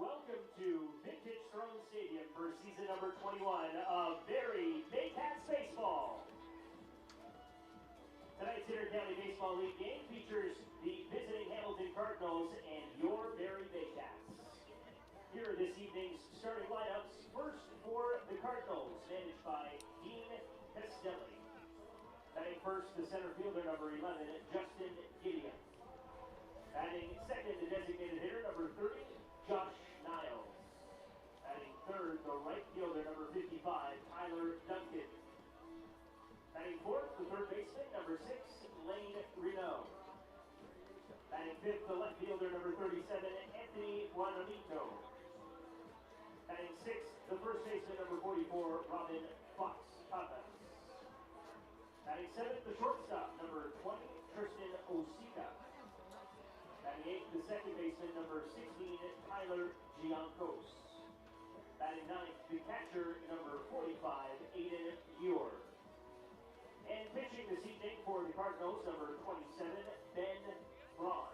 welcome to Vintage Throne Stadium for season number 21 of Barrie Baycats baseball. Tonight's Inter-County Baseball League game features the visiting Hamilton Cardinals and your Barrie Baycats. Here are this evening's starting lineups. First for the Cardinals, managed by Dean Castelli. Batting first, the center fielder, number 11, Justin Gideon. Batting second, the designated hitter, number 30, Josh Niles. Batting third, the right fielder, number 55, Tyler Duncan. Batting fourth, the third baseman, number 6, Lane Renault. Batting fifth, the left fielder, number 37, Anthony Juanamito. Batting sixth, the first baseman, number 44, Robin Fox-Pappas. Batting seventh, the shortstop, number 20, Tristan Osika. Batting eighth, the second baseman, number 16, Tyler Giancos. Batting ninth, the catcher, number 45, Aiden Muir. And pitching this evening for the Cardinals, number 27, Ben Braun.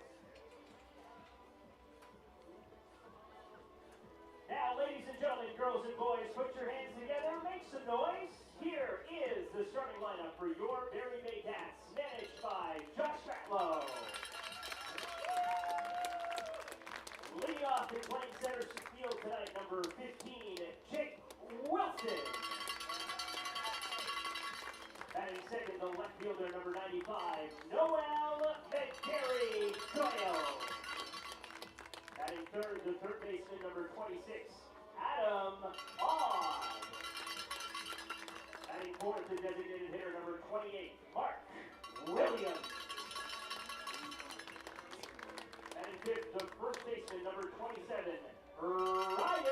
Now, ladies and gentlemen, girls and boys, put your hands together, make some noise. Here is the starting lineup for your Barrie Baycats, managed by Josh Ratlow. Leading off and playing center field tonight, number 15, Jake Wilson. Batting second, the left fielder, number 95, Noel McGarry Doyle. Batting third, the third baseman, number 26, Adam Odd. Batting fourth, the designated hitter, number 28, Mark Williams. Batting fifth, the first baseman, number 27, Ryan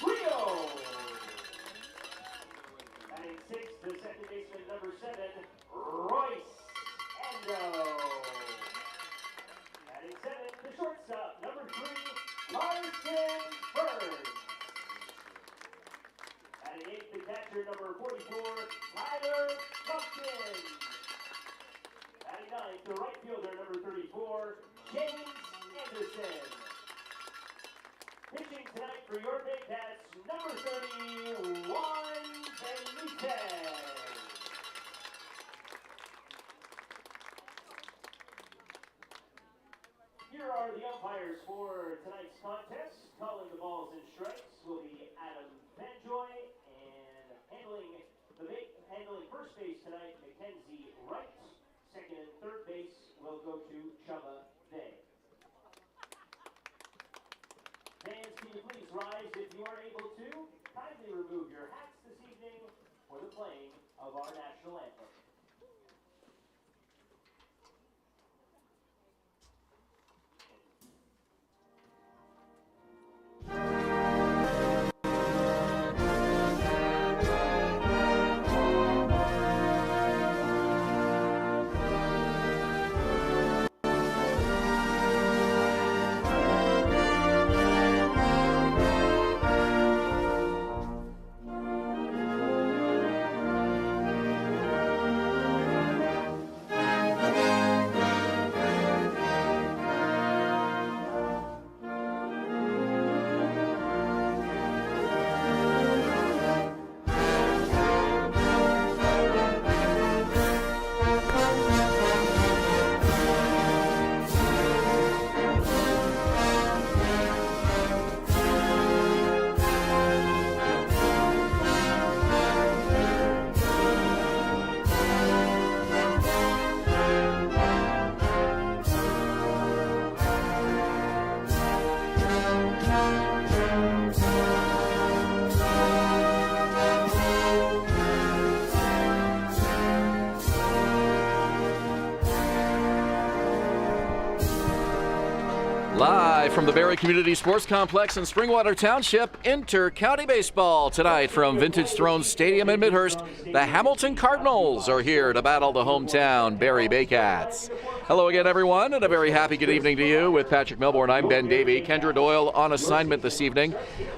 Rio. Batting sixth, the second baseman, number 7, Royce Endo. Batting seventh, the shortstop, number 3, Carson Burns. Batting eighth, the catcher, number 44, Tyler Pumpkin. Batting ninth, the right fielder, number 34, James Anderson. Pitching tonight for your Baycats, number 31, Benitez. Here are the umpires for tonight's contest. Calling the balls and strikes will be Adam Vanjoy, and handling first base tonight, Mackenzie Wright. Second and third base will go to Chubba Day. Fans, can you please rise if you are able to? Kindly remove your hats this evening for the playing of our national anthem. Live from the Barrie Community Sports Complex in Springwater Township, Inter-County Baseball tonight from Vintage Throne Stadium in Midhurst. The Hamilton Cardinals are here to battle the hometown Barrie Baycats. Hello again, everyone, and a very happy good evening to you. With Patrick Melbourne, I'm Ben Davey. Kendra Doyle on assignment this evening.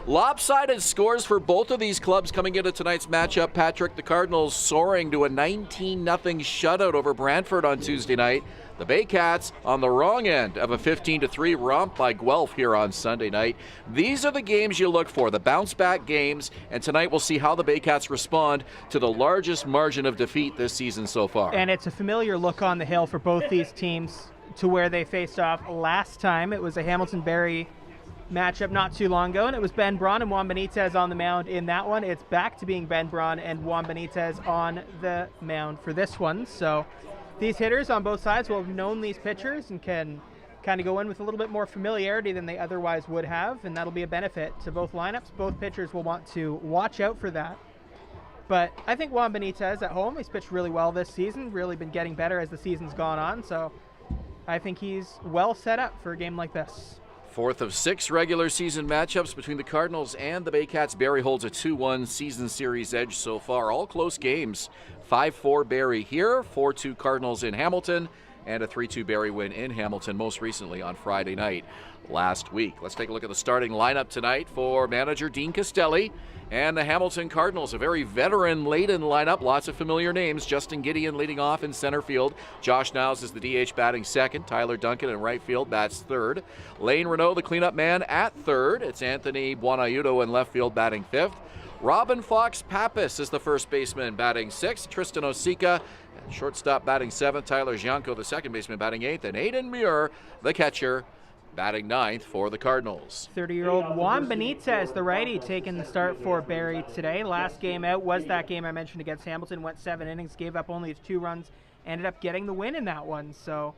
Lopsided scores for both of these clubs coming into tonight's matchup. Patrick, the Cardinals soaring to a 19-0 shutout over Brantford on Tuesday night. The Baycats on the wrong end of a 15-3 romp by Guelph here on Sunday night. These are the games you look for, the bounce-back games, and tonight we'll see how the Baycats respond to the largest margin of defeat this season so far. And it's a familiar look on the hill for both these teams to where they faced off last time. It was a Hamilton-Barrie matchup not too long ago, and it was Ben Braun and Juan Benitez on the mound in that one. It's back to being Ben Braun and Juan Benitez on the mound for this one. So these hitters on both sides will have known these pitchers and can kind of go in with a little bit more familiarity than they otherwise would have, and that'll be a benefit to both lineups. Both pitchers will want to watch out for that. But I think Juan Benitez at home, he's pitched really well this season, really been getting better as the season's gone on, so I think he's well set up for a game like this. Fourth of 6 regular season matchups between the Cardinals and the Baycats. Barrie holds a 2-1 season series edge so far. All close games. 5-4 Barrie here, 4-2 Cardinals in Hamilton, and a 3-2 Barrie win in Hamilton most recently on Friday night last week. Let's take a look at the starting lineup tonight for manager Dean Castelli and the Hamilton Cardinals. A very veteran-laden lineup, lots of familiar names. Justin Gideon leading off in center field. Josh Niles is the DH batting second. Tyler Duncan in right field bats third. Lane Renault, the cleanup man, at third. It's Anthony Buonaiuto in left field batting fifth. Robin Fox Pappas is the first baseman batting sixth. Tristan Osika, shortstop batting seventh. Tyler Gianco, the second baseman batting eighth. And Aiden Muir, the catcher, batting ninth for the Cardinals. 30-year-old Juan Benitez, the righty, taking the start for Barrie today. Last game out was that game I mentioned against Hamilton. Went 7 innings, gave up only 2 runs, ended up getting the win in that one. So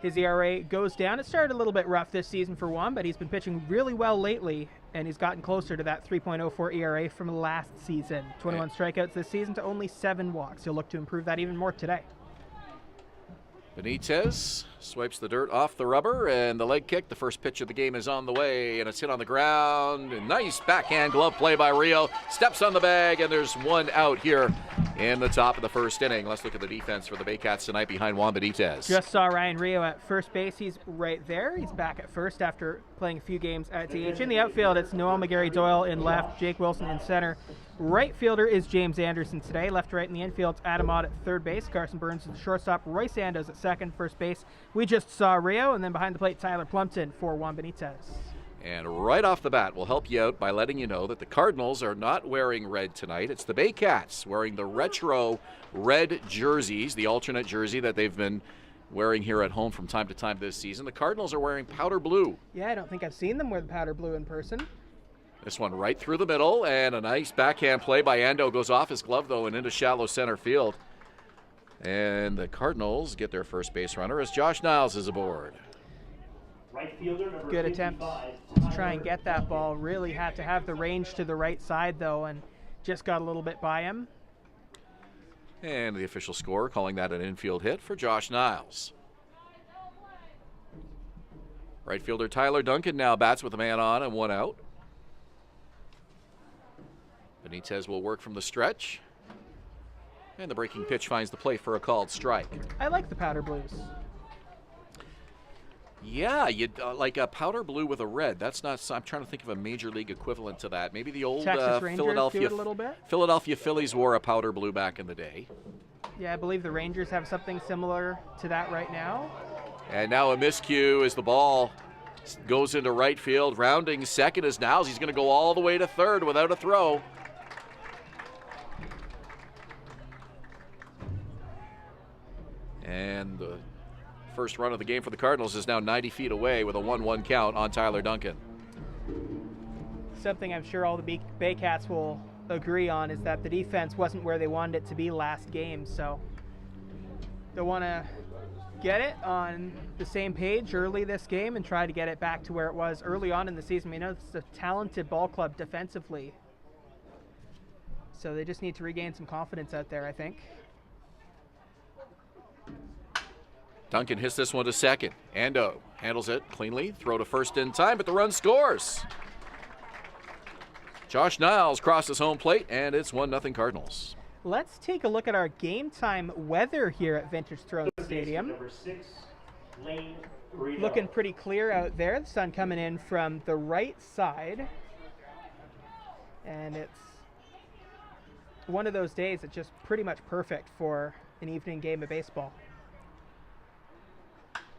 his ERA goes down. It started a little bit rough this season for Juan, but he's been pitching really well lately, and he's gotten closer to that 3.04 ERA from last season. 21 strikeouts this season to only 7 walks. He'll look to improve that even more today. Benitez swipes the dirt off the rubber, and the leg kick. The first pitch of the game is on the way, and it's hit on the ground. A nice backhand glove play by Rio. Steps on the bag, and there's one out here in the top of the first inning. Let's look at the defense for the Baycats tonight behind Juan Benitez. Just saw Ryan Rio at first base. He's right there. He's back at first after playing a few games at DH. In the outfield, it's Noel McGarry-Doyle in left, Jake Wilson in center. Right fielder is James Anderson today. Left, right in the infield, it's Adam Ott at third base. Carson Burns is the shortstop. Roy Sandoz at second. First base, we just saw Rio. And then behind the plate, Tyler Plumpton for Juan Benitez. And right off the bat, we'll help you out by letting you know that the Cardinals are not wearing red tonight. It's the Baycats wearing the retro red jerseys, the alternate jersey that they've been wearing here at home from time to time this season. The Cardinals are wearing powder blue. Yeah, I don't think I've seen them wear the powder blue in person. This one right through the middle, and a nice backhand play by Ando. Goes off his glove, though, and into shallow center field. And the Cardinals get their first base runner as Josh Niles is aboard. Right fielder, number Good attempt to try and get that ball. Really had to have the range to the right side, though, and just got a little bit by him. And the official score calling that an infield hit for Josh Niles. Right fielder Tyler Duncan now bats with a man on and one out. Benitez will work from the stretch. And the breaking pitch finds the plate for a called strike. I like the powder blues. Yeah, you'd like a powder blue with a red. That's not. I'm trying to think of a major league equivalent to that. Maybe the old Texas Rangers Philadelphia do it a little bit. Philadelphia Phillies wore a powder blue back in the day. Yeah, I believe the Rangers have something similar to that right now. And now a miscue as the ball goes into right field. Rounding second is Niles. He's going to go all the way to third without a throw. And the first run of the game for the Cardinals is now 90 feet away with a 1-1 count on Tyler Duncan. Something I'm sure all the Baycats will agree on is that the defense wasn't where they wanted it to be last game, so they'll want to get it on the same page early this game and try to get it back to where it was early on in the season. We know it's a talented ball club defensively, so they just need to regain some confidence out there, I think. Duncan hits this one to second. Ando handles it cleanly. Throw to first in time, but the run scores. Josh Niles crosses home plate, and it's 1-0 Cardinals. Let's take a look at our game time weather here at Vintage Throne Stadium. Number 6, Lane Renault. Looking pretty clear out there. The sun coming in from the right side. And it's one of those days that's just pretty much perfect for an evening game of baseball.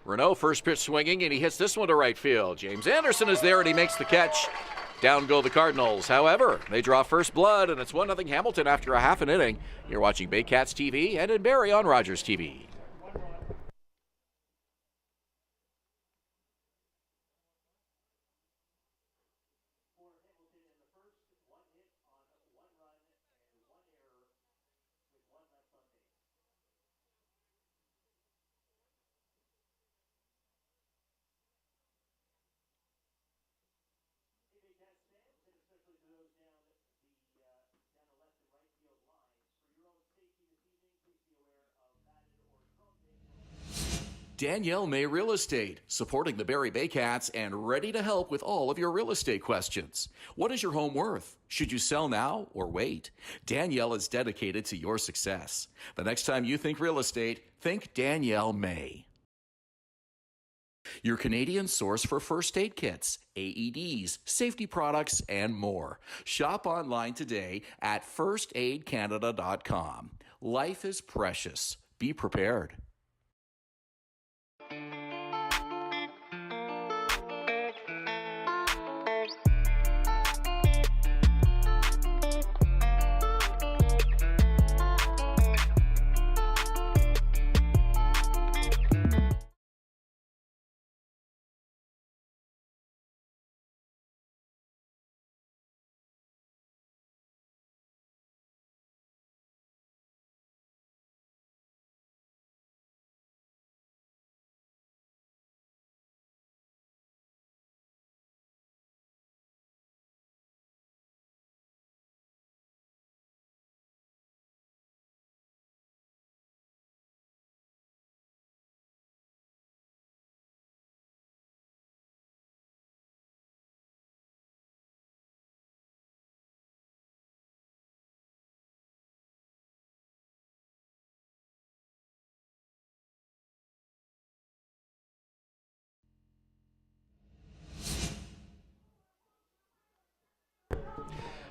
Renault first pitch swinging, and he hits this one to right field. James Anderson is there, and he makes the catch. Down go the Cardinals. However, they draw first blood, and it's 1-0 Hamilton after a half an inning. You're watching Baycats TV and in Barrie on Rogers TV. Danielle May Real Estate, supporting the Barrie Baycats and ready to help with all of your real estate questions. What is your home worth? Should you sell now or wait? Danielle is dedicated to your success. The next time you think real estate, think Danielle May. Your Canadian source for first aid kits, AEDs, safety products, and more. Shop online today at firstaidcanada.com. Life is precious. Be prepared.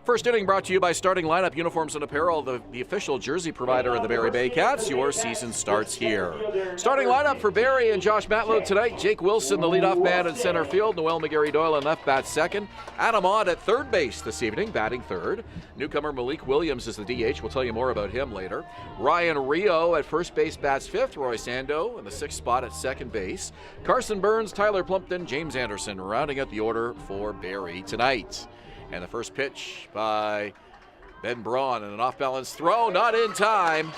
First inning brought to you by Starting Lineup Uniforms and Apparel, the official jersey provider of the Barrie Baycats. Your season starts here. Starting lineup for Barrie and Josh Matlow tonight. Jake Wilson, the leadoff man in center field. Noel McGarry-Doyle in left bat second. Adam Ott at third base this evening, batting third. Newcomer Malik Williams is the DH. We'll tell you more about him later. Ryan Rio at first base bats fifth. Roy Sando in the sixth spot at second base. Carson Burns, Tyler Plumpton, James Anderson rounding out the order for Barrie tonight. And the first pitch by Ben Braun, and an off-balance throw, not in time.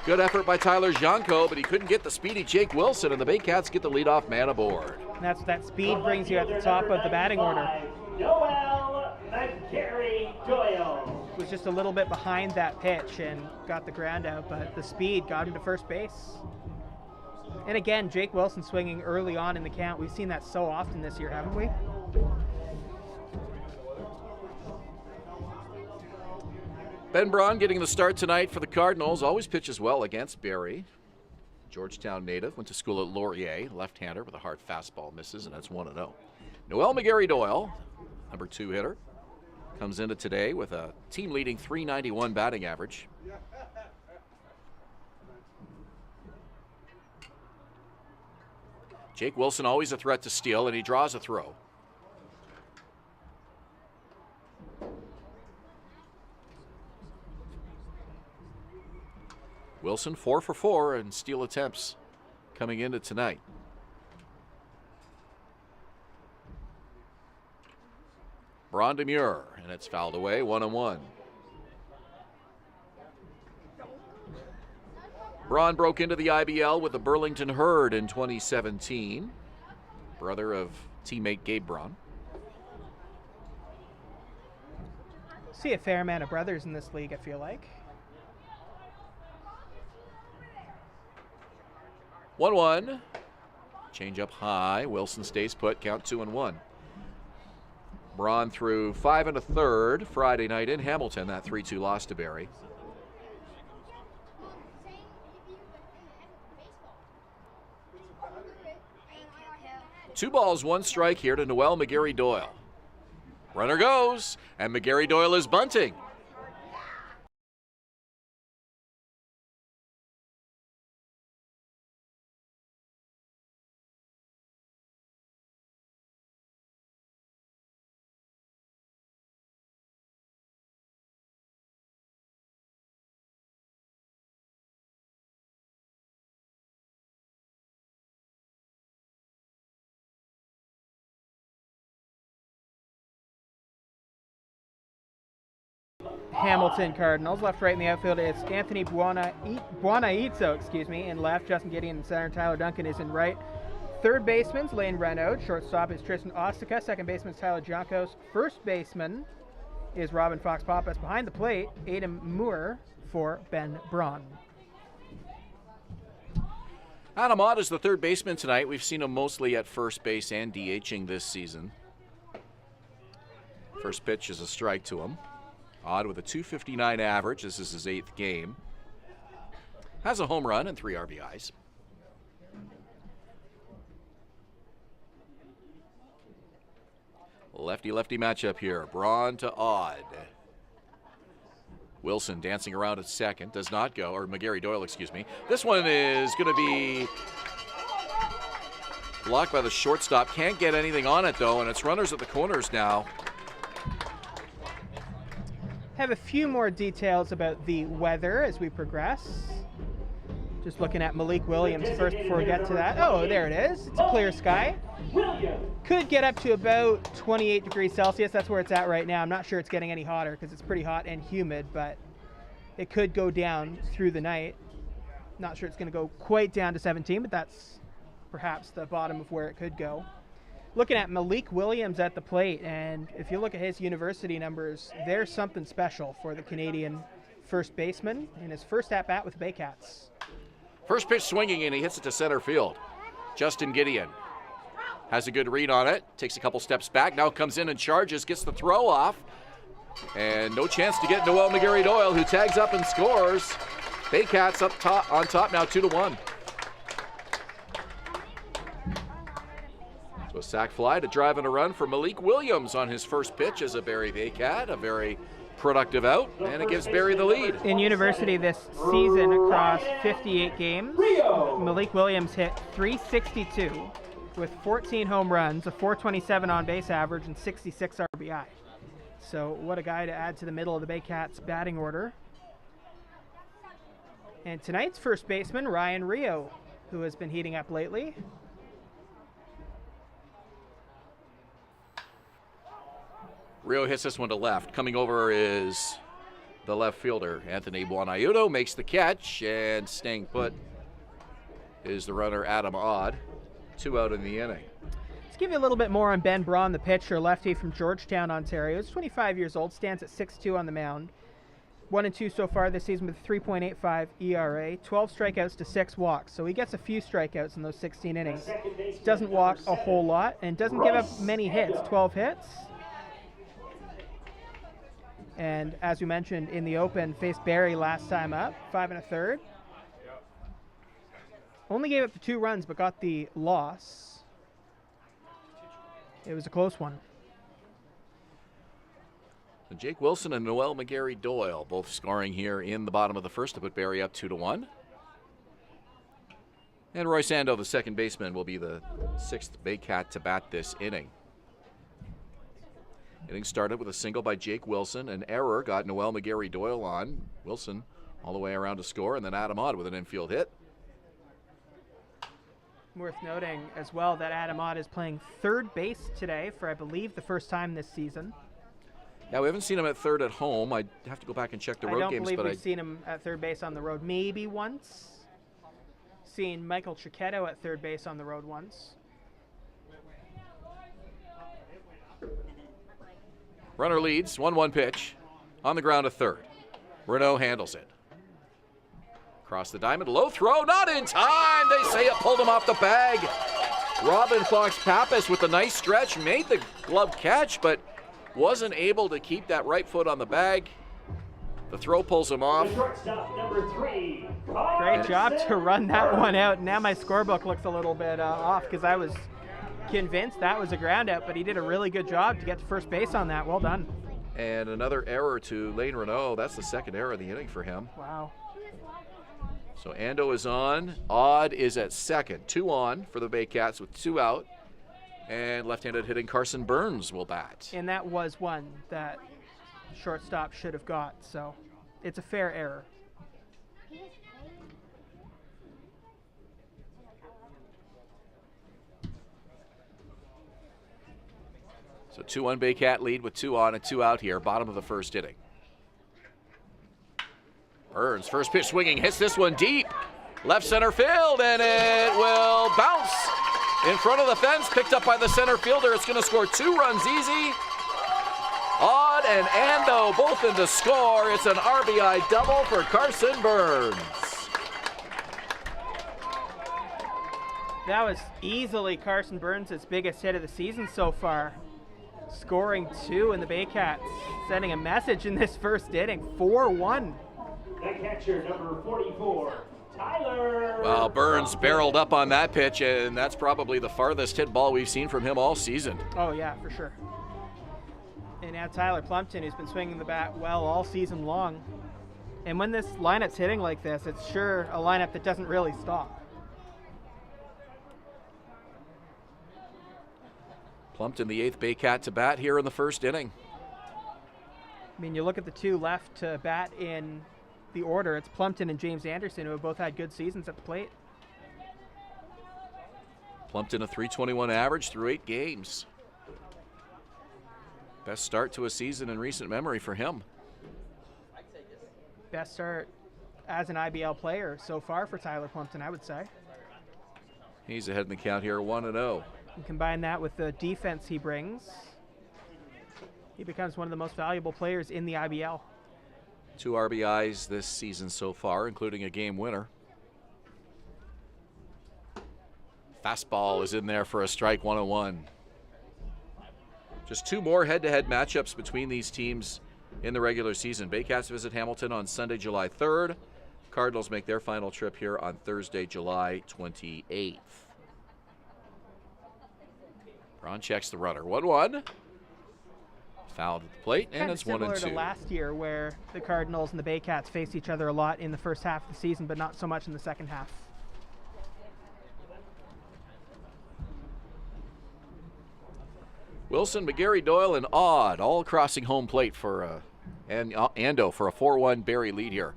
Good effort by Tyler Janko, but he couldn't get the speedy Jake Wilson, and the Baycats get the leadoff man aboard. And that's what that speed brings you at the top of the batting order. Noel McGarry-Doyle was just a little bit behind that pitch and got the ground out, but the speed got him to first base. And again, Jake Wilson swinging early on in the count. We've seen that so often this year, haven't we? Ben Braun getting the start tonight for the Cardinals. Always pitches well against Barrie. Georgetown native, went to school at Laurier. Left-hander with a hard fastball, misses, and that's 1-0. Noel McGarry-Doyle, number 2 hitter, comes into today with a team-leading .391 batting average. Jake Wilson always a threat to steal, and he draws a throw. Wilson 4 for 4 in steal attempts coming into tonight. Braun Demure, and it's fouled away, 1-1. Braun broke into the IBL with the Burlington Herd in 2017, brother of teammate Gabe Braun. See a fair amount of brothers in this league, I feel like. 1-1. Change up high. Wilson stays put. Count 2-1. Braun threw 5 1/3 Friday night in Hamilton. That 3-2 loss to Barrie. Two balls, one strike here to Noel McGarry-Doyle. Runner goes, and McGarry-Doyle is bunting. Hamilton Cardinals. Left, right in the outfield is Anthony Buonaitzo, in left. Justin Gideon in center. Tyler Duncan is in right. Third baseman's Lane Renaud. Shortstop is Tristan Ostica. Second baseman is Tyler Jankos. First baseman is Robin Fox-Pappas. Behind the plate, Adam Moore for Ben Braun. Adam Ott is the third baseman tonight. We've seen him mostly at first base and DHing this season. First pitch is a strike to him. Ott with a .259 average. This is his 8th game. Has a home run and 3 RBIs. Lefty-lefty matchup here. Braun to Odd. Wilson dancing around at second. Does not go. Or McGarry Doyle, excuse me. This one is going to be blocked by the shortstop. Can't get anything on it, though, and it's runners at the corners now. Have a few more details about the weather as we progress. Just looking at Malik Williams first before we get to that. Oh, there it is. It's a clear sky. Could get up to about 28 degrees Celsius. That's where it's at right now. I'm not sure it's getting any hotter because it's pretty hot and humid, but it could go down through the night. Not sure it's going to go quite down to 17, but that's perhaps the bottom of where it could go. Looking at Malik Williams at the plate, and if you look at his university numbers, there's something special for the Canadian first baseman in his first at-bat with the Baycats. First pitch swinging, and he hits it to center field. Justin Gideon has a good read on it, takes a couple steps back, now comes in and charges, gets the throw off, and no chance to get Noel McGarry Doyle, who tags up and scores. Baycats up top, on top now 2-1. So a sac fly to drive in a run for Malik Williams on his first pitch as a Barrie Baycat, a very productive out, and it gives Barrie the lead. In university this season across 58 games, Malik Williams hit .362 with 14 home runs, a .427 on base average, and 66 RBI. So what a guy to add to the middle of the Baycats batting order. And tonight's first baseman, Ryan Rio, who has been heating up lately. Rio hits this one to left. Coming over is the left fielder, Anthony Buonaitzo, makes the catch, and staying put is the runner, Adam Odd. 2 out in the inning. Let's give you a little bit more on Ben Braun, the pitcher, lefty from Georgetown, Ontario. He's 25 years old, stands at 6'2" on the mound. 1-2 so far this season with a 3.85 ERA, 12 strikeouts to 6 walks. So he gets a few strikeouts in those 16 innings. Doesn't walk a whole lot and doesn't give up many hits, 12 hits. And as we mentioned in the open, faced Barrie last time up, 5 1/3. Only gave up the 2 runs, but got the loss. It was a close one. So Jake Wilson and Noel McGarry Doyle both scoring here in the bottom of the first to put Barrie up 2-1. And Roy Sando, the second baseman, will be the 6th Baycat to bat this inning. Inning started with a single by Jake Wilson. An error got Noel McGarry Doyle on. Wilson all the way around to score, and then Adam Ott with an infield hit. Worth noting as well that Adam Ott is playing third base today for, I believe, the first time this season. Yeah, we haven't seen him at third at home. I'd have to go back and check the road games. I don't believe we've seen him at third base on the road. Maybe once. Seen Michael Cicchetto at third base on the road once. Runner leads, 1-1 pitch. On the ground to third. Renaud handles it. Across the diamond, low throw, not in time. They say it pulled him off the bag. Robin Fox-Pappas with a nice stretch, made the glove catch, but wasn't able to keep that right foot on the bag. The throw pulls him off. Great job to run that one out. Now my scorebook looks a little bit off because I was convinced that was a ground out, but he did a really good job to get to first base on that. Well done. And another error to Lane Renaud. That's the second error of the inning for him. Wow. So Ando is on. Odd is at second. 2 on for the Baycats with 2 out. And left-handed hitting Carson Burns will bat. And that was one that shortstop should have got, so it's a fair error. So 2-1 Baycat lead with 2 on and 2 out here, bottom of the first inning. Burns, first pitch swinging, hits this one deep. Left center field, and it will bounce in front of the fence. Picked up by the center fielder. It's going to score 2 runs easy. Odd and Ando both in to score. It's an RBI double for Carson Burns. That was easily Carson Burns' biggest hit of the season so far. Scoring 2 in the Baycats, sending a message in this first inning. 4-1. The catcher, number 44, Tyler. Well, Burns barreled up on that pitch, and that's probably the farthest hit ball we've seen from him all season. Oh, yeah, for sure. And now Tyler Plumpton, who's been swinging the bat well all season long. And when this lineup's hitting like this, it's sure a lineup that doesn't really stop. Plumpton, the 8th Baycat to bat here in the first inning. I mean, you look at the 2 left to bat in the order. It's Plumpton and James Anderson, who have both had good seasons at the plate. Plumpton a .321 average through 8 games. Best start to a season in recent memory for him. Best start as an IBL player so far for Tyler Plumpton, I would say. He's ahead in the count here, 1-0. And combine that with the defense he brings, he becomes one of the most valuable players in the IBL. 2 RBIs this season so far, including a game winner. Fastball is in there for a strike, 1-1. Just 2 more head-to-head matchups between these teams in the regular season. Baycats visit Hamilton on Sunday, July 3rd. Cardinals make their final trip here on Thursday, July 28th. Braun checks the runner. 1-1. Fouled at the plate, and it's 1-2. Similar to last year, where the Cardinals and the Baycats faced each other a lot in the first half of the season, but not so much in the second half. Wilson, McGarry, Doyle, and Odd all crossing home plate for Ando for a 4-1 Barrie lead here.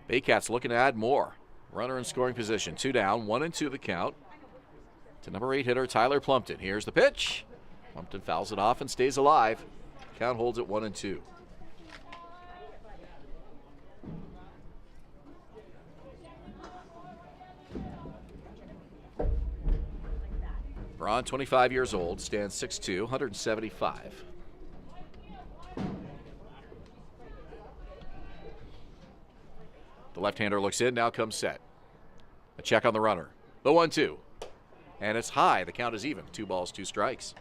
Baycats looking to add more. Runner in scoring position. 2 down, 1-2 the count. To number 8 hitter Tyler Plumpton. Here's the pitch. Plumpton fouls it off and stays alive. Count holds at 1-2. Braun, 25 years old, stands 6'2", 175. The left-hander looks in, now comes set. A check on the runner. The 1-2. And it's high. The count is even. 2 balls, 2 strikes.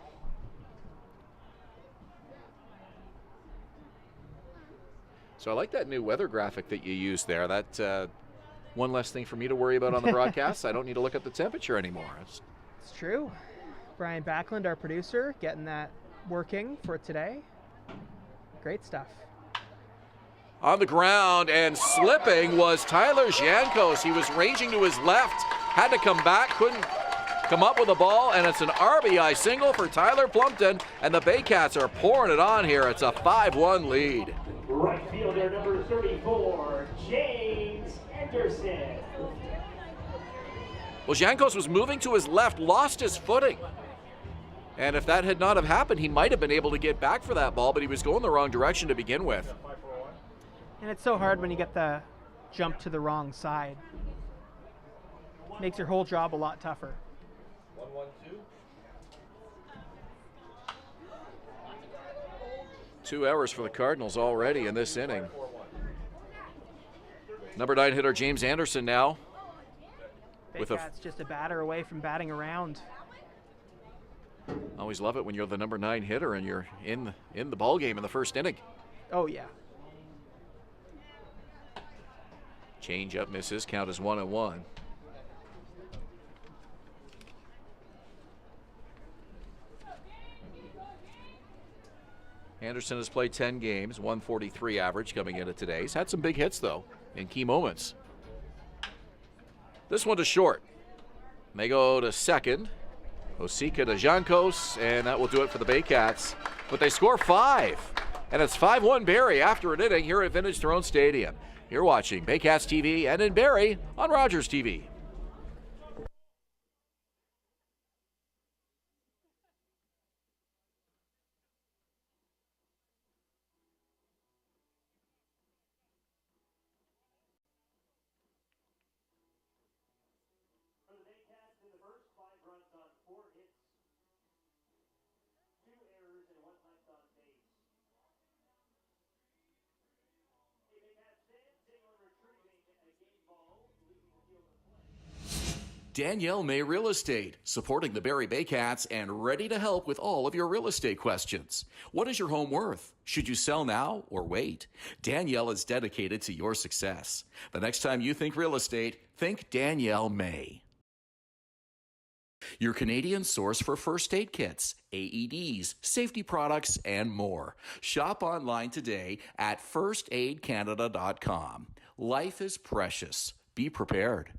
So I like that new weather graphic that you used there. That one less thing for me to worry about on the broadcast. I don't need to look at the temperature anymore. It's true. Brian Backlund, our producer, getting that working for today. Great stuff. On the ground and slipping was Tyler Jankos. He was ranging to his left, had to come back, couldn't come up with a ball, and it's an RBI single for Tyler Plumpton, and the Baycats are pouring it on here. It's a 5-1 lead. Right fielder number 34, James Anderson. Well, Jankos was moving to his left, lost his footing. And if that had not have happened, he might have been able to get back for that ball, but he was going the wrong direction to begin with. And it's so hard when you get the jump to the wrong side. Makes your whole job a lot tougher. 1-1-2. 2 errors for the Cardinals already in this inning. Number 9 hitter James Anderson now. Baycats just a batter away from batting around. Always love it when you're the number 9 hitter and you're in the ball game in the first inning. Oh yeah. Change up misses. Count is 1-1. Anderson has played 10 games, 143 average coming into today. He's had some big hits, though, in key moments. This one to short. They go to second. Osika to Jankos, and that will do it for the Baycats. But they score 5, and it's 5-1 Barrie after an inning here at Vintage Throne Stadium. You're watching Baycats TV and in Barrie on Rogers TV. Danielle May Real Estate, supporting the Barrie Baycats and ready to help with all of your real estate questions. What is your home worth? Should you sell now or wait? Danielle is dedicated to your success. The next time you think real estate, think Danielle May. Your Canadian source for first aid kits, AEDs, safety products, and more. Shop online today at firstaidcanada.com. Life is precious. Be prepared.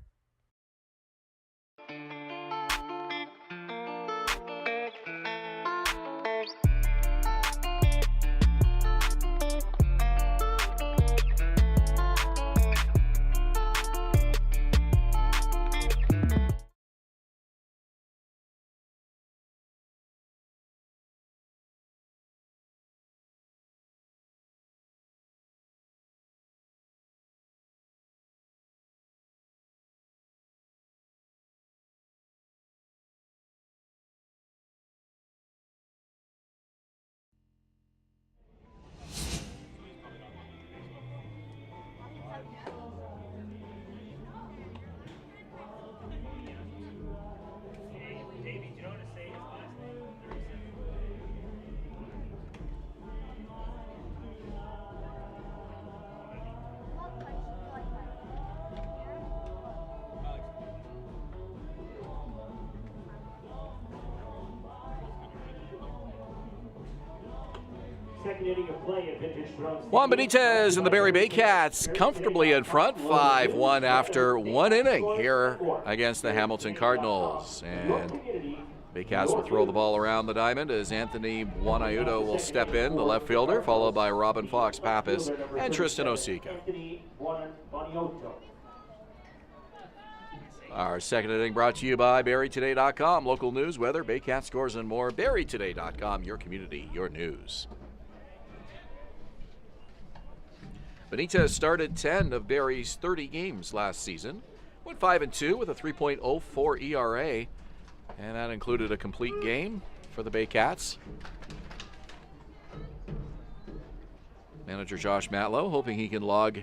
Juan Benitez and the Barrie Baycats comfortably in front, 5-1 after one inning here against the Hamilton Cardinals. And Baycats will throw the ball around the diamond as Anthony Buonaiuto will step in, the left fielder, followed by Robin Fox-Pappas and Tristan Osika. Our second inning brought to you by BarrieToday.com. Local news, weather, Baycat scores, and more. BarrieToday.com, your community, your news. Benitez started 10 of Barrie's 30 games last season. Went 5-2 with a 3.04 ERA, and that included a complete game for the Baycats. Manager Josh Matlow hoping he can log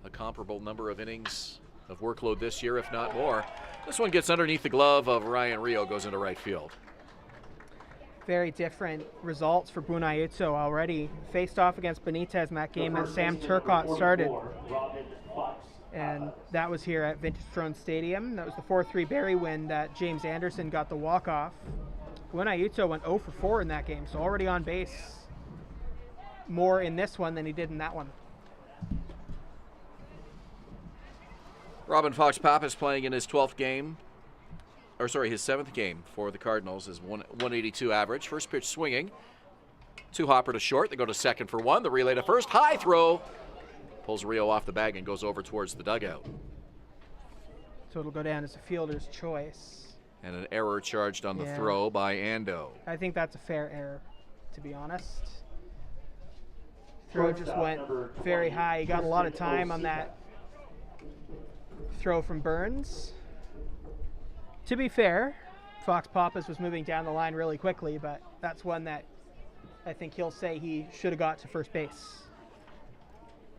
a comparable number of innings of workload this year, if not more. This one gets underneath the glove of Ryan Rio, goes into right field. Very different results for Buonaiuto already. Faced off against Benitez in that game that Sam Turcotte started. And that was here at Vintage Throne Stadium. That was the 4-3 Barrie win that James Anderson got the walk-off. Buonaiuto went 0 for 4 in that game, so already on base more in this one than he did in that one. Robin Fox-Pappas playing in his 12th game. His 7th game for the Cardinals is 182 average. First pitch swinging. Two hopper to short. They go to second for one. The relay to first. High throw. Pulls Rio off the bag and goes over towards the dugout. So it'll go down as a fielder's choice. And an error charged on the throw by Ando. I think that's a fair error, to be honest. Throw just went very high. He got a lot of time on that throw from Burns. To be fair, Fox-Pappas was moving down the line really quickly, but that's one that I think he'll say he should have got to first base.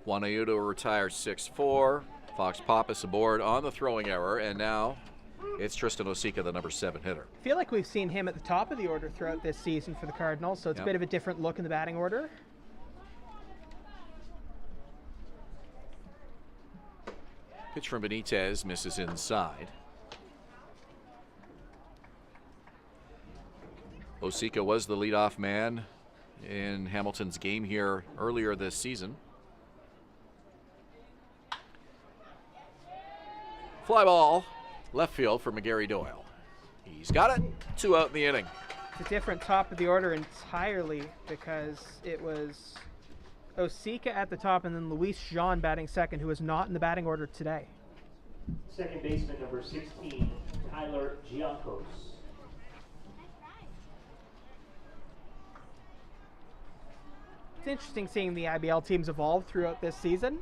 Buonaiuto retires 6-4. Fox-Pappas aboard on the throwing error, and now it's Tristan Osika, the number 7 hitter. I feel like we've seen him at the top of the order throughout this season for the Cardinals, so it's a bit of a different look in the batting order. Pitch from Benitez misses inside. Osika was the leadoff man in Hamilton's game here earlier this season. Fly ball, left field for McGarry Doyle. He's got it, 2 out in the inning. It's a different top of the order entirely because it was Osika at the top and then Luis Jean batting second, who is not in the batting order today. Second baseman number 16, Tyler Giancos. It's interesting seeing the IBL teams evolve throughout this season.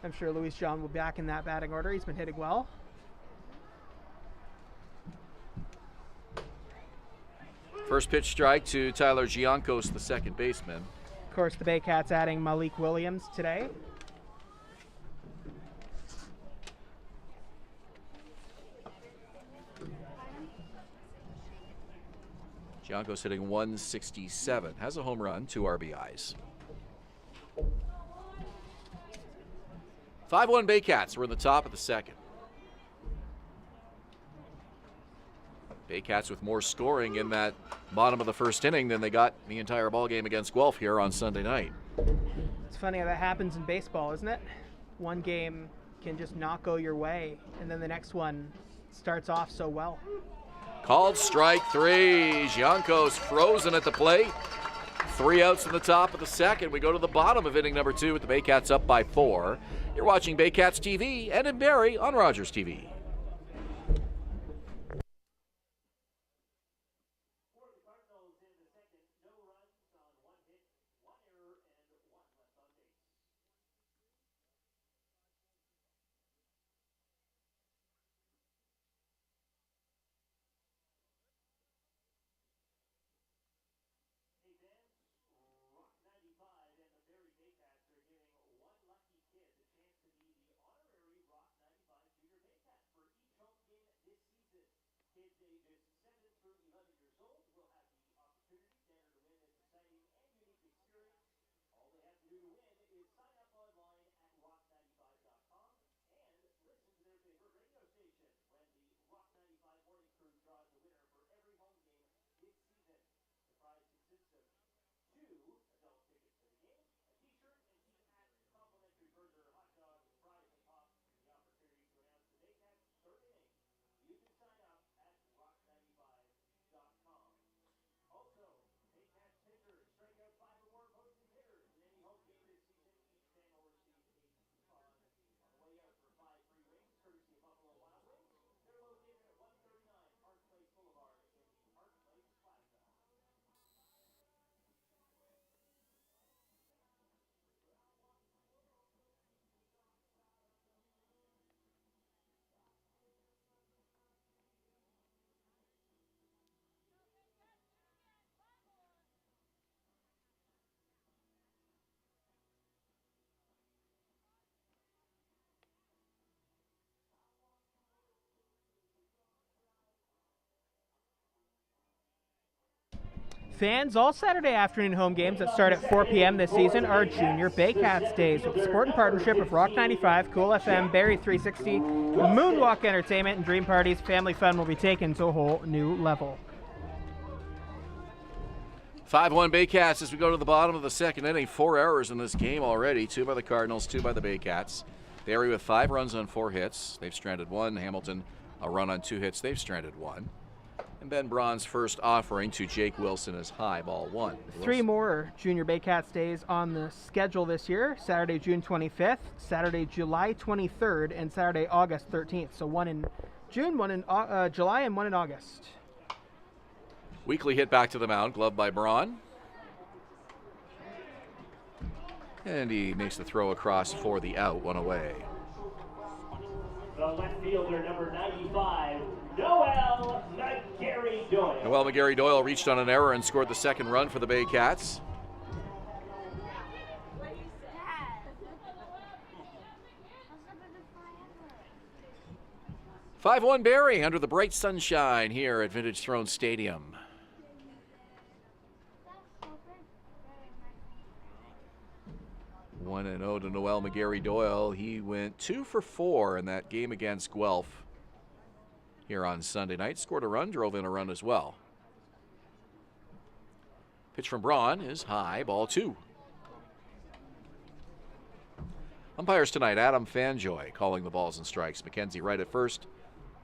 I'm sure Luis Jean will be back in that batting order. He's been hitting well. First pitch strike to Tyler Giancos, the second baseman. Of course, the Baycats adding Malik Williams today. Gianco's hitting 167, has a home run, 2 RBIs. 5-1 Baycats. We're in the top of the second. Baycats with more scoring in that bottom of the first inning than they got the entire ball game against Guelph here on Sunday night. It's funny how that happens in baseball, isn't it? One game can just not go your way, and then the next one starts off so well. Called strike 3. Gianco's frozen at the plate. 3 outs in the top of the second. We go to the bottom of inning number 2 with the Baycats up by 4. You're watching Baycats TV and in Barrie on Rogers TV. Fans, all Saturday afternoon home games that start at 4 p.m. this season are Junior Baycats Days with the support and partnership of Rock 95, Cool FM, Barrie 360, Moonwalk Entertainment, and Dream Parties. Family fun will be taken to a whole new level. 5-1 Baycats as we go to the bottom of the second inning. 4 errors in this game already. 2 by the Cardinals, 2 by the Baycats. Barrie with 5 runs on 4 hits. They've stranded 1. Hamilton, a run on 2 hits. They've stranded 1. And Ben Braun's first offering to Jake Wilson is high, ball 1. 3 more Junior Baycats Days on the schedule this year. Saturday, June 25th, Saturday, July 23rd, and Saturday, August 13th. So 1 in June, 1 in July, and 1 in August. Weekly hit back to the mound, gloved by Braun. And he makes the throw across for the out, 1 away. The left fielder, number 95, Noel McGarry-Doyle. Noel McGarry-Doyle reached on an error and scored the second run for the Baycats. "5-1 Barrie under the bright sunshine here at Vintage Throne Stadium. 1-0 to Noel McGarry-Doyle. He went 2 for 4 in that game against Guelph here on Sunday night. Scored a run, drove in a run as well. Pitch from Braun is high, ball 2. Umpires tonight, Adam Fanjoy calling the balls and strikes. Mackenzie Wright at first.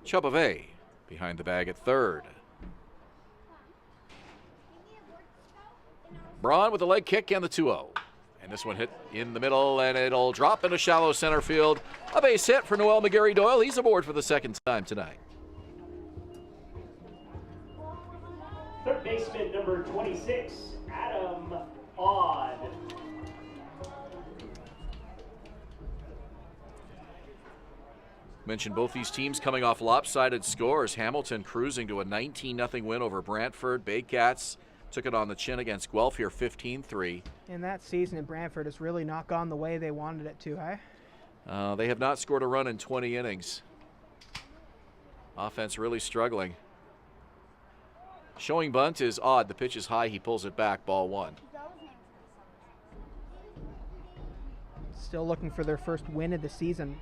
Chubave behind the bag at third. Braun with a leg kick and the 2-0. And this one hit in the middle, and it'll drop into shallow center field. A base hit for Noel McGarry-Doyle. He's aboard for the second time tonight. Third baseman, number 26, Adam Odd. Mentioned both these teams coming off lopsided scores. Hamilton cruising to a 19-0 win over Brantford. Baycats took it on the chin against Guelph here, 15-3. And that season in Brantford has really not gone the way they wanted it to, huh? They have not scored a run in 20 innings. Offense really struggling. Showing bunt is odd. The pitch is high. He pulls it back. Ball 1. Still looking for their first win of the season.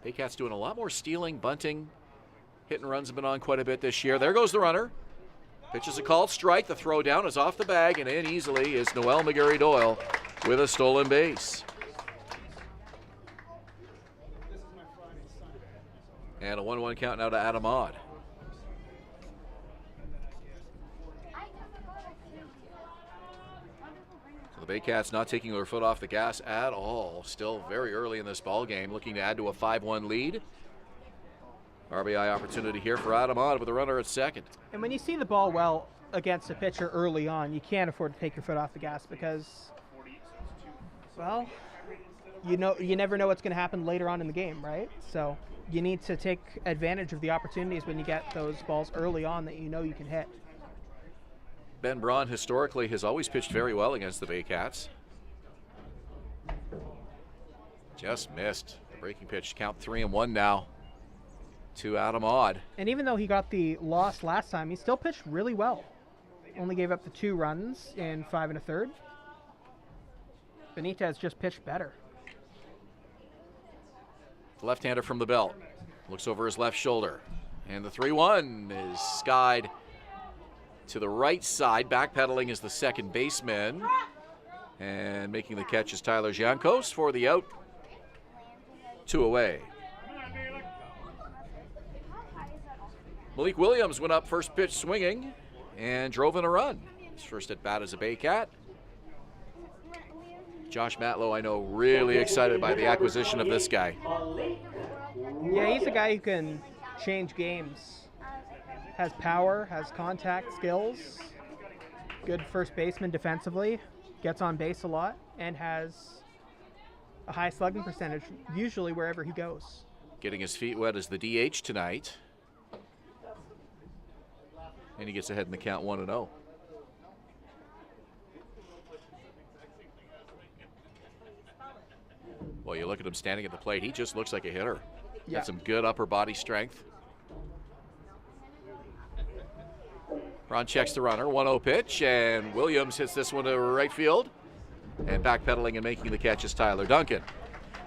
Baycats doing a lot more stealing, bunting. Hit and runs have been on quite a bit this year. There goes the runner. Pitch is a called strike. The throw down is off the bag, and in easily is Noel McGarry-Doyle with a stolen base. And a 1-1 count now to Adam Odd. So the Baycats not taking their foot off the gas at all. Still very early in this ball game, looking to add to a 5-1 lead. RBI opportunity here for Adam Odd with a runner at second. And when you see the ball well against a pitcher early on, you can't afford to take your foot off the gas because, well, you never know what's going to happen later on in the game, right? So you need to take advantage of the opportunities when you get those balls early on that you know you can hit. Ben Braun historically has always pitched very well against the Baycats. Just missed. The breaking pitch, count 3-1 now to Adam Odd. And even though he got the loss last time, he still pitched really well. Only gave up the 2 runs in 5 1/3. Benitez just pitched better. Left-hander from the belt. Looks over his left shoulder. And the 3-1 is skied to the right side. Backpedaling is the second baseman. And making the catch is Tyler Jankos for the out. 2 away. Malik Williams went up first pitch swinging and drove in a run. His first at bat as a Baycat. Josh Matlow, I know, really excited by the acquisition of this guy. Yeah, he's a guy who can change games. Has power, has contact skills, good first baseman defensively, gets on base a lot, and has a high slugging percentage, usually wherever he goes. Getting his feet wet as the DH tonight. And he gets ahead in the count 1-0. Well, you look at him standing at the plate, he just looks like a hitter. Yeah. Got some good upper body strength. Ron checks the runner, 1-0 pitch, and Williams hits this one to right field. And backpedaling and making the catch is Tyler Duncan.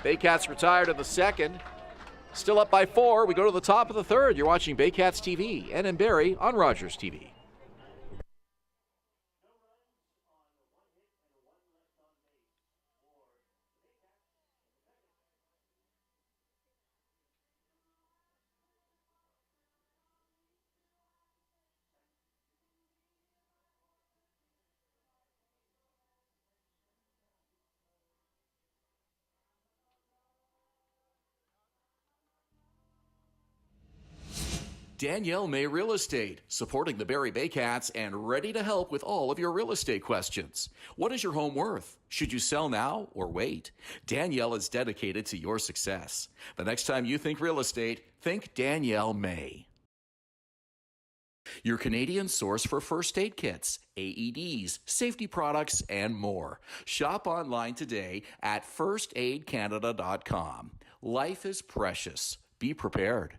Baycats retired in the second. Still up by 4. We go to the top of the third. You're watching Baycats TV and in Barrie on Rogers TV. Danielle May Real Estate, supporting the Barrie Baycats and ready to help with all of your real estate questions. What is your home worth? Should you sell now or wait? Danielle is dedicated to your success. The next time you think real estate, think Danielle May. Your Canadian source for first aid kits, AEDs, safety products, and more. Shop online today at firstaidcanada.com. Life is precious. Be prepared.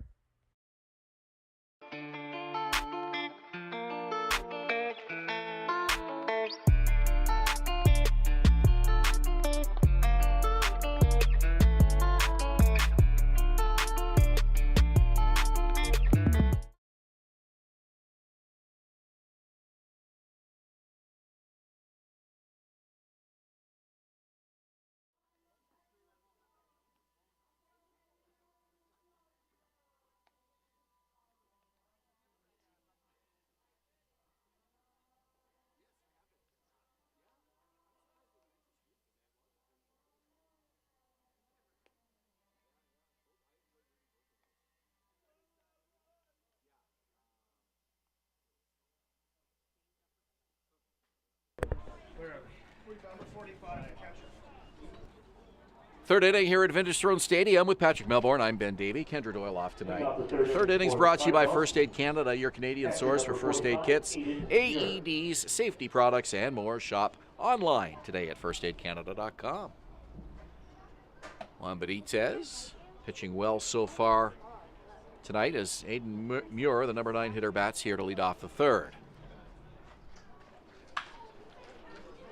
Third inning here at Vintage Throne Stadium with Patrick Melbourne. I'm Ben Davey. Kendra Doyle off tonight. Third inning's brought to you by First Aid Canada, your Canadian source for first aid kits, AEDs, safety products, and more. Shop online today at firstaidcanada.com. Juan Benitez Pitching well so far tonight as Aiden Muir, the number 9 hitter, bats here to lead off the third.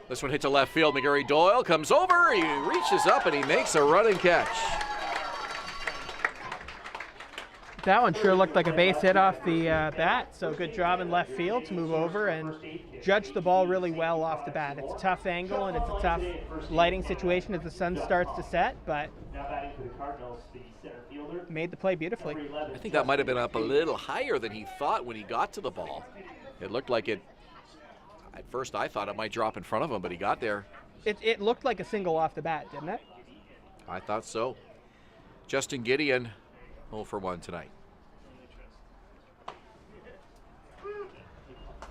This one hit to left field. McGarry Doyle comes over, he reaches up and he makes a running catch. That one sure looked like a base hit off the bat, so good job in left field to move over and judge the ball really well off the bat. It's a tough angle and it's a tough lighting situation as the sun starts to set, but made the play beautifully. I think that might have been up a little higher than he thought when he got to the ball. It looked like it, at first I thought it might drop in front of him, but he got there. It looked like a single off the bat, didn't it? I thought so. Justin Gideon, 0 for 1 tonight.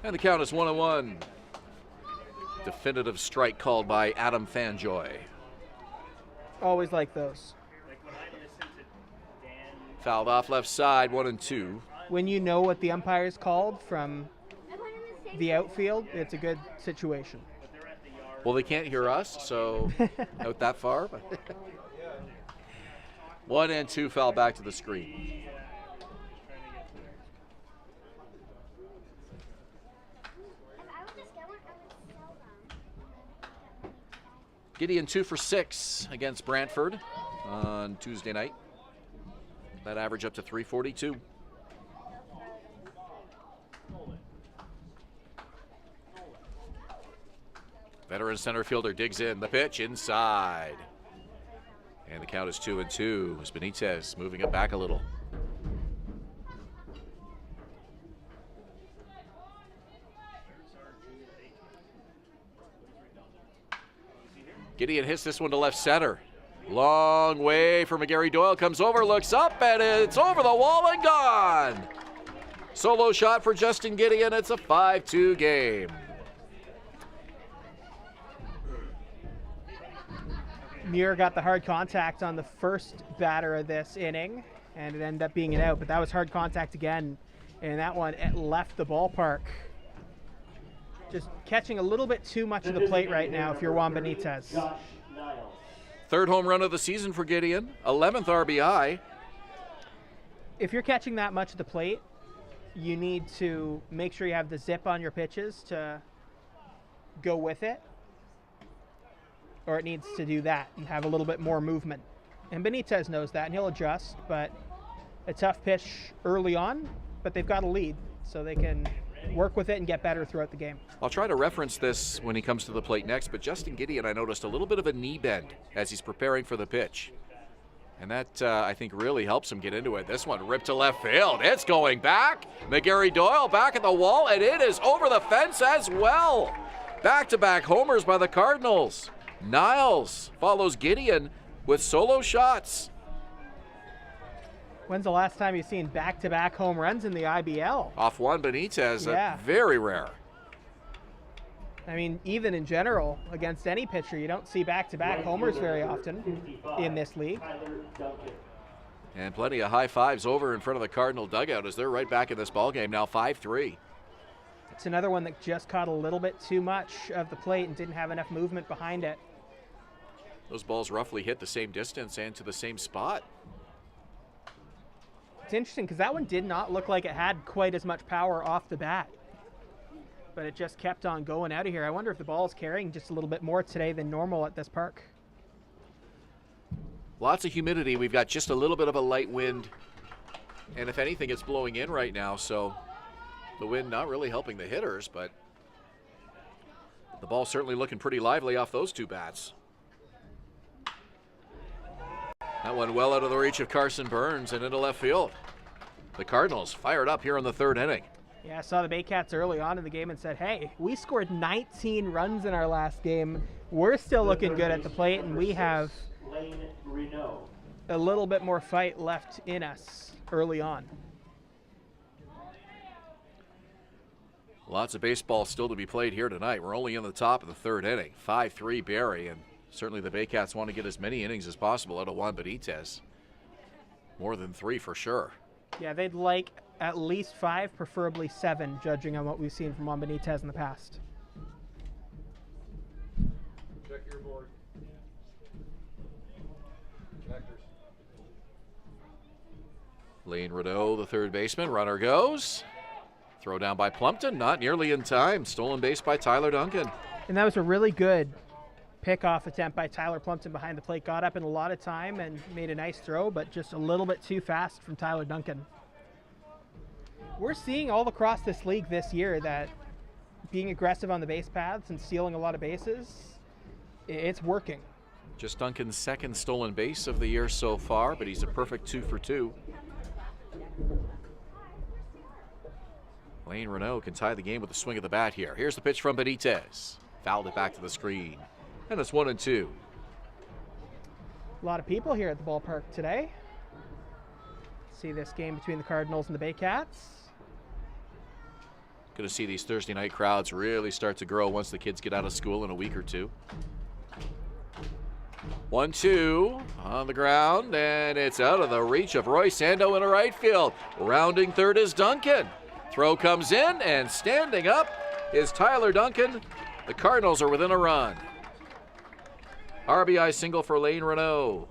And the count is 1-1. Definitive strike called by Adam Fanjoy. Always like those. Fouled off left side, 1-2. When you know what the umpire's called from the outfield, it's a good situation. Well, they can't hear us, so out that far. 1-2, foul back to the screen. Gideon 2 for 6 against Brantford on Tuesday night. That average up to 342. Veteran center fielder digs in. The pitch inside. And the count is 2-2 as Benitez moving it back a little. Gideon hits this one to left center. Long way for McGarry Doyle. Comes over, looks up, and it's over the wall and gone. Solo shot for Justin Gideon. It's a 5-2 game. Muir got the hard contact on the first batter of this inning, and it ended up being an out, but that was hard contact again, and that one, it left the ballpark. Just catching a little bit too much of the plate right now if you're Juan Benitez. Third home run of the season for Gideon, 11th RBI. If you're catching that much of the plate, you need to make sure you have the zip on your pitches to go with it, or it needs to do that and have a little bit more movement. And Benitez knows that, and he'll adjust, but a tough pitch early on, but they've got a lead, so they can work with it and get better throughout the game. I'll try to reference this when he comes to the plate next, but Justin Gideon, I noticed a little bit of a knee bend as he's preparing for the pitch. And that, I think, really helps him get into it. This one ripped to left field. It's going back. McGarry Doyle back at the wall, and it is over the fence as well. Back-to-back homers by the Cardinals. Niles follows Gideon with solo shots. When's the last time you've seen back-to-back home runs in the IBL? Off Juan Benitez, yeah. Very rare. I mean, even in general, against any pitcher, you don't see back-to-back homers very often in this league. And plenty of high fives over in front of the Cardinal dugout as they're right back in this ballgame now, 5-3. It's another one that just caught a little bit too much of the plate and didn't have enough movement behind it. Those balls roughly hit the same distance and to the same spot. It's interesting because that one did not look like it had quite as much power off the bat, but it just kept on going out of here. I wonder if the ball is carrying just a little bit more today than normal at this park. Lots of humidity. We've got just a little bit of a light wind, and if anything, it's blowing in right now, so the wind not really helping the hitters, but the ball certainly looking pretty lively off those two bats. That one well out of the reach of Carson Burns and into left field. The Cardinals fired up here in the third inning. Yeah, I saw the Baycats early on in the game and said, hey, we scored 19 runs in our last game. We're still looking good at the plate, and we have a little bit more fight left in us early on. Lots of baseball still to be played here tonight. We're only in the top of the third inning. 5-3 Barrie, and certainly the Baycats want to get as many innings as possible out of Juan Benitez. More than 3 for sure. Yeah, they'd like at least 5, preferably 7, judging on what we've seen from Juan Benitez in the past. Check your board. Connectors. Lane Rideau, the third baseman. Runner goes. Throw down by Plumpton, not nearly in time. Stolen base by Tyler Duncan. And that was a really good pickoff attempt by Tyler Plumpton behind the plate. Got up in a lot of time and made a nice throw, but just a little bit too fast from Tyler Duncan. We're seeing all across this league this year that being aggressive on the base paths and stealing a lot of bases, it's working. Just Duncan's second stolen base of the year so far, but he's a perfect 2 for 2. Lane Renault can tie the game with a swing of the bat here. Here's the pitch from Benitez. Fouled it back to the screen. And it's 1-2. A lot of people here at the ballpark today. See this game between the Cardinals and the Baycats. Going to see these Thursday night crowds really start to grow once the kids get out of school in a week or two. 1-2 on the ground, and it's out of the reach of Roy Sando in a right field. Rounding third is Duncan. Throw comes in, and standing up is Tyler Duncan. The Cardinals are within a run. RBI single for Lane Renault.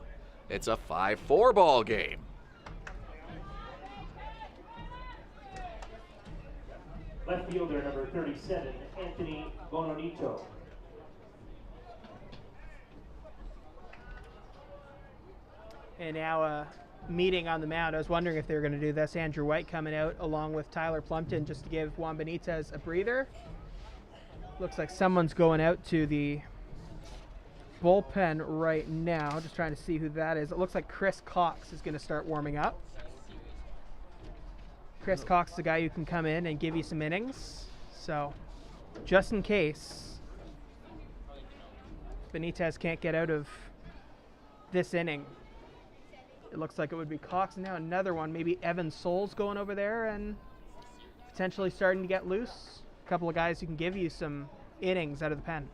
It's a 5-4 ball game. Left fielder number 37, Anthony Bononito. And now a meeting on the mound. I was wondering if they were going to do this. Andrew White coming out along with Tyler Plumpton just to give Juan Benitez a breather. Looks like someone's going out to the bullpen right now. Just trying to see who that is. It looks like Chris Cox is going to start warming up. Chris Cox is the guy who can come in and give you some innings. So just in case Benitez can't get out of this inning, it looks like it would be Cox. And now another one, maybe Evan Souls going over there and potentially starting to get loose. A couple of guys who can give you some innings out of the pen.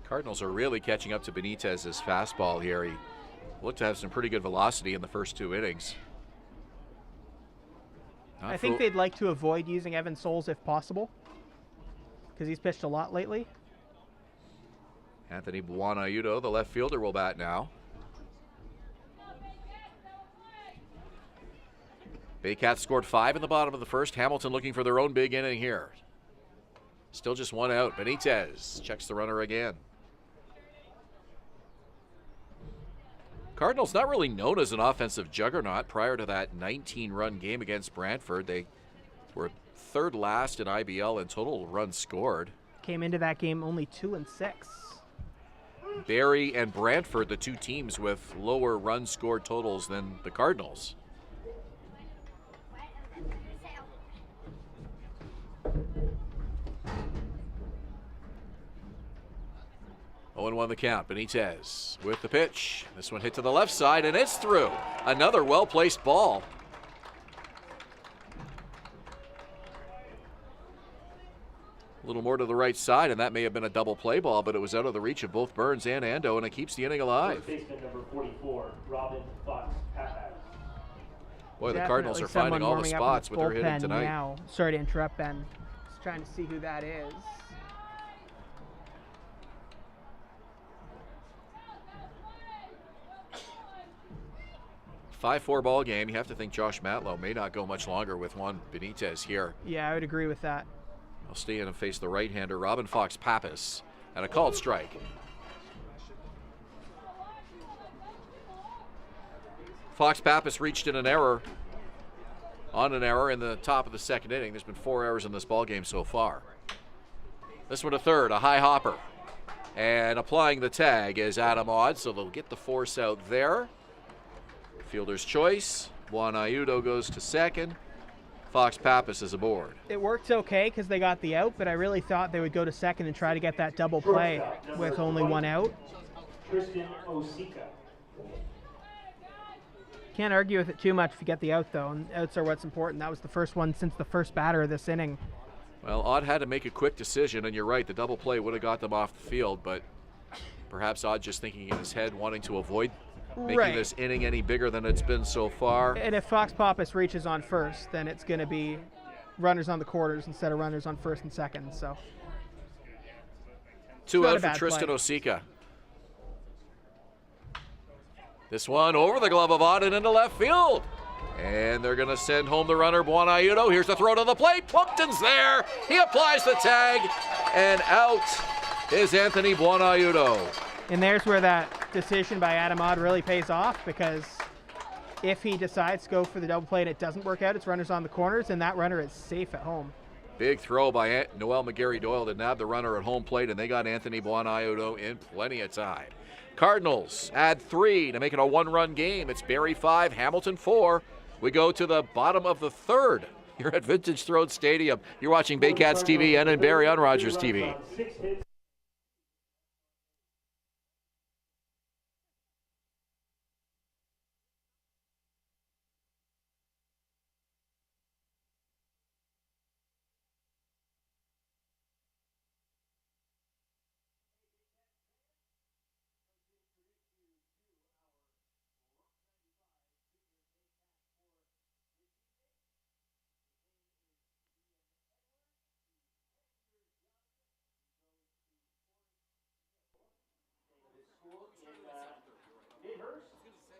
Cardinals are really catching up to Benitez's fastball here. He looked to have some pretty good velocity in the first 2 innings. I think they'd like to avoid using Evan Souls if possible, because he's pitched a lot lately. Anthony Buonaiuto, the left fielder, will bat now. Baycats scored 5 in the bottom of the first. Hamilton looking for their own big inning here. Still just 1 out. Benitez checks the runner again. Cardinals not really known as an offensive juggernaut. Prior to that 19-run game against Brantford, they were 3rd last in IBL in total runs scored. Came into that game only 2-6. Barrie and Brantford, the 2 teams with lower run scored totals than the Cardinals. Oh, 0-1 the count. Benitez with the pitch. This one hit to the left side, and it's through. Another well-placed ball. A little more to the right side, and that may have been a double play ball, but it was out of the reach of both Burns and Ando, and it keeps the inning alive. Baseman number 44, Robin Fox-Pappas. Boy, the Cardinals are finding all the spots with their hitting tonight. Now. Sorry to interrupt, Ben. Just trying to see who that is. 5-4 ball game. You have to think Josh Matlow may not go much longer with Juan Benitez here. Yeah, I would agree with that. I'll stay in and face the right-hander, Robin Fox-Pappas, and a called strike. Fox-Pappas reached in an error, on an error in the top of the second inning. There's been 4 errors in this ball game so far. This one to third, a high hopper. And applying the tag is Adam Odd, so they'll get the force out there. Fielder's choice. Buonaiuto goes to second. Fox-Pappas is aboard. It worked okay because they got the out, but I really thought they would go to second and try to get that double play with only 1 out. Tristan Osika. Can't argue with it too much if you get the out, though, and outs are what's important. That was the first one since the first batter of this inning. Well, Odd had to make a quick decision, and you're right, the double play would have got them off the field, but perhaps Odd just thinking in his head, wanting to avoid making this inning any bigger than it's been so far. And if Fox-Pappas reaches on first, then it's going to be runners on the quarters instead of runners on first and second. So 2 out for Tristan Osika. This one over the glove of Odd and into left field. And they're going to send home the runner, Buonaiuto. Here's the throw to the plate. Plumpton's there. He applies the tag, and out is Anthony Buonaiuto. And there's where that decision by Adam Odd really pays off, because if he decides to go for the double play and it doesn't work out, it's runners on the corners, and that runner is safe at home. Big throw by Noel McGarry-Doyle to nab the runner at home plate, and they got Anthony Buonaiuto in plenty of time. Cardinals add 3 to make it a 1-run game. It's Barrie 5, Hamilton 4. We go to the bottom of the 3rd. You're at Vintage Throne Stadium. You're watching Baycats TV and in Barrie on Rogers TV.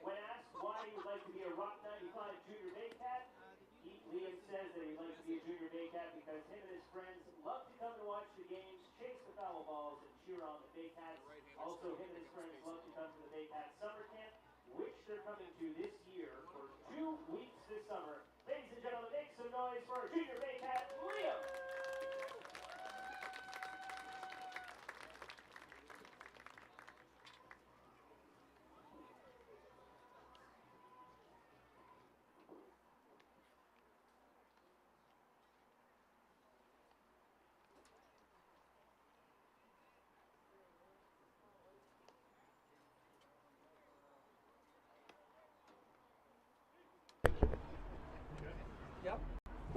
When asked why he would like to be a Rock 95 Junior Baycat, Liam says that he'd like to be a Junior Baycat because him and his friends love to come and watch the games, chase the foul balls, and cheer on the Baycats. Also, him and his friends love to come to the Baycats summer camp, which they're coming to this year for 2 weeks this summer. Ladies and gentlemen, make some noise for our Junior Baycat, Liam!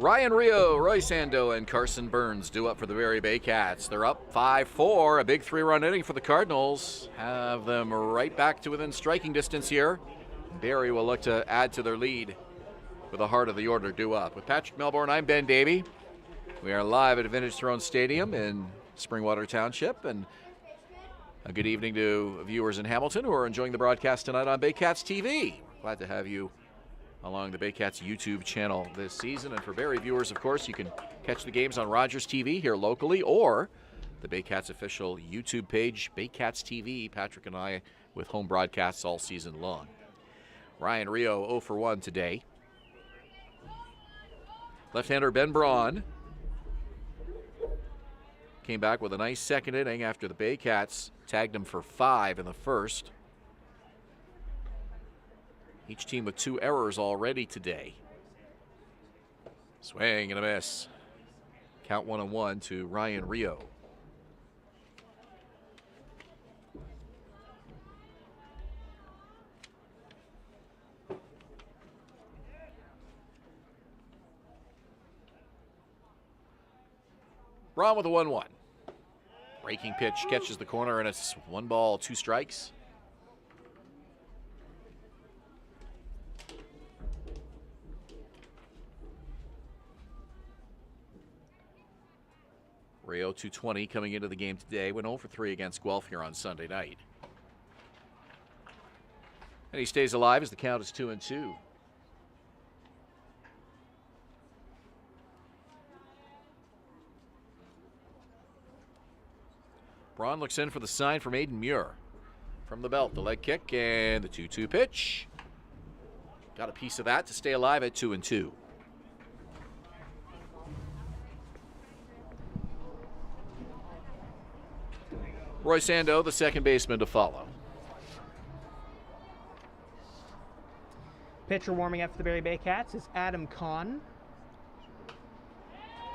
Ryan Rio, Roy Sando, and Carson Burns due up for the Barrie Baycats. They're up 5-4, a big 3-run inning for the Cardinals. Have them right back to within striking distance here. Barrie will look to add to their lead with the heart of the order due up. With Patrick Melbourne, I'm Ben Davey. We are live at Vintage Throne Stadium in Springwater Township, and a good evening to viewers in Hamilton who are enjoying the broadcast tonight on Baycats TV. Glad to have you along the Baycats YouTube channel this season. And for Barrie viewers, of course, you can catch the games on Rogers TV here locally or the Baycats official YouTube page, Baycats TV. Patrick and I with home broadcasts all season long. Ryan Rio 0 for 1 today. Left-hander Ben Braun came back with a nice second inning after the Baycats tagged him for 5 in the first. Each team with 2 errors already today. Swing and a miss. Count 1-1 to Ryan Rio. Braun with a 1-1. Breaking pitch catches the corner, and it's 1 ball, 2 strikes. Rio 220 coming into the game today. Went 0 for 3 against Guelph here on Sunday night. And he stays alive as the count is 2-2. Braun looks in for the sign from Aiden Muir. From the belt, the leg kick and the 2-2 pitch. Got a piece of that to stay alive at 2-2. Roy Sando, the second baseman, to follow. Pitcher warming up for the Barrie Baycats is Adam Kahn.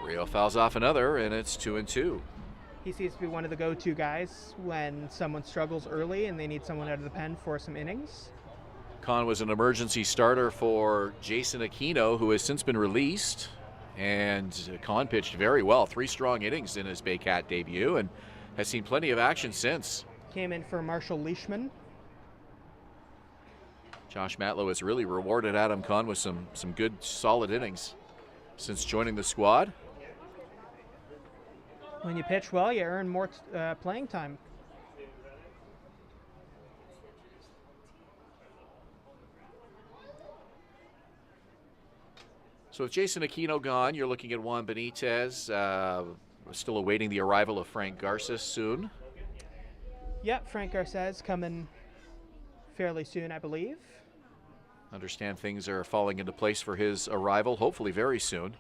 Rio fouls off another, and it's 2-2. He seems to be one of the go-to guys when someone struggles early and they need someone out of the pen for some innings. Kahn was an emergency starter for Jason Aquino, who has since been released. And Kahn pitched very well. 3 strong innings in his Baycat debut and has seen plenty of action since. Came in for Marshall Leishman. Josh Matlow has really rewarded Adam Kahn with some good, solid innings since joining the squad. When you pitch well, you earn more playing time. So with Jason Aquino gone, you're looking at Juan Benitez. We're still awaiting the arrival of Frank Garces soon. Yep, Frank Garces coming fairly soon, I believe. Understand things are falling into place for his arrival, hopefully very soon.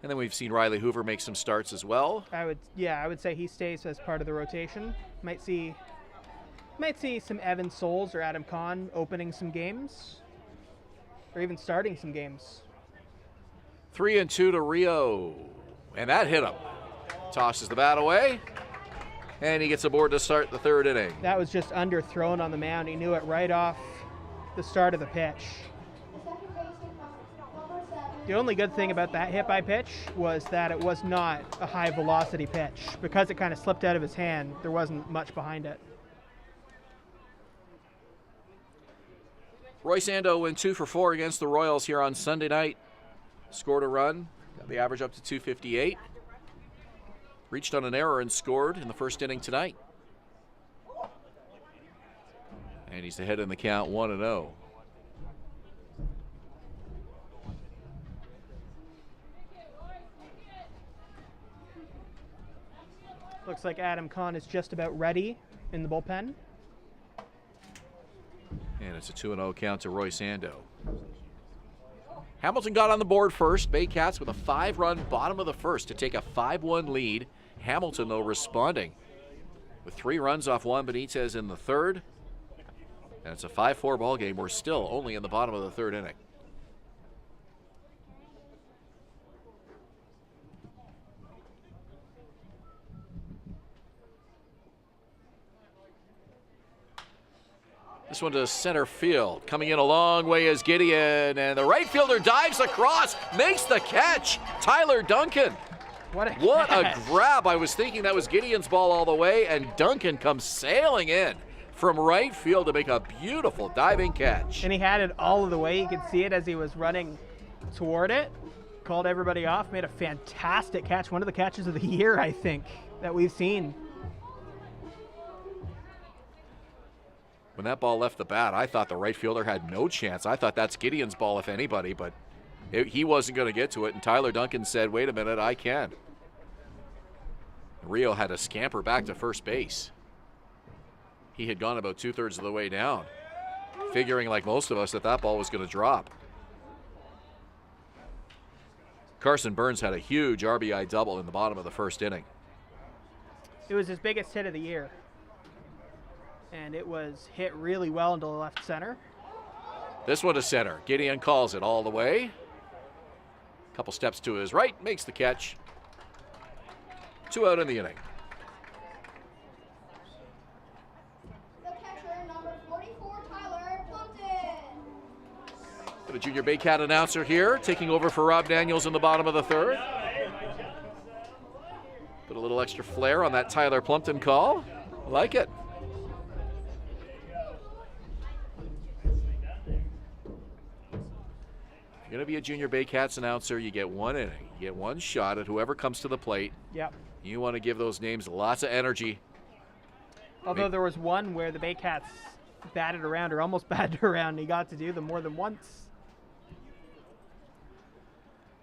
And then we've seen Riley Hoover make some starts as well. I would say he stays as part of the rotation. Might see some Evan Souls or Adam Kahn opening some games, or even starting some games. 3-2 to Rio, and that hit him. Tosses the bat away, and he gets aboard to start the third inning. That was just underthrown on the mound. He knew it right off the start of the pitch. The only good thing about that hit by pitch was that it was not a high velocity pitch. Because it kind of slipped out of his hand, there wasn't much behind it. Royce Ando went 2 for 4 against the Royals here on Sunday night. Scored a run, got the average up to 258. Reached on an error and scored in the first inning tonight. And he's ahead in the count 1-0. Looks like Adam Kahn is just about ready in the bullpen. And it's a 2-0 count to Royce Ando. Hamilton got on the board first. Baycats with a 5-run bottom of the first to take a 5-1 lead. Hamilton, though, responding with 3 runs off Juan Benitez in the third. And it's a 5-4 ball game. We're still only in the bottom of the third inning. This one to center field. Coming in a long way is Gideon, and the right fielder dives across, makes the catch. Tyler Duncan. What a grab. I was thinking that was Gideon's ball all the way, and Duncan comes sailing in from right field to make a beautiful diving catch. And he had it all of the way. You could see it as he was running toward it. Called everybody off, made a fantastic catch. One of the catches of the year, I think, that we've seen. When that ball left the bat, I thought the right fielder had no chance. I thought that's Gideon's ball, if anybody, but he wasn't going to get to it, and Tyler Duncan said, wait a minute, I can. Rio had to scamper back to first base. He had gone about 2/3 of the way down, figuring like most of us that that ball was going to drop. Carson Burns had a huge RBI double in the bottom of the first inning. It was his biggest hit of the year. And it was hit really well into the left center. This one to center. Gideon calls it all the way. Couple steps to his right, makes the catch. 2 out in the inning. The catcher, number 44, Tyler Plumpton. Got a junior Baycat announcer here, taking over for Rob Daniels in the bottom of the third. Put a little extra flair on that Tyler Plumpton call. I like it. You're going to be a junior Baycats announcer, you get 1 inning. You get 1 shot at whoever comes to the plate. Yep. You want to give those names lots of energy. Although there was one where the Baycats batted around, or almost batted around, and he got to do them more than once.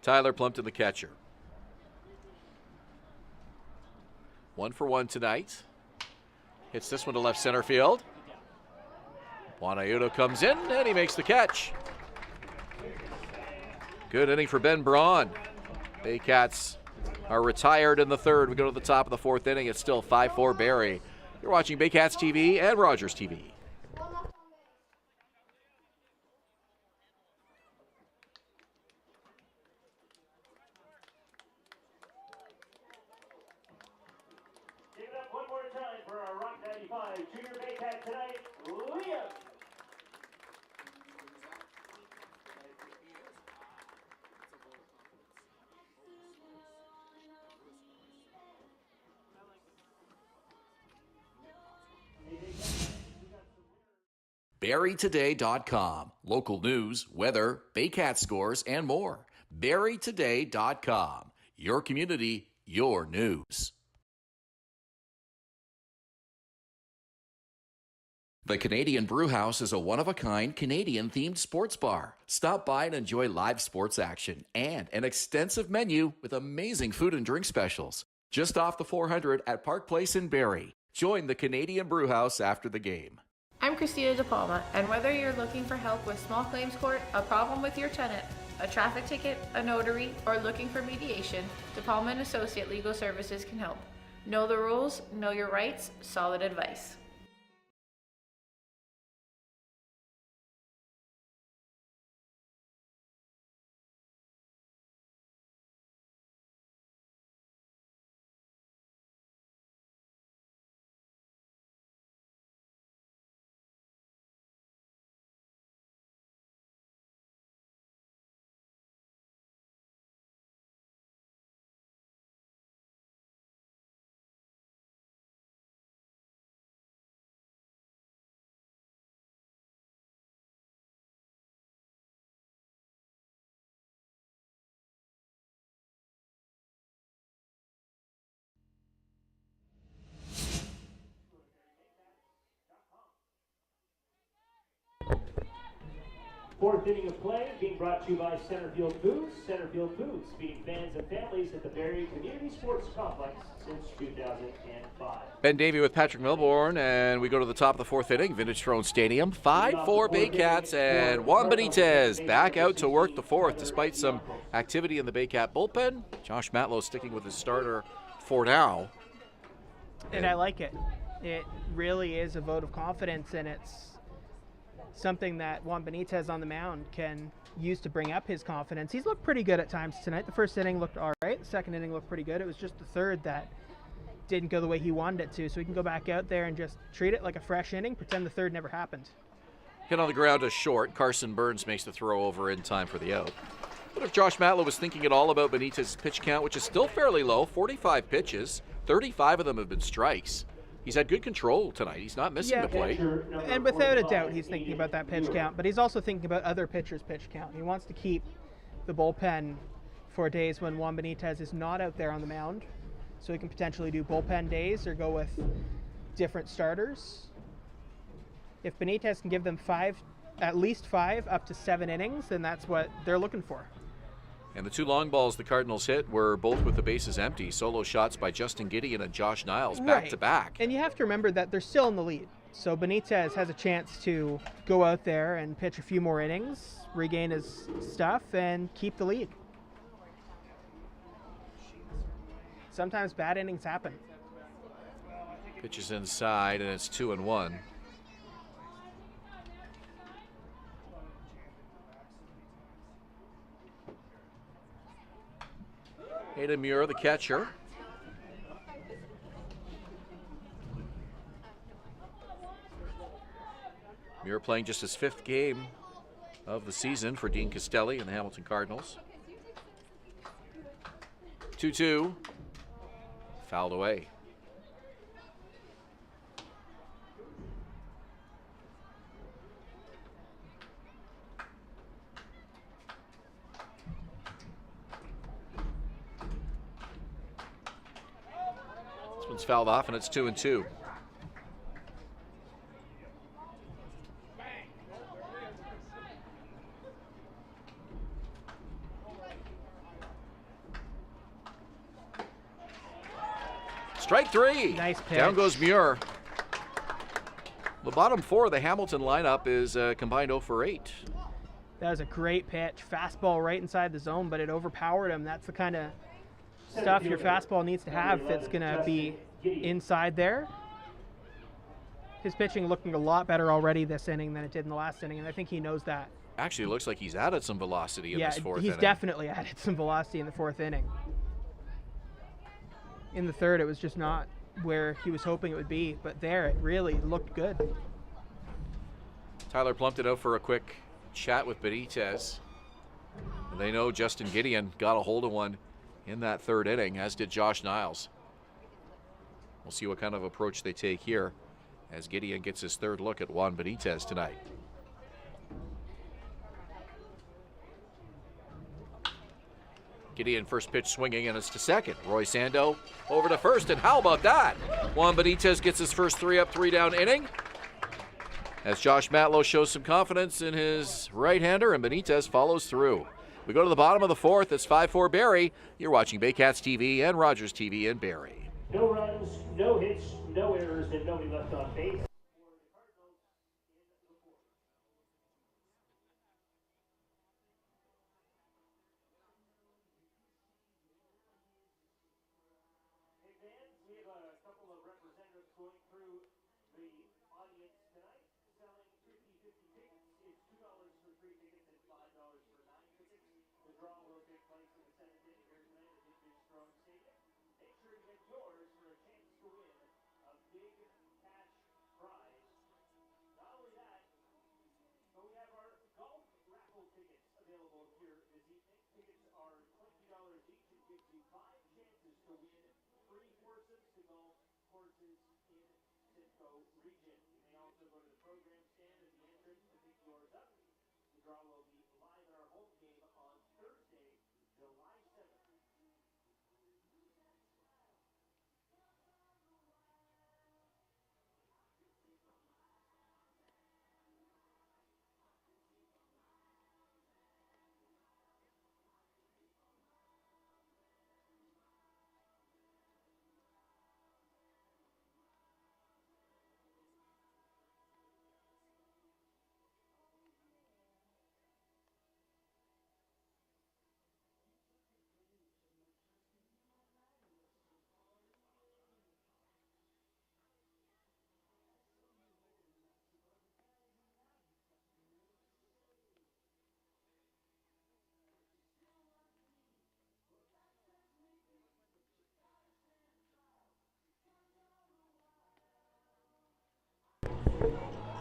Tyler Plumpton, the catcher. 1 for 1 tonight. Hits this one to left center field. Juan Ayudo comes in, and he makes the catch. Good inning for Ben Braun. Baycats are retired in the third. We go to the top of the 4th inning. It's still 5-4 Barrie. You're watching Baycats TV and Rogers TV. Give it up one more time for our Rock 95 Junior Baycat tonight, Liam. BarrieToday.com. Local news, weather, Baycat scores, and more. BarrieToday.com. Your community, your news. The Canadian Brewhouse is a one-of-a-kind Canadian-themed sports bar. Stop by and enjoy live sports action and an extensive menu with amazing food and drink specials. Just off the 400 at Park Place in Barrie. Join the Canadian Brewhouse after the game. I'm Christina De Palma, and whether you're looking for help with small claims court, a problem with your tenant, a traffic ticket, a notary, or looking for mediation, De Palma & Associate Legal Services can help. Know the rules, know your rights, solid advice. Fourth inning of play being brought to you by Centerfield Foods. Centerfield Foods, feeding fans and families at the Barrie Community Sports Complex since 2005. Ben Davey with Patrick Milbourne, and we go to the top of the fourth inning. Vintage Throne Stadium, 5-4 Baycats, and Juan Benitez back out to work the fourth despite some activity in the Baycat bullpen. Josh Matlow sticking with his starter for now. And I like it. It really is a vote of confidence, and it's something that Juan Benitez on the mound can use to bring up his confidence. He's looked pretty good at times tonight. The first inning looked all right. The second inning looked pretty good. It was just the third that didn't go the way he wanted it to. So he can go back out there and just treat it like a fresh inning, pretend the third never happened. Hit on the ground is short. Carson Burns makes the throw over in time for the out. But if Josh Matlow was thinking at all about Benitez's pitch count, which is still fairly low, 45 pitches, 35 of them have been strikes. He's had good control tonight. He's not missing the plate. And without a doubt, he's thinking about that pitch count, but he's also thinking about other pitchers' pitch count. He wants to keep the bullpen for days when Juan Benitez is not out there on the mound, so he can potentially do bullpen days or go with different starters. If Benitez can give them at least five, up to 7 innings, then that's what they're looking for. And the two long balls the Cardinals hit were both with the bases empty. Solo shots by Justin Gideon and Josh Niles back to back. And you have to remember that they're still in the lead. So Benitez has a chance to go out there and pitch a few more innings, regain his stuff, and keep the lead. Sometimes bad innings happen. Pitches inside, and it's 2-1. Hayden Muir, the catcher. Muir playing just his 5th game of the season for Dean Castelli and the Hamilton Cardinals. 2-2. Fouled away. One's fouled off, and it's 2-2. Strike 3. Nice pitch. Down goes Muir. The bottom 4 of the Hamilton lineup is combined 0 for 8. That was a great pitch. Fastball right inside the zone, but it overpowered him. That's the kind of stuff your fastball needs to have if it's going to be inside there. His pitching looking a lot better already this inning than it did in the last inning, and I think he knows that. Actually, it looks like he's added some velocity in this fourth inning. He's definitely added some velocity in the 4th inning. In the 3rd, it was just not where he was hoping it would be, but there it really looked good. Tyler plumped it out for a quick chat with Benitez. They know Justin Gideon got a hold of one in that 3rd inning, as did Josh Niles. We'll see what kind of approach they take here as Gideon gets his 3rd look at Juan Benitez tonight. Gideon first pitch swinging, and it's to second. Roy Sando over to first, and how about that? Juan Benitez gets his first 3-up, 3-down inning. as Josh Matlow shows some confidence in his right-hander and Benitez follows through. We go to the bottom of the fourth. It's 5-4 Barrie. You're watching Baycats TV and Rogers TV in Barrie. No runs, no hits, no errors, and nobody left on base. We have a couple of representatives going through the audience tonight, selling 50 tickets. It's $2 for 3 tickets and $5 for 9 tickets. The draw will take place in the 7th inning here tonight at Vintage Strong Stadium. Make sure you get yours for a chance to win a big cash prize. Not only that, but we have our golf raffle tickets available here this evening. Tickets are $20 each. It gives you 5 chances to win free foursomes to golf courses in Simcoe region. You may also go to the program stand at the entrance to pick yours up. The draw will be live in our home game on Thursday, July 7th.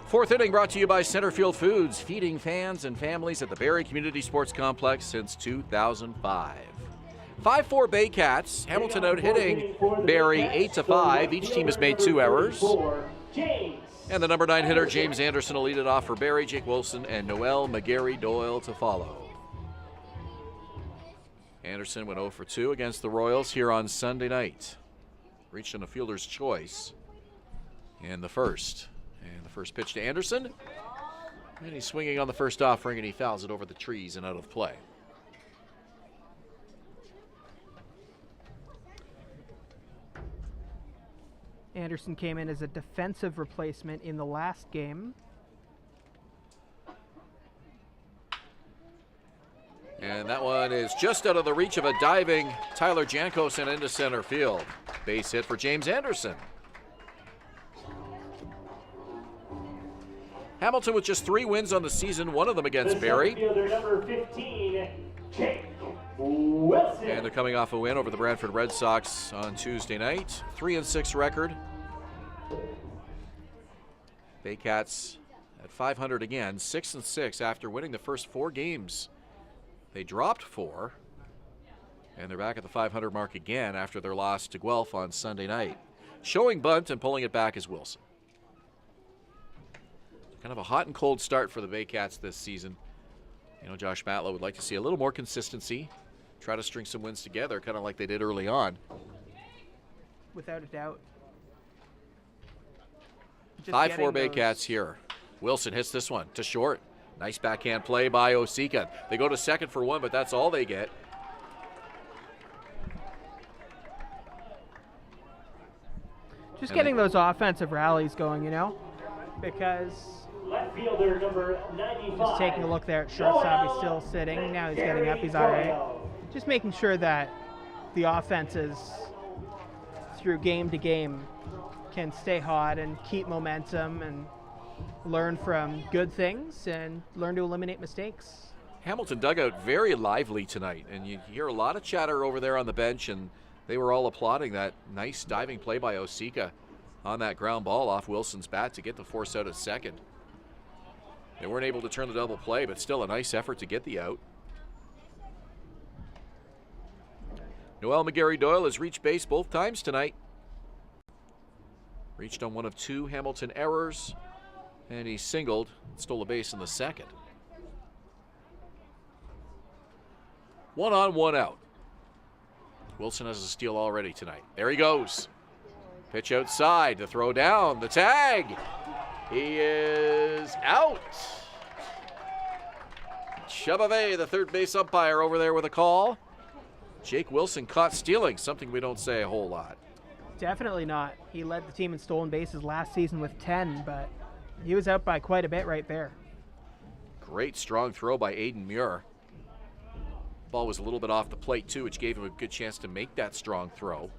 Fourth inning brought to you by Centerfield Foods, feeding fans and families at the Barrie Community Sports Complex since 2005. 5-4 Baycats. Hamilton out hitting Barrie 8-5. Each team has made 2 errors. And the number 9 hitter, James Anderson, will lead it off for Barrie. Jake Wilson and Noel McGarry Doyle to follow. Anderson went 0 for 2 against the Royals here on Sunday night. Reached on a fielder's choice in the first. And the first pitch to Anderson. And he's swinging on the first offering, and he fouls it over the trees and out of play. Anderson came in as a defensive replacement in the last game. And that one is just out of the reach of a diving Tyler Jankos and into center field. Base hit for James Anderson. Hamilton with just 3 wins on the season, one of them against Barrie. Number 15, Jake Wilson. And they're coming off a win over the Brantford Red Sox on Tuesday night. 3-6 record. Baycats at 500 again, 6-6 after winning the first 4 games. They dropped 4, and they're back at the 500 mark again after their loss to Guelph on Sunday night. Showing bunt and pulling it back is Wilson. Kind of a hot and cold start for the Baycats this season. You know, Josh Matlow would like to see a little more consistency, try to string some wins together, kind of like they did early on. Without a doubt. 5-4 Baycats here. Wilson hits this one to short. Nice backhand play by Osika. They go to second for 1, but that's all they get. Just getting those offensive rallies going, you know, because left fielder number 95. just taking a look there at shortstop, he's still sitting. Now he's getting up, he's all right. Just making sure that the offenses through game to game can stay hot and keep momentum and learn from good things and learn to eliminate mistakes. Hamilton dugout very lively tonight, and you hear a lot of chatter over there on the bench, and they were all applauding that nice diving play by Osika on that ground ball off Wilson's bat to get the force out at second. They weren't able to turn the double play, but still a nice effort to get the out. Noel McGarry Doyle has reached base both times tonight. Reached on one of 2 Hamilton errors, and he singled, stole a base in the second. 1 on, 1 out. Wilson has a steal already tonight. There he goes. Pitch outside, the throw down, the tag. He is out. Chabave, the third base umpire, over there with a call. Jake Wilson caught stealing, something we don't say a whole lot. Definitely not. He led the team in stolen bases last season with 10, but he was out by quite a bit right there. Great strong throw by Aiden Muir. Ball was a little bit off the plate too, which gave him a good chance to make that strong throw.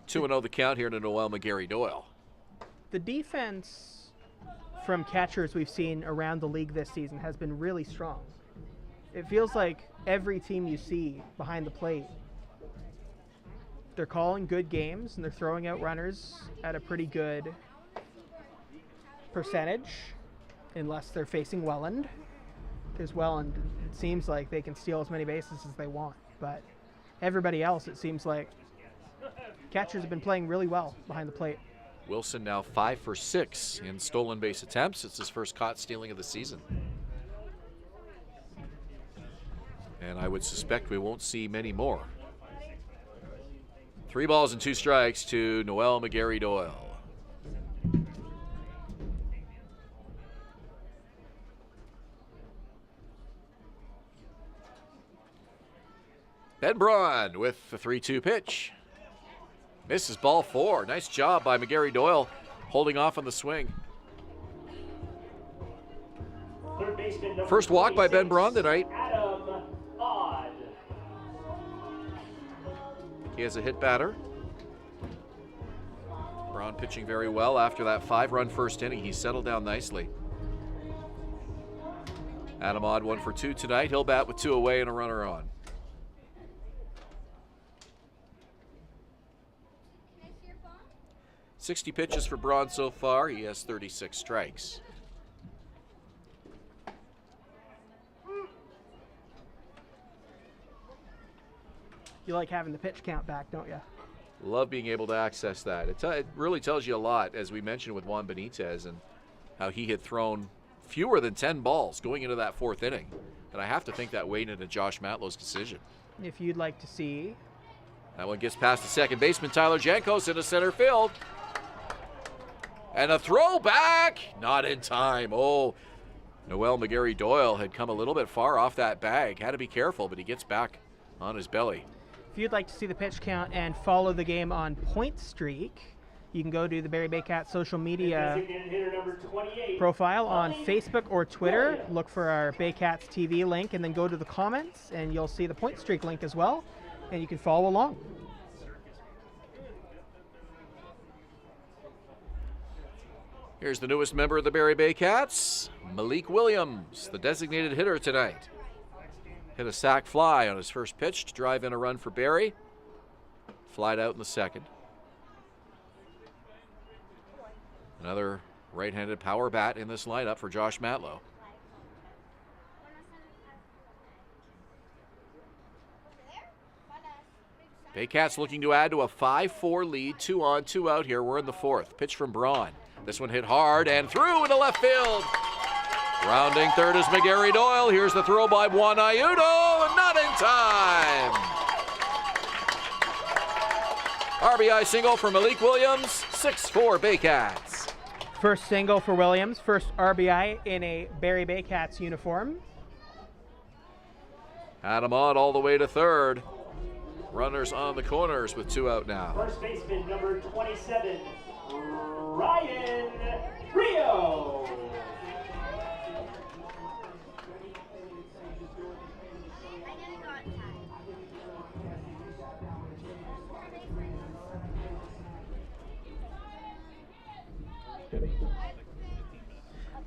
2-0 the count here to Noel McGarry-Doyle. The defense from catchers we've seen around the league this season has been really strong. It feels like every team you see behind the plate, they're calling good games and they're throwing out runners at a pretty good percentage, unless they're facing Welland. Because Welland, it seems like they can steal as many bases as they want. But everybody else, it seems like catchers have been playing really well behind the plate. Wilson now 5 for 6 in stolen base attempts. It's his first caught stealing of the season. And I would suspect we won't see many more. 3 balls and 2 strikes to Noel McGarry-Doyle. Ben Braun with the 3-2 pitch. Misses ball 4. Nice job by McGarry-Doyle holding off on the swing. First walk by Ben Braun tonight. He has a hit batter. Braun pitching very well after that 5-run first inning. He settled down nicely. Adam Odd 1 for 2 tonight. He'll bat with 2 away and a runner on. 60 pitches for Braun so far. He has 36 strikes. You like having the pitch count back, don't you? Love being able to access that. It really tells you a lot, as we mentioned with Juan Benitez, and how he had thrown fewer than 10 balls going into that 4th inning. And I have to think that weighed into Josh Matlow's decision. If you'd like to see. That one gets past the second baseman, Tyler Jankos, into center field. And a throw back, not in time. Oh, Noel McGarry-Doyle had come a little bit far off that bag. Had to be careful, but he gets back on his belly. If you'd like to see the pitch count and follow the game on Point Streak, you can go to the Barrie Baycats social media profile on Facebook or Twitter. Look for our Baycats TV link and then go to the comments and you'll see the Point Streak link as well, and you can follow along. Here's the newest member of the Barrie Baycats, Malik Williams, the designated hitter tonight. Hit a sac fly on his first pitch to drive in a run for Barrie. Flied out in the second. Another right-handed power bat in this lineup for Josh Matlow. Baycats looking to add to a 5-4 lead, 2 on, 2 out here. We're in the 4th. Pitch from Braun. This one hit hard and through into left field. Rounding third is McGarry-Doyle. Here's the throw by Juan Ayudo, not in time. RBI single for Malik Williams, 6-4 Baycats. First single for Williams, first RBI in a Barrie Baycats uniform. Adam Odd all the way to third. Runners on the corners with 2 out now. First baseman number 27, Ryan Rio.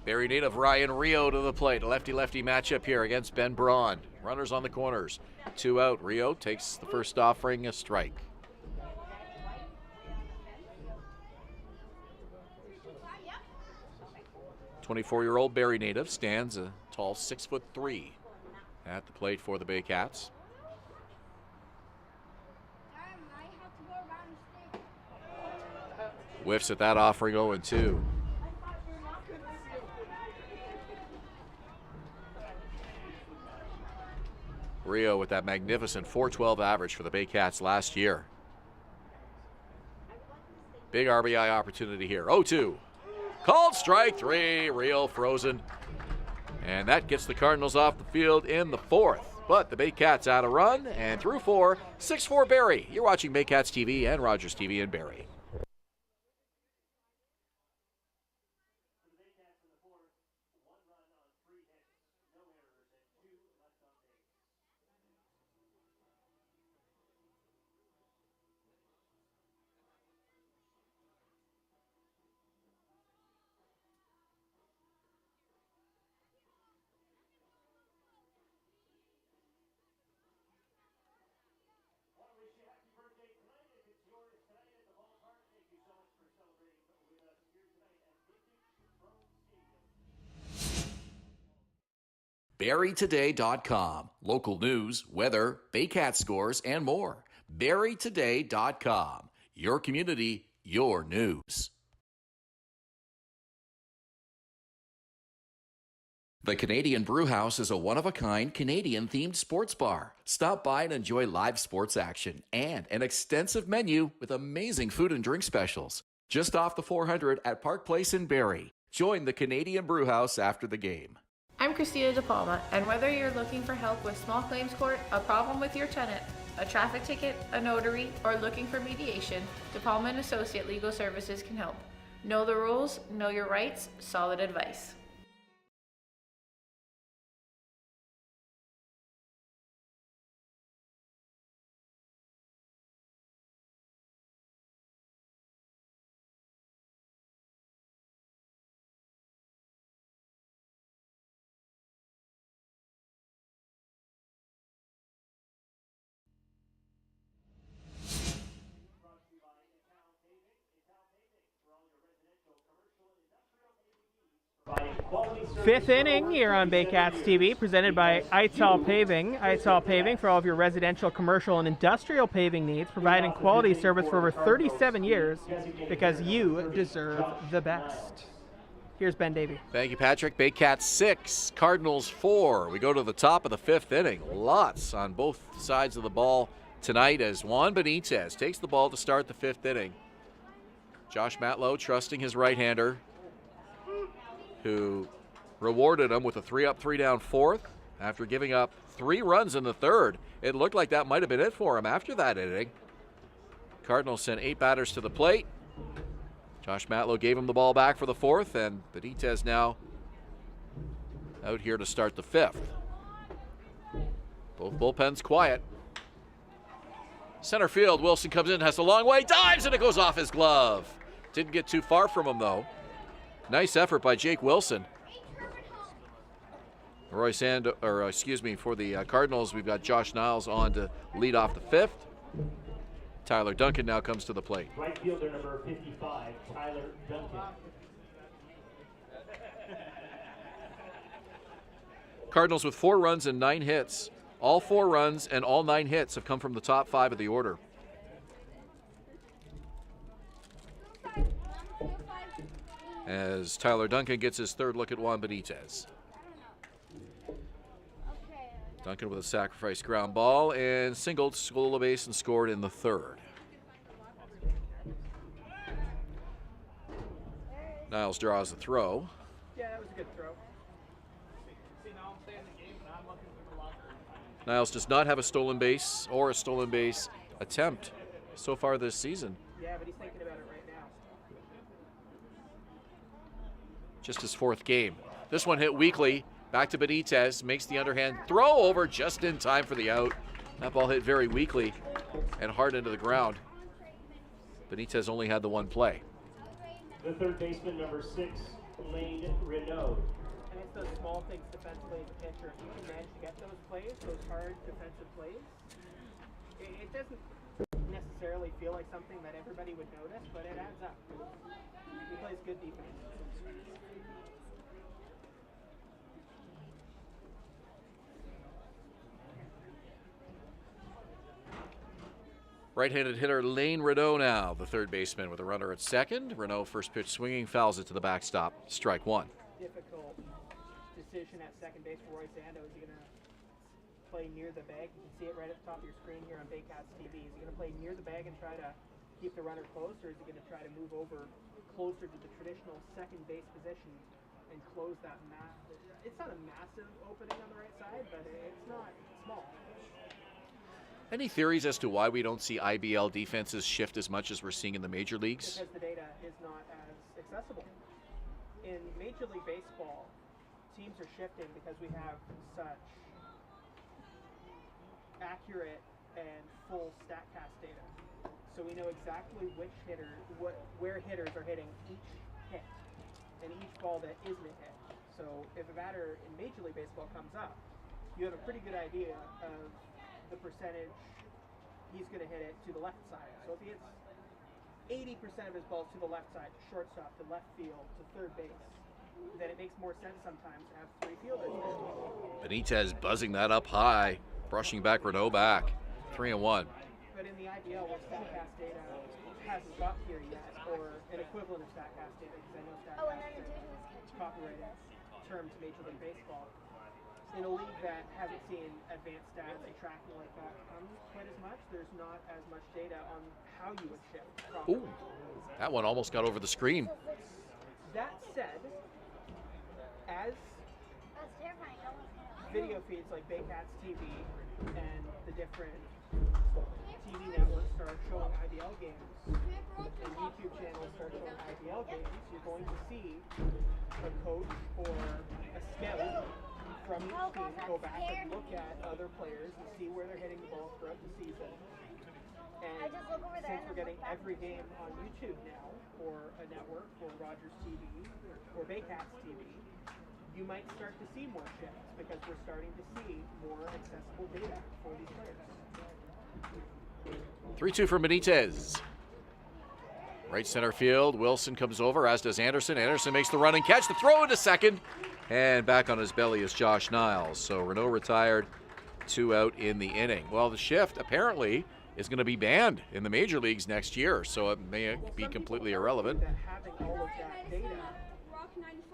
Barrie native Ryan Rio to the plate. A lefty-lefty matchup here against Ben Braun. Runners on the corners. 2 out. Rio takes the first offering, a strike. .24-year-old Barrie native stands a tall 6'3" at the plate for the Baycats. Whiffs at that offering, 0-2. Rio with that magnificent .412 average for the Baycats last year. Big RBI opportunity here. 0-2. Called strike three. Real frozen. And that gets the Cardinals off the field in the fourth. But the Baycats out a run and through 4, 6-4 Barrie. You're watching Baycats TV and Rogers TV in Barrie. BarrieToday.com. Local news, weather, Baycat scores, and more. BarrieToday.com. Your community, your news. The Canadian Brewhouse is a one-of-a-kind Canadian-themed sports bar. Stop by and enjoy live sports action and an extensive menu with amazing food and drink specials. Just off the 400 at Park Place in Barrie. Join the Canadian Brewhouse after the game. I'm Christina De Palma, and whether you're looking for help with small claims court, a problem with your tenant, a traffic ticket, a notary, or looking for mediation, De Palma & Associate Legal Services can help. Know the rules, know your rights, solid advice. Fifth inning here on Baycats TV, presented by Ital Paving. Ital Paving for all of your residential, commercial, and industrial paving needs, providing quality service for over 37 years because you deserve the best. Here's Ben Davey. Thank you, Patrick. Baycats 6, Cardinals 4. We go to the top of the fifth inning. Lots on both sides of the ball tonight as Juan Benitez takes the ball to start the fifth inning. Josh Matlow trusting his right-hander, who rewarded him with a 3-up, 3-down fourth after giving up 3 runs in the third. It looked like that might have been it for him after that inning. Cardinals sent 8 batters to the plate. Josh Matlow gave him the ball back for the fourth, and Benitez now out here to start the fifth. Both bullpens quiet. Center field, Wilson comes in, has a long way, dives, and it goes off his glove. Didn't get too far from him, though. Nice effort by Jake Wilson. For the Cardinals, we've got Josh Niles on to lead off the fifth. Tyler Duncan now comes to the plate. Right fielder number 55, Tyler Duncan. Cardinals with 4 runs and 9 hits. All 4 runs and all 9 hits have come from the top 5 of the order. As Tyler Duncan gets his third look at Juan Benitez. Duncan with a sacrifice ground ball and singled, stole the base, and scored in the third. Niles draws the throw. Yeah, that was a good throw. Niles does not have a stolen base or a stolen base attempt so far this season. Yeah, but he's thinking about it right now. Just his 4th game. This one hit weakly. Back to Benitez, makes the underhand throw over just in time for the out. That ball hit very weakly and hard into the ground. Benitez only had the one play. The third baseman, number 6, Lane Renaud. And it's those small things defensively as a pitcher. If you can manage to get those plays, those hard defensive plays, it doesn't necessarily feel like something that everybody would notice, but it adds up. He plays good defense. Right-handed hitter Lane Renaud now, the third baseman with a runner at second. Renaud first pitch swinging, fouls it to the backstop. Strike 1. Difficult decision at second base for Roy Sando. Is he going to play near the bag? You can see it right at the top of your screen here on Baycats TV. Is he going to play near the bag and try to keep the runner close, or is he going to try to move over closer to the traditional second base position and close that it's not a massive opening on the right side, but it's not small. Any theories as to why we don't see IBL defenses shift as much as we're seeing in the major leagues? Because the data is not as accessible. In Major League Baseball, teams are shifting because we have such accurate and full StatCast data. So we know exactly which where hitters are hitting each hit and each ball that isn't a hit. So if a batter in Major League Baseball comes up, you have a pretty good idea of the percentage he's going to hit it to the left side. So if he hits 80% of his balls to the left side, to shortstop, to left field, to third base, then it makes more sense sometimes to have three fielders there. Benitez buzzing that up high, brushing back Renault back. 3-1. But in the IBL, where StatCast data hasn't got here yet, or an equivalent of StatCast data, because I know StatCast is a copyrighted term to Major League Baseball, in a league that hasn't seen advanced stats and tracking like that come quite as much, there's not as much data on how you would shift properly. Ooh, that one almost got over the screen. That said, as video feeds like Baycats TV and the different TV networks start showing IBL games, and YouTube channels start showing IBL games, you're going to see a coach or a scout from each team go back and look at other players and see where they're hitting the ball throughout the season. And since we're getting every game on YouTube now, or a network, or Rogers TV, or Baycats TV, you might start to see more shifts because we're starting to see more accessible data for these players. 3-2 for Benitez. Right center field, Wilson comes over, as does Anderson. Anderson makes the run and catch, the throw into second. And back on his belly is Josh Niles. So Renault retired, 2 out in the inning. Well, the shift apparently is going to be banned in the major leagues next year, so it may be completely irrelevant. That having all of that data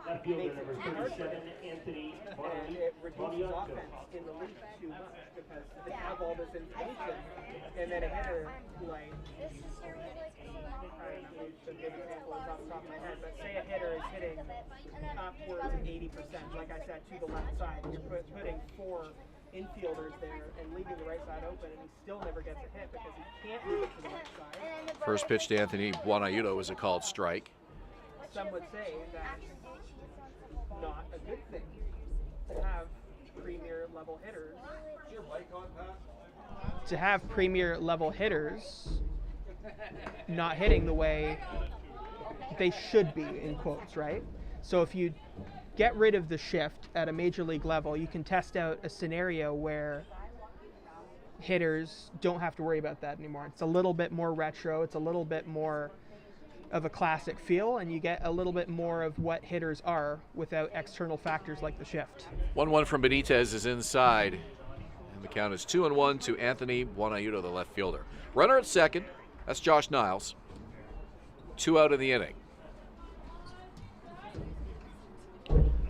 That fielder number 37, Anthony and it reduces offense in the league too much because they have all this information, and then a hitter like I don't know some good example off the top of my head, but say a hitter is hitting upwards of 80%, like I said, to the left side, and you're putting 4 infielders there and leaving the right side open, and he still never gets a hit because he can't move it to the left side. First pitch to Anthony Buonaiuto is a called strike. Some would say that's not a good thing to have premier level hitters. To have premier level hitters not hitting the way they should be, in quotes, right? So if you get rid of the shift at a major league level, you can test out a scenario where hitters don't have to worry about that anymore. It's a little bit more retro, it's a little bit more of a classic feel, and you get a little bit more of what hitters are without external factors like the shift. 1-1 from Benitez is inside, and the count is 2-1 to Anthony Buonaiuto, the left fielder. Runner at second, that's Josh Niles. 2 out in the inning.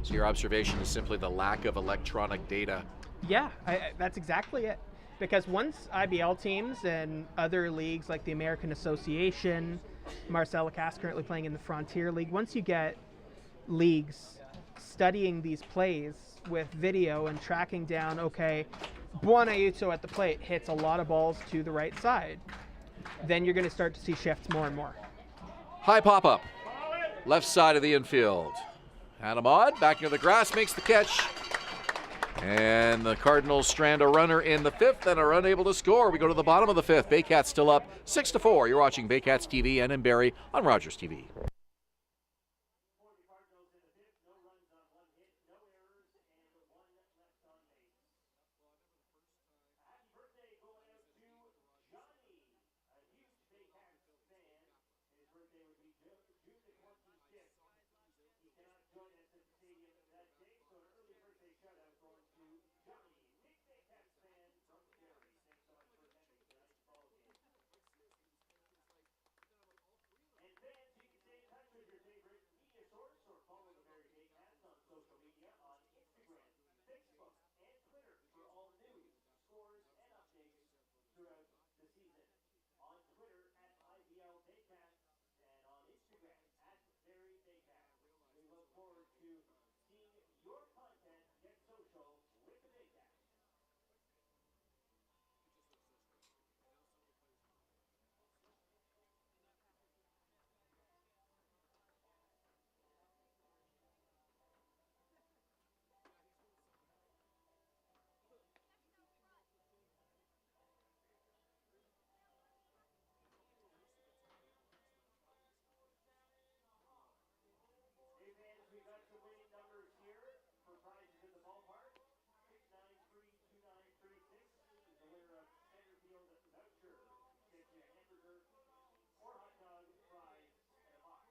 So your observation is simply the lack of electronic data. Yeah, that's exactly it. Because once IBL teams and other leagues like the American Association, Marcel Lacasse currently playing in the Frontier League, once you get leagues studying these plays with video and tracking down, okay, Buonaiuto at the plate hits a lot of balls to the right side, then you're going to start to see shifts more and more. High pop-up, left side of the infield. Hanamad back near the grass makes the catch. And the Cardinals strand a runner in the 5th and are unable to score. We go to the bottom of the 5th. Baycats still up 6-4. You're watching Baycats TV and in Barrie on Rogers TV. throughout the season. On Twitter at IBL forward to seeing your content get social with the Baycats. Hey fans, we got some winning numbers here for prizes in the ballpark. 6932936 is the winner of Centerfield voucher. Gets you a hamburger or hot dog, fries, and a box.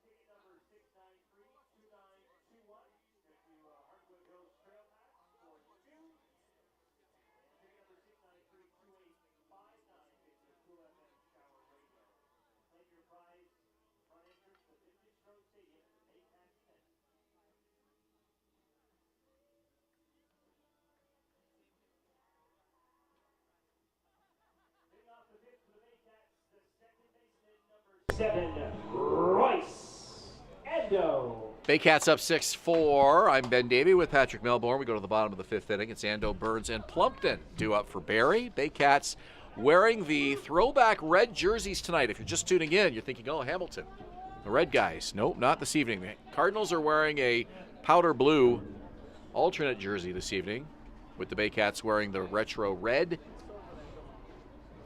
Ticket number 6932921 gets you a Hardwood Hills Trail Pass for two. And ticket number 6932859 gets you a Cool FM shower radio. Claim your prize front entrance to Vintage Road Stadium at the Baycats tent. Leading off the fifth for the Baycats, the second baseman, number 7, Royce Endo. Baycats up 6-4. I'm Ben Davey with Patrick Melbourne. We go to the bottom of the fifth inning. It's Ando, Burns, and Plumpton due up for Barrie. Baycats wearing the throwback red jerseys tonight. If you're just tuning in, you're thinking, oh, Hamilton, the red guys. Nope, not this evening. The Cardinals are wearing a powder blue alternate jersey this evening, with the Baycats wearing the retro red.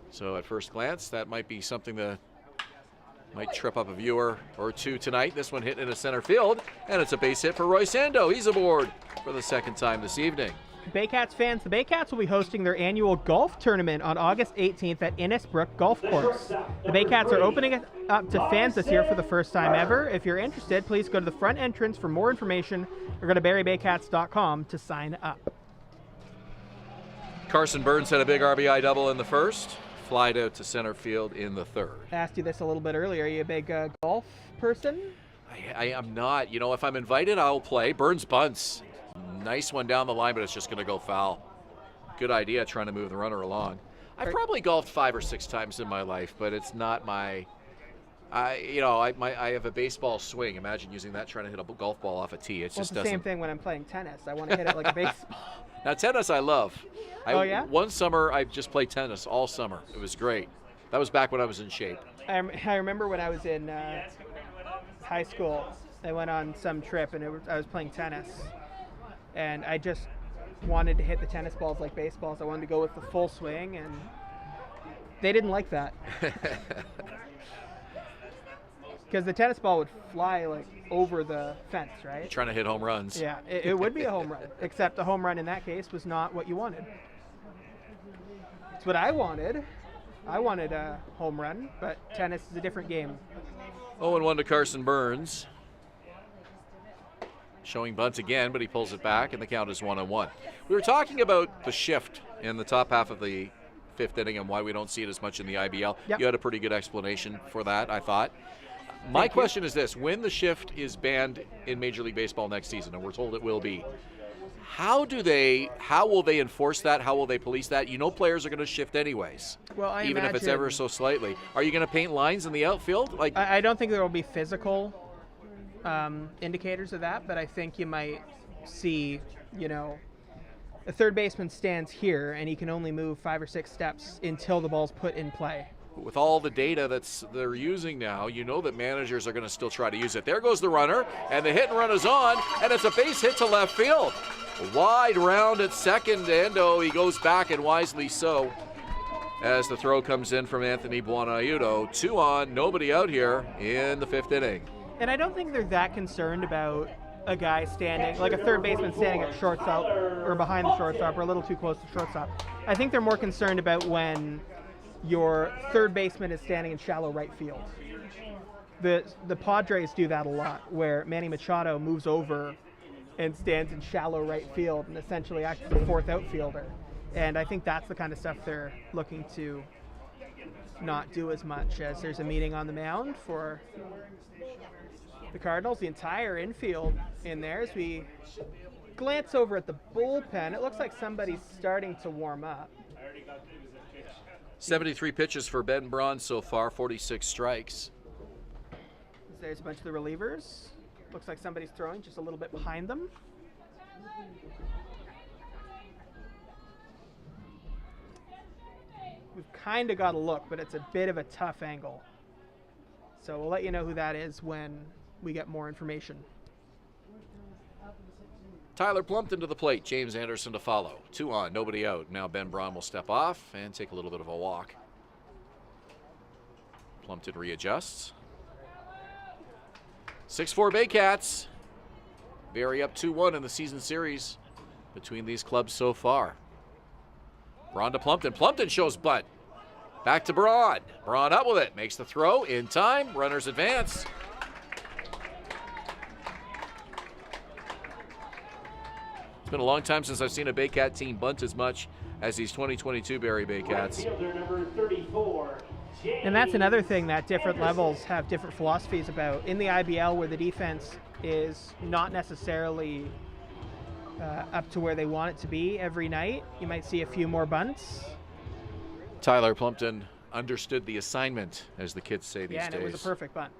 So at first glance, that might be something that might trip up a viewer or two tonight. This one hit into center field, and it's a base hit for Royce Ando. He's aboard for the second time this evening. Baycats fans, the Baycats will be hosting their annual golf tournament on August 18th at Innisbrook Golf Course. The Baycats are opening it up to fans this year for the first time ever. If you're interested, please go to the front entrance for more information or go to barriebaycats.com to sign up. Carson Burns had a big RBI double in the first, flied out to center field in the third. I asked you this a little bit earlier. Are you a big golf person? I am not. You know, if I'm invited, I'll play. Burns bunts. Nice one down the line, but it's just going to go foul. Good idea trying to move the runner along. I've probably golfed 5 or 6 times in my life, but it's not my... I have a baseball swing. Imagine using that trying to hit a golf ball off a tee. It's just the same thing when I'm playing tennis. I want to hit it like a baseball. Now, tennis I love. Oh, yeah? One summer, I just played tennis all summer. It was great. That was back when I was in shape. I remember when I was in high school, I went on some trip, and I was playing tennis. And I just wanted to hit the tennis balls like baseballs. I wanted to go with the full swing, and they didn't like that. Because the tennis ball would fly like over the fence, right? You're trying to hit home runs. Yeah, it would be a home run, except the home run in that case was not what you wanted. It's what I wanted. I wanted a home run, but tennis is a different game. 0-1 to Carson Burns. Showing bunt again, but he pulls it back, and the count is 1-1. We were talking about the shift in the top half of the fifth inning and why we don't see it as much in the IBL. Yep. You had a pretty good explanation for that, I thought. My question is this: when the shift is banned in Major League Baseball next season, and we're told it will be, how will they enforce that? How will they police that? You know, players are going to shift anyways. Well, even if it's ever so slightly. Are you going to paint lines in the outfield? Like, I don't think there will be physical indicators of that, but I think you might see, a third baseman stands here and he can only move 5 or 6 steps until the ball's put in play. with all the data they're using now, you know that managers are going to still try to use it. There goes the runner, and the hit and run is on, and it's a base hit to left field. A wide round at second, Endo, he goes back, and wisely so, as the throw comes in from Anthony Buonaiuto. 2 on, nobody out here in the 5th inning. And I don't think they're that concerned about a guy standing, like a third baseman standing at shortstop or behind the shortstop or a little too close to shortstop. I think they're more concerned about when your third baseman is standing in shallow right field. The Padres do that a lot, where Manny Machado moves over and stands in shallow right field and essentially acts as a 4th outfielder. And I think that's the kind of stuff they're looking to not do as much, as there's a meeting on the mound for the Cardinals, the entire infield in there. As we glance over at the bullpen, it looks like somebody's starting to warm up. 73 pitches for Ben Braun so far, 46 strikes. There's a bunch of the relievers. Looks like somebody's throwing just a little bit behind them. We've kind of got a look, but it's a bit of a tough angle. So we'll let you know who that is when we get more information. Tyler Plumpton to the plate, James Anderson to follow. 2 on, nobody out. Now Ben Braun will step off and take a little bit of a walk. Plumpton readjusts. 6-4 Baycats. Barrie up 2-1 in the season series between these clubs so far. Braun to Plumpton. Plumpton shows butt. Back to Braun. Braun up with it. Makes the throw in time. Runners advance. It's been a long time since I've seen a Baycat team bunt as much as these 2022 Barrie Baycats. And that's another thing that different levels have different philosophies about. In the IBL, where the defense is not necessarily up to where they want it to be every night, you might see a few more bunts. Tyler Plumpton understood the assignment, as the kids say these days. Yeah, and it was a perfect bunt.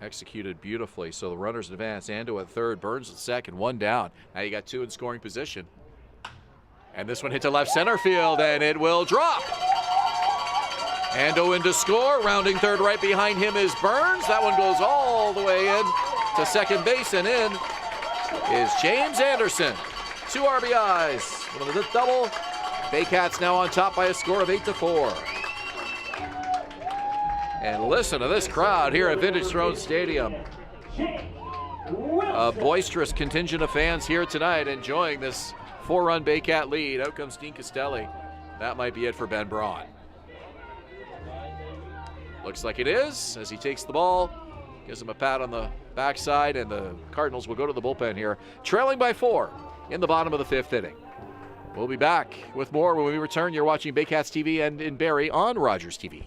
Executed beautifully. So the runners advance. Ando at third, Burns at second, 1 down. Now you got 2 in scoring position. And this one hit to left center field, and it will drop. Ando in to score. Rounding third right behind him is Burns. That one goes all the way in to second base, and in is James Anderson. 2 RBIs. With a double. Baycats now on top by a score of 8-4. And listen to this crowd here at Vintage Throne Stadium. A boisterous contingent of fans here tonight enjoying this 4-run Baycat lead. Out comes Dean Castelli. That might be it for Ben Braun. Looks like it is, as he takes the ball, gives him a pat on the backside, and the Cardinals will go to the bullpen here, trailing by 4 in the bottom of the 5th inning. We'll be back with more when we return. You're watching Baycats TV and in Barrie on Rogers TV.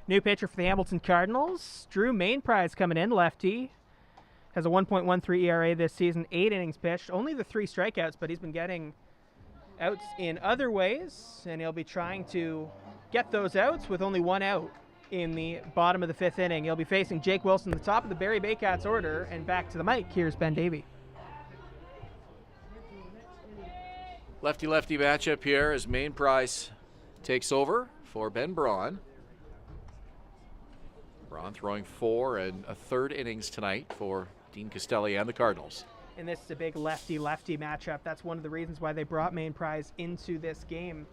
New pitcher for the Hamilton Cardinals. Drew Mainprize coming in, lefty. Has a 1.13 ERA this season, 8 innings pitched. Only the 3 strikeouts, but he's been getting outs in other ways, and he'll be trying to get those outs with only 1 out in the bottom of the 5th inning. He'll be facing Jake Wilson, the top of the Barrie Baycats order, and back to the mic. Here's Ben Davey. Lefty-lefty matchup here as Mainprize takes over for Ben Braun. Braun throwing 4 and a third innings tonight for Dean Castelli and the Cardinals. And this is a big lefty-lefty matchup. That's one of the reasons why they brought Main Prize into this game.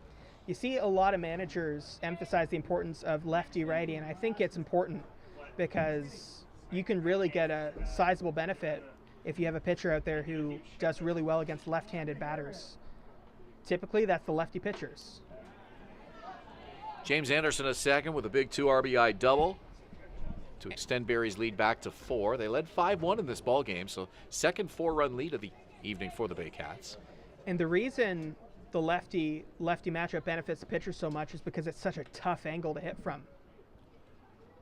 You see a lot of managers emphasize the importance of lefty-righty, and I think it's important because you can really get a sizable benefit if you have a pitcher out there who does really well against left-handed batters. Typically, that's the lefty pitchers. James Anderson a second with a big 2 RBI double to extend Barrie's lead back to 4. They led 5-1 in this ball game, so second 4-run lead of the evening for the Baycats. And the reason the lefty matchup benefits the pitcher so much is because it's such a tough angle to hit from.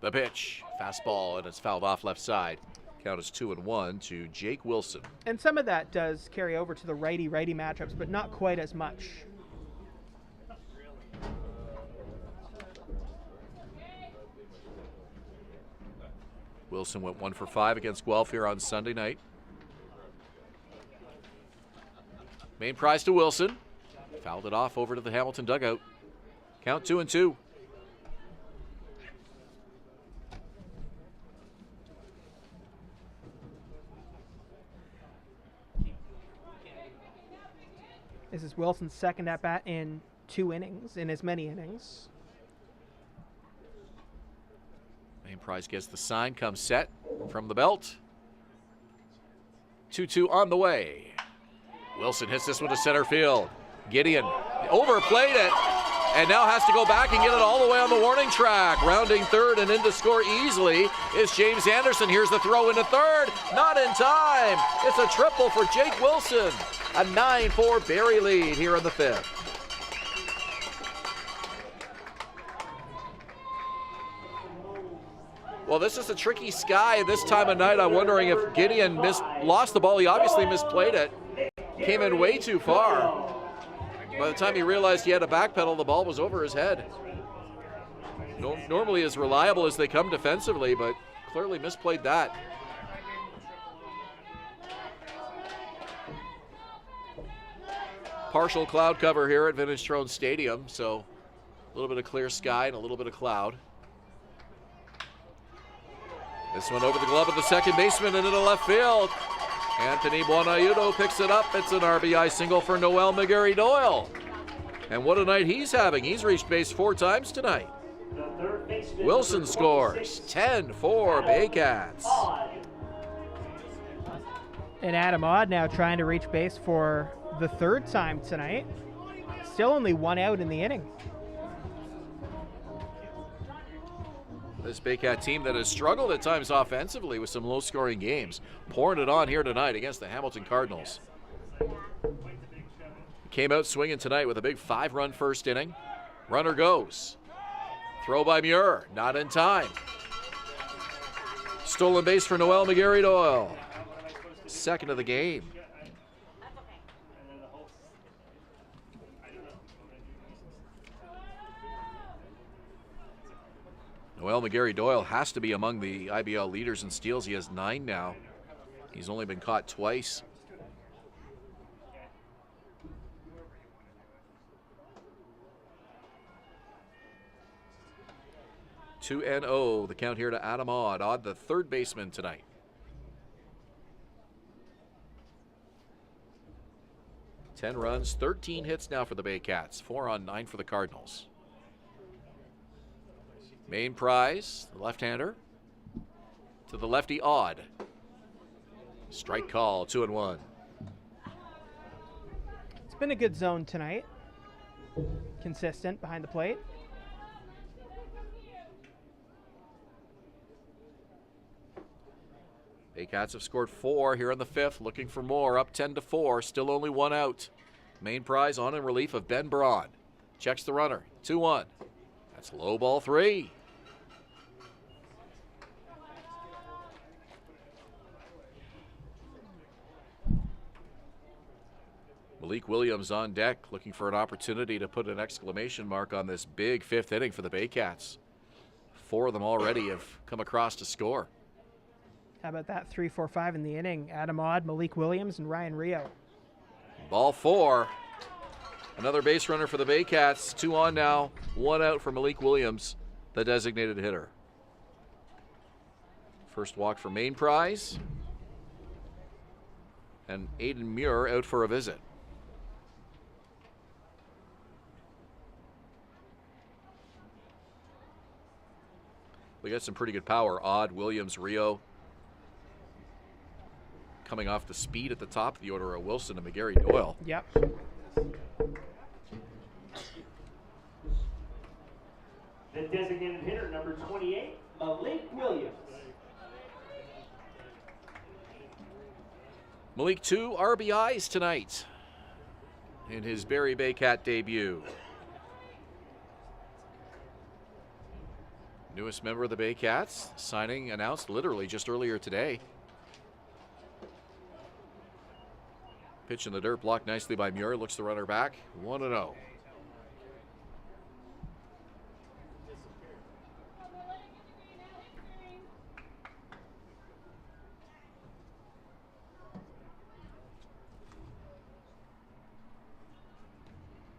The pitch, fastball, and it's fouled off left side. Count is 2-1 to Jake Wilson. And some of that does carry over to the righty-righty matchups, but not quite as much. Wilson went 1 for 5 against Guelph here on Sunday night. Main prize to Wilson. Fouled it off over to the Hamilton dugout. Count 2-2. This is Wilson's second at-bat in 2 innings, in as many innings. Main prize gets the sign, comes set from the belt. 2-2 on the way. Wilson hits this one to center field. Gideon overplayed it and now has to go back and get it all the way on the warning track. Rounding third and in to score easily is James Anderson. Here's the throw into third. Not in time. It's a triple for Jake Wilson. A 9-4 Barrie lead here in the 5th. Well, this is a tricky sky this time of night. I'm wondering if Gideon lost the ball. He obviously misplayed it. Came in way too far. By the time he realized he had to backpedal, the ball was over his head. Normally as reliable as they come defensively, but clearly misplayed that. Partial cloud cover here at Vintage Throne Stadium, so a little bit of clear sky and a little bit of cloud. This one over the glove of the second baseman and into left field. Anthony Buonaiuto picks it up. It's an RBI single for Noel McGarry-Doyle. And what a night he's having. He's reached base 4 times tonight. Wilson scores 10-4 Baycats. And Adam Odd now trying to reach base for the 3rd time tonight. Still only 1 out in the inning. This Baycat team that has struggled at times offensively with some low-scoring games, pouring it on here tonight against the Hamilton Cardinals. Came out swinging tonight with a big 5-run first inning. Runner goes. Throw by Muir, not in time. Stolen base for Noel McGarry-Doyle. Second of the game. Noel McGarry-Doyle has to be among the IBL leaders in steals. He has 9 now. He's only been caught twice. Two and 0, the count here to Adam Odd. Odd, the 3rd baseman tonight. Ten runs, 13 hits now for the Baycats. 4 on 9 for the Cardinals. Main prize, the left-hander, to the lefty Odd. Strike call, 2-1. It's been a good zone tonight. Consistent behind the plate. Baycats have scored 4 here in the 5th, looking for more, up 10-4, still only 1 out. Main prize on in relief of Ben Braun. Checks the runner, 2-1. That's low ball 3. Malik Williams on deck, looking for an opportunity to put an exclamation mark on this big 5th inning for the Baycats. 4 of them already have come across to score. How about that 3-4-5 in the inning? Adam Odd, Malik Williams, and Ryan Rio. Ball 4. Another base runner for the Baycats. 2 on now, 1 out for Malik Williams, the designated hitter. First walk for Main prize. and Aiden Muir out for a visit. We got some pretty good power. Odd, Williams, Rio. Coming off the speed at the top of the order of Wilson and McGarry Doyle. Yep. The designated hitter, number 28, Malik Williams. Malik 2 RBIs tonight in his Barrie Baycat debut. Newest member of the Baycats, signing announced literally just earlier today. Pitch in the dirt, blocked nicely by Muir, looks the runner back, 1-0.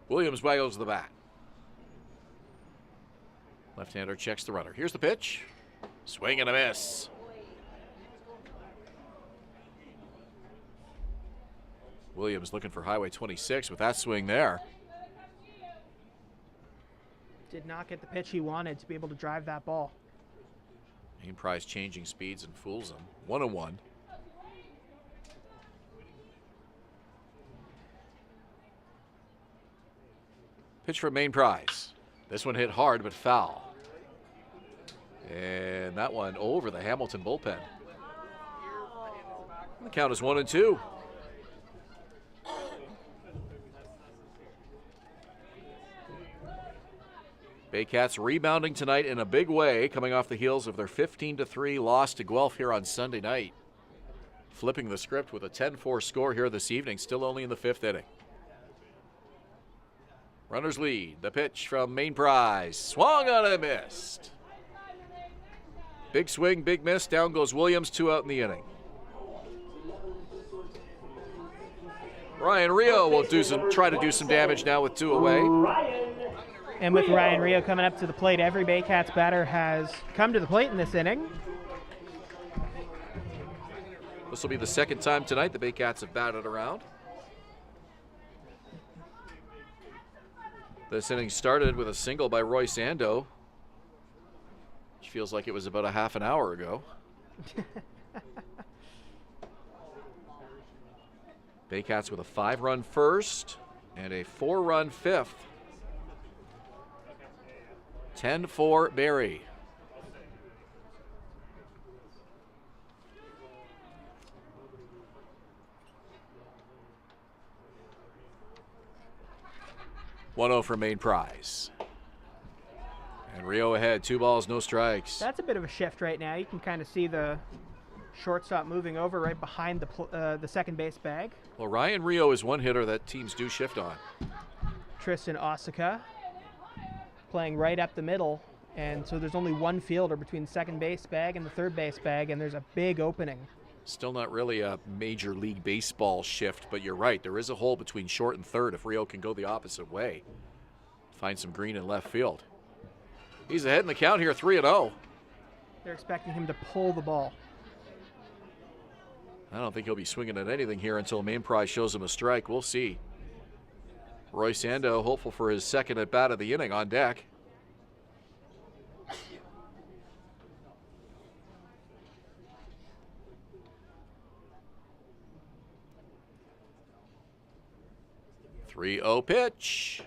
Williams waggles the bat. Left-hander checks the runner. Here's the pitch. Swing and a miss. Williams looking for Highway 26 with that swing there. Did not get the pitch he wanted to be able to drive that ball. Main prize changing speeds and fools him. 1-1. Pitch for main prize. This one hit hard but foul. And that one over the Hamilton bullpen. The count is 1-2. Baycats rebounding tonight in a big way, coming off the heels of their 15-3 loss to Guelph here on Sunday night. Flipping the script with a 10-4 score here this evening, still only in the 5th inning. Runners lead. The pitch from main prize. Swung on and missed. Big swing, big miss. Down goes Williams, 2 out in the inning. Ryan Rio will try to do some damage now with 2 away. And with Ryan Rio coming up to the plate, every Baycats batter has come to the plate in this inning. This will be the 2nd time tonight the Baycats have batted around. This inning started with a single by Roy Sando, which feels like it was about a half an hour ago. Baycats with a 5-run first and a 4-run 5th. 10-4 Barrie. (1-0) for main prize. And Rio ahead, 2 balls, no strikes. That's a bit of a shift right now. You can kind of see the shortstop moving over right behind the second base bag. Well, Ryan Rio is one hitter that teams do shift on. Tristan Osaka playing right up the middle, and so there's only one fielder between the second base bag and the third base bag, and there's a big opening. Still not really a Major League Baseball shift, but you're right. There is a hole between short and third if Rio can go the opposite way. Find some green in left field. He's ahead in the count here, 3-0. They're expecting him to pull the ball. I don't think he'll be swinging at anything here until main prize shows him a strike. We'll see. Roy Sando hopeful for his 2nd at bat of the inning on deck. (3-0) pitch.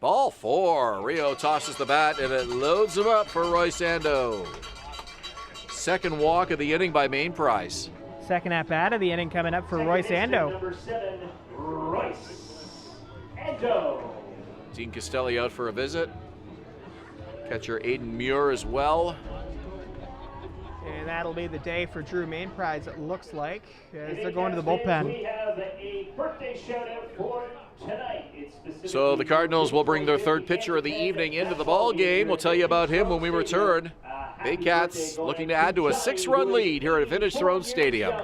Ball 4. Rio tosses the bat and it loads him up for Roy Sando. 2nd walk of the inning by main prize. 2nd at bat of the inning coming up for Roy Sando. Number 7, Royce Ando. Dean Castelli out for a visit. Catcher Aiden Muir as well. And that'll be the day for Drew Main Prize, it looks like, as they're going to the bullpen. We have a birthday shout out for tonight. So the Cardinals will bring their 3rd pitcher of the evening into the ball game. We'll tell you about him when we return. Baycats looking to add to a 6-run lead here at Vintage Throne Stadium.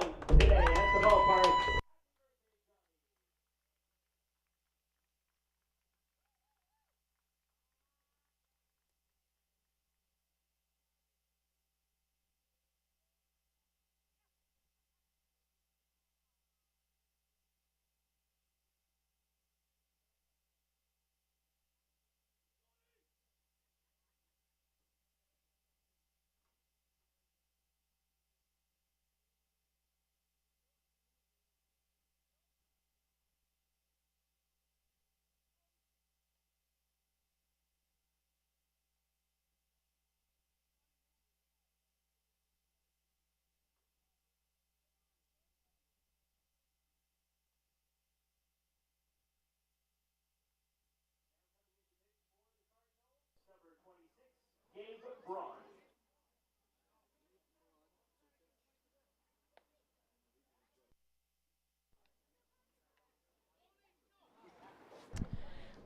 Gabe Braun.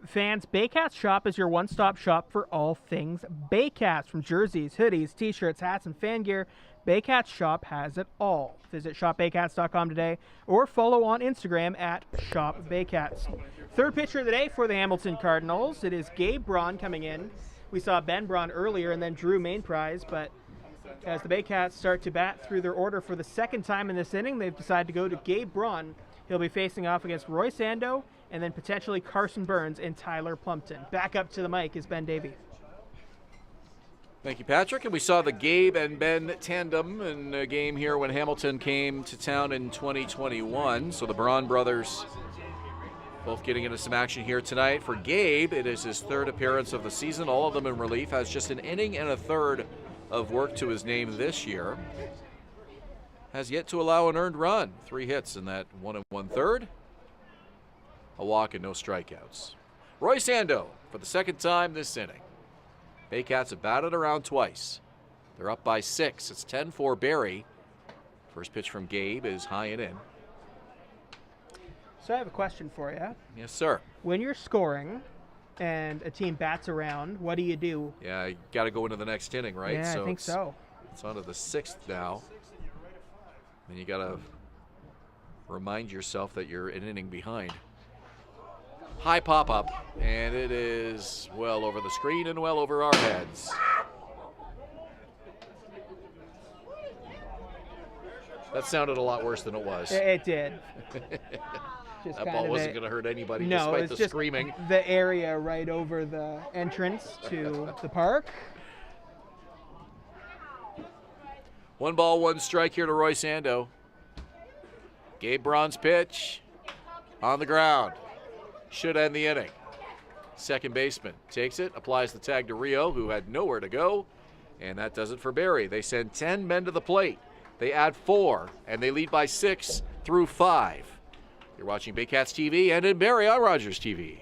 Fans, Baycats Shop is your one-stop shop for all things Baycats. From jerseys, hoodies, t-shirts, hats, and fan gear, Baycats Shop has it all. Visit shopbaycats.com today or follow on Instagram at shopbaycats. Third pitcher of the day for the Hamilton Cardinals. It is Gabe Braun coming in. We saw Ben Braun earlier and then Drew main prize, but as the Baycats start to bat through their order for the second time in this inning, they've decided to go to Gabe Braun. He'll be facing off against Roy Sando and then potentially Carson Burns and Tyler Plumpton. Back up to the mic is Ben Davey. Thank you, Patrick. And we saw the Gabe and Ben tandem in a game here when Hamilton came to town in 2021. So the Braun brothers both getting into some action here tonight. For Gabe, it is his third appearance of the season, all of them in relief. Has just an inning and a third of work to his name this year. Has yet to allow an earned run. 3 hits in that 1 1/3. A walk and no strikeouts. Roy Sando for the second time this inning. Baycats have batted around twice. They're up by 6. It's 10-4 Barrie. First pitch from Gabe is high and in. So I have a question for you. Yes, sir. When you're scoring and a team bats around, what do you do? Yeah, you got to go into the next inning, right? Yeah, I think so. It's on to the 6th now. And you got to remind yourself that you're an inning behind. High pop-up, and it is well over the screen and well over our heads. That sounded a lot worse than it was. It did. Just that ball wasn't going to hurt anybody despite the just screaming. The area right over the entrance to the park. 1 ball, 1 strike here to Roy Sando. Gabe Braun's pitch on the ground. Should end the inning. Second baseman takes it, applies the tag to Rio, who had nowhere to go, and that does it for Barrie. They send 10 men to the plate. They add 4, and they lead by 6 through 5. You're watching Baycats TV and in Barrie on Rogers TV.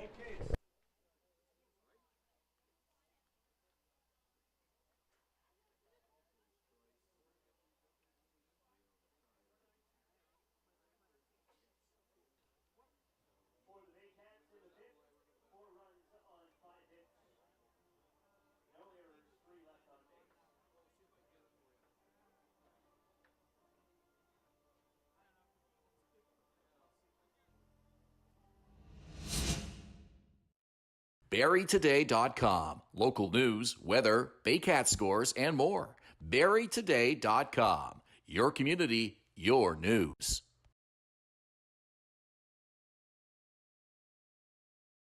BarrieToday.com. Local news, weather, Baycats scores, and more. BarrieToday.com. Your community, your news.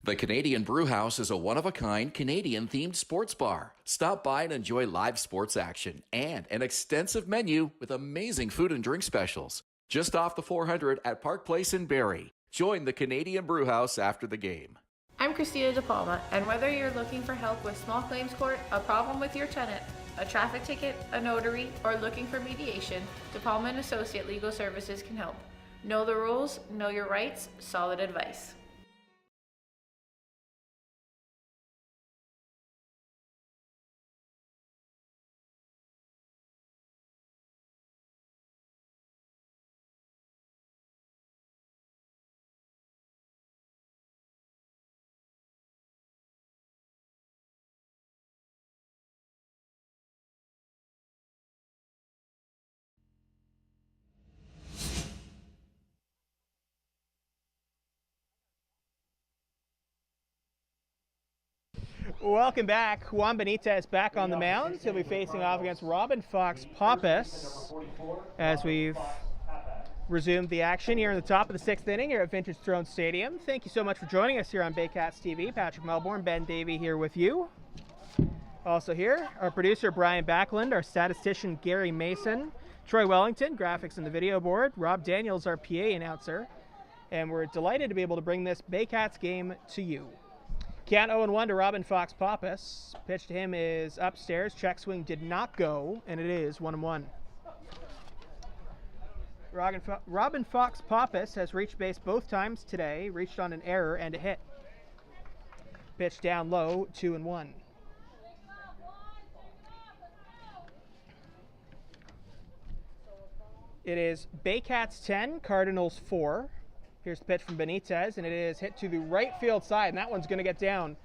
The Canadian Brewhouse is a one-of-a-kind Canadian-themed sports bar. Stop by and enjoy live sports action and an extensive menu with amazing food and drink specials. Just off the 400 at Park Place in Barrie. Join the Canadian Brewhouse after the game. I'm Christina De Palma, and whether you're looking for help with small claims court, a problem with your tenant, a traffic ticket, a notary, or looking for mediation, De Palma & Associate Legal Services can help. Know the rules, know your rights, solid advice. Welcome back. Juan Benitez back on the mound. He'll be facing off against Robin Fox Pappas as we've resumed the action here in the top of the 6th inning here at Vintage Throne Stadium. Thank you so much for joining us here on Baycats TV. Patrick Melbourne, Ben Davey here with you. Also here, our producer Brian Backlund, our statistician Gary Mason, Troy Wellington, graphics and the video board, Rob Daniels, our PA announcer, and we're delighted to be able to bring this Baycats game to you. Count 0-1 to Robin Fox Pappas. Pitch to him is upstairs. Check swing did not go, and it is 1-1. Robin Fox Pappas has reached base both times today, reached on an error and a hit. Pitch down low, 2-1. It is Baycats 10, Cardinals 4. Here's the pitch from Benitez, and it is hit to the right field side, and that one's going to get down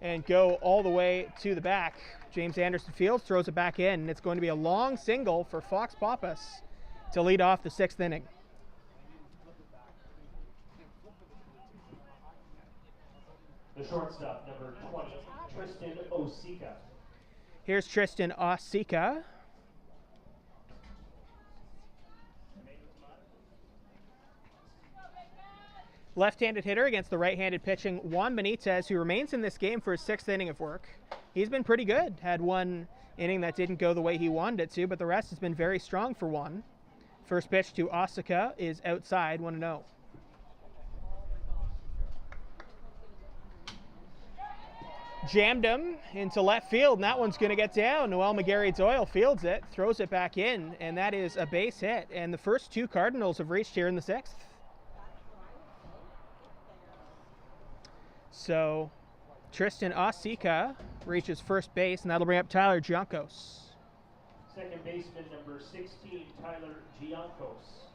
and go all the way to the back. James Anderson Fields throws it back in, and it's going to be a long single for Fox Pappas to lead off the 6th inning. The shortstop, number 20, Tristan Osika. Here's Tristan Osika. Left-handed hitter against the right-handed pitching Juan Benitez, who remains in this game for his 6th inning of work. He's been pretty good. Had one inning that didn't go the way he wanted it to, but the rest has been very strong for Juan. First pitch to Osika is outside, 1-0. Jammed him into left field, and that one's going to get down. Noel McGarry-Doyle fields it, throws it back in, and that is a base hit. And the first 2 Cardinals have reached here in the 6th. So Tristan Osika reaches first base, and that'll bring up Tyler Giancos. Second baseman, number 16, Tyler Giancos.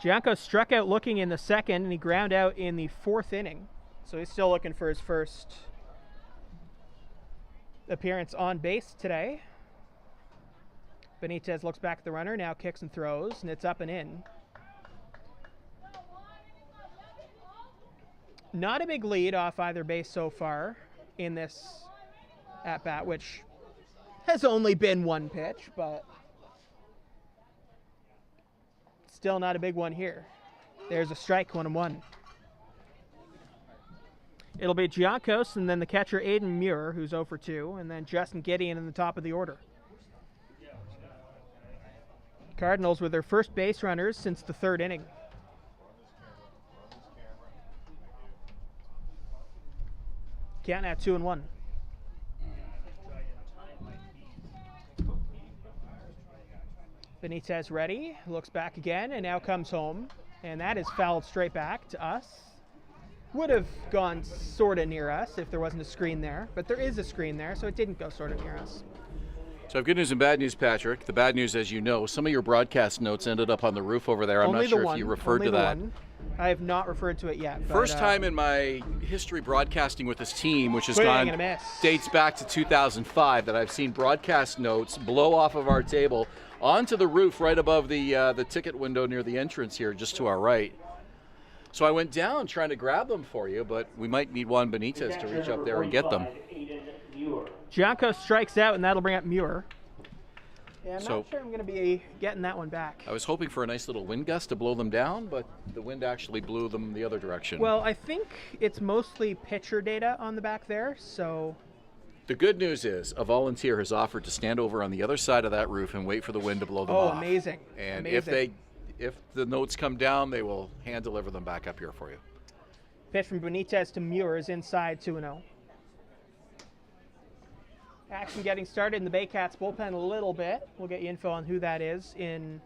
Giancos struck out looking in the 2nd, and he ground out in the 4th inning. So he's still looking for his first appearance on base today. Benitez looks back at the runner, now kicks and throws, and it's up and in. Not a big lead off either base so far in this at-bat, which has only been 1 pitch, but still not a big one here. There's a strike, 1-1. It'll be Giancos and then the catcher Aiden Muir, who's 0 for 2, and then Justin Gideon in the top of the order. Cardinals were their first base runners since the 3rd inning. Count at 2-1. Benitez ready, looks back again, and now comes home. And that is fouled straight back to us. Would have gone sort of near us if there wasn't a screen there, but there is a screen there, so it didn't go sort of near us. So I have good news and bad news, Patrick. The bad news, as you know, some of your broadcast notes ended up on the roof over there. I'm not sure if you referred to that. I have not referred to it yet. First time in my history broadcasting with this team, which has dates back to 2005, that I've seen broadcast notes blow off of our table onto the roof right above the ticket window near the entrance here, just to our right. So I went down trying to grab them for you, but we might need Juan Benitez to reach up there and get them. Giancos strikes out, and that'll bring up Muir. Yeah, I'm not sure I'm going to be getting that one back. I was hoping for a nice little wind gust to blow them down, but the wind actually blew them the other direction. Well, I think it's mostly pitcher data on the back there, so... The good news is a volunteer has offered to stand over on the other side of that roof and wait for the wind to blow them off. Oh, amazing. And amazing. if the notes come down, they will hand deliver them back up here for you. Pitch from Benitez to Muir is inside 2-0. Action getting started in the Baycats bullpen a little bit. We'll get you info on who that is in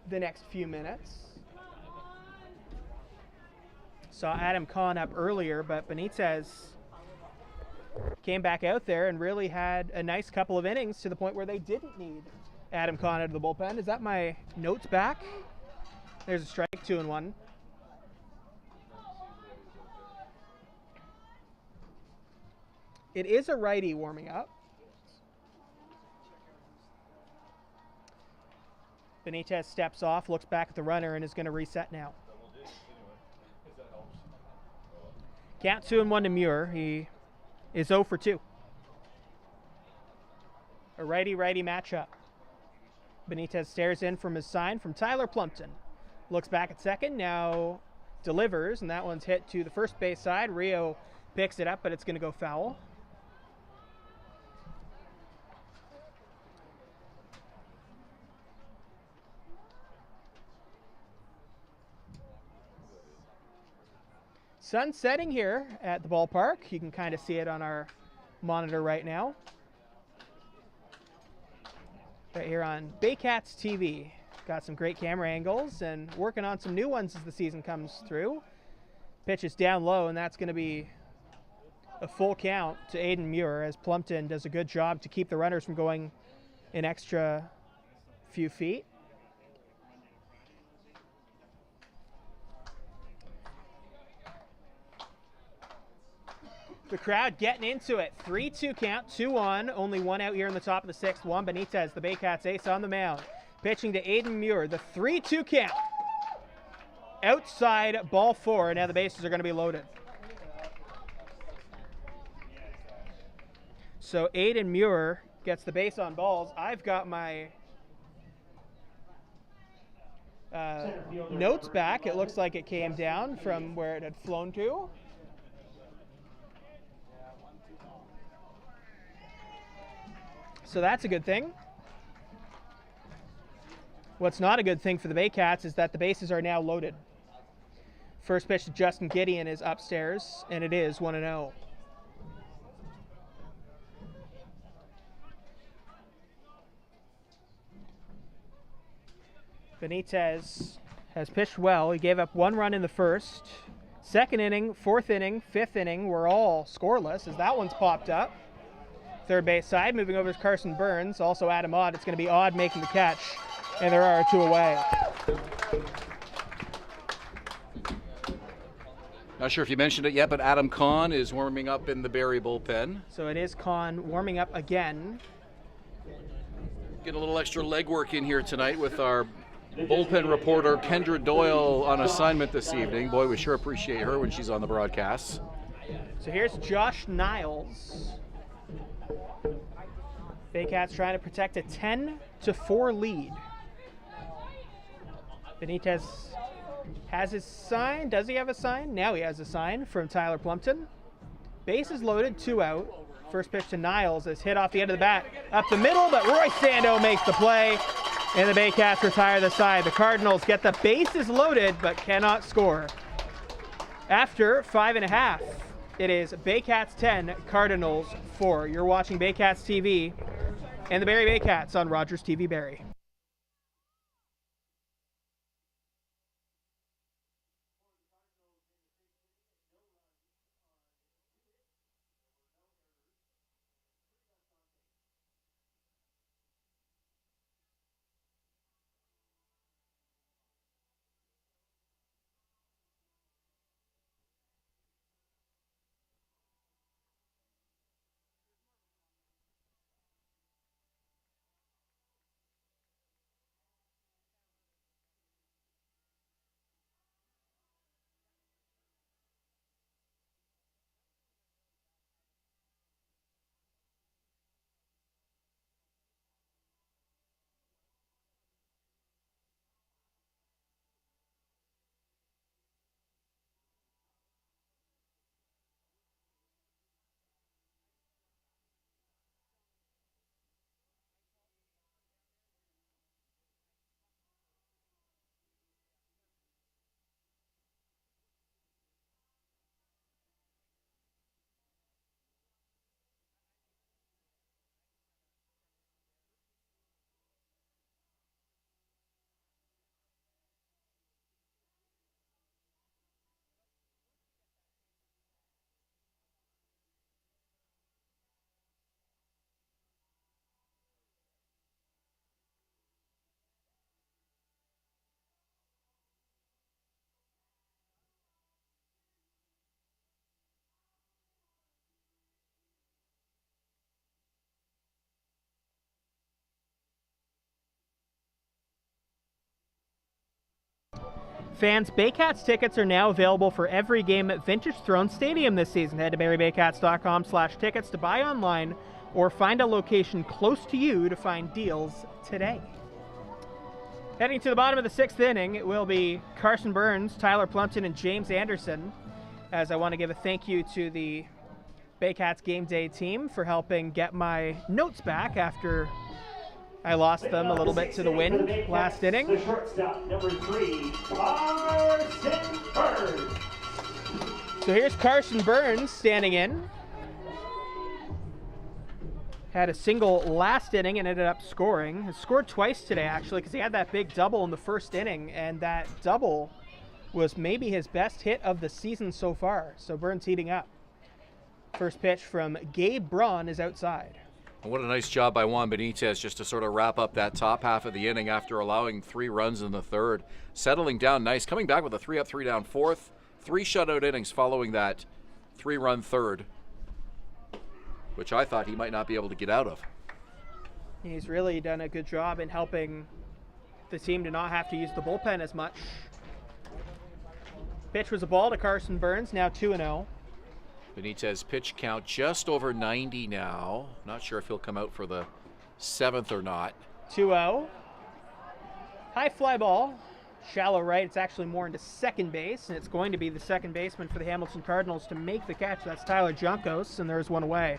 the next few minutes. Saw Adam Kahn up earlier, but Benitez came back out there and really had a nice couple of innings to the point where they didn't need Adam Kahn out of the bullpen. Is that my notes back? There's a strike, 2-1. It is a righty warming up. Benitez steps off, looks back at the runner, and is going to reset now. Count 2-1 to Muir. He is 0 for 2. A righty-righty matchup. Benitez stares in from his sign from Tyler Plumpton. Looks back at second, now delivers, and that one's hit to the first base side. Rio picks it up, but it's going to go foul. Sun setting here at the ballpark. You can kind of see it on our monitor right now. Right here on Baycats TV. Got some great camera angles and working on some new ones as the season comes through. Pitch is down low, and that's going to be a full count to Aiden Muir as Plumpton does a good job to keep the runners from going an extra few feet. The crowd getting into it. 3-2 count, 2 on. Only 1 out here in the top of the 6th. Juan Benitez, the Baycats ace on the mound. Pitching to Aiden Muir. The 3-2 count. Outside, ball 4. Now the bases are going to be loaded. So Aiden Muir gets the base on balls. I've got my notes back. It looks like it came down from where it had flown to. So that's a good thing. What's not a good thing for the Baycats is that the bases are now loaded. First pitch to Justin Gideon is upstairs, and it is 1-0. Benitez has pitched well. He gave up 1 run in the first. Second inning, 4th inning, 5th inning were all scoreless as that one's popped up. Third base side, moving over to Carson Burns. Also Adam Odd. It's going to be Odd making the catch. And there are 2 away. Not sure if you mentioned it yet, but Adam Kahn is warming up in the Barrie bullpen. So it is Kahn warming up again. Get a little extra legwork in here tonight with our bullpen reporter Kendra Doyle on assignment this evening. Boy, we sure appreciate her when she's on the broadcasts. So here's Josh Niles. Baycats trying to protect a 10-4 lead. Benitez has his sign. Does he have a sign? Now he has a sign from Tyler Plumpton. Bases loaded, 2 out. First pitch to Niles is hit off the end of the bat. Up the middle, but Roy Sando makes the play. And the Baycats retire the side. The Cardinals get the bases loaded, but cannot score. After 5.5, it is Baycats 10, Cardinals 4. You're watching Baycats TV and the Barrie Baycats on Rogers TV Barrie. Fans, Baycats tickets are now available for every game at Vintage Throne Stadium this season. Head to barriebaycats.com/tickets to buy online or find a location close to you to find deals today. Heading to the bottom of the 6th inning, it will be Carson Burns, Tyler Plumpton, and James Anderson, as I want to give a thank you to the Baycats Game Day team for helping get my notes back after I lost them a little bit to the wind last inning. The shortstop, number 3, Carson Burns. So here's Carson Burns standing in. Had a single last inning and ended up scoring. Has scored twice today, actually, because he had that big double in the first inning, and that double was maybe his best hit of the season so far. So Burns heating up. First pitch from Gabe Braun is outside. And what a nice job by Juan Benitez just to sort of wrap up that top half of the inning after allowing 3 runs in the third. Settling down nice, coming back with a 3 up, 3 down fourth. 3 shutout innings following that 3-run third, which I thought he might not be able to get out of. He's really done a good job in helping the team to not have to use the bullpen as much. Pitch was a ball to Carson Burns, now 2-0. Benitez pitch count just over 90 now. Not sure if he'll come out for the 7th or not. 2-0. High fly ball. Shallow right. It's actually more into second base, and it's going to be the second baseman for the Hamilton Cardinals to make the catch. That's Tyler Junkos, and there's one away.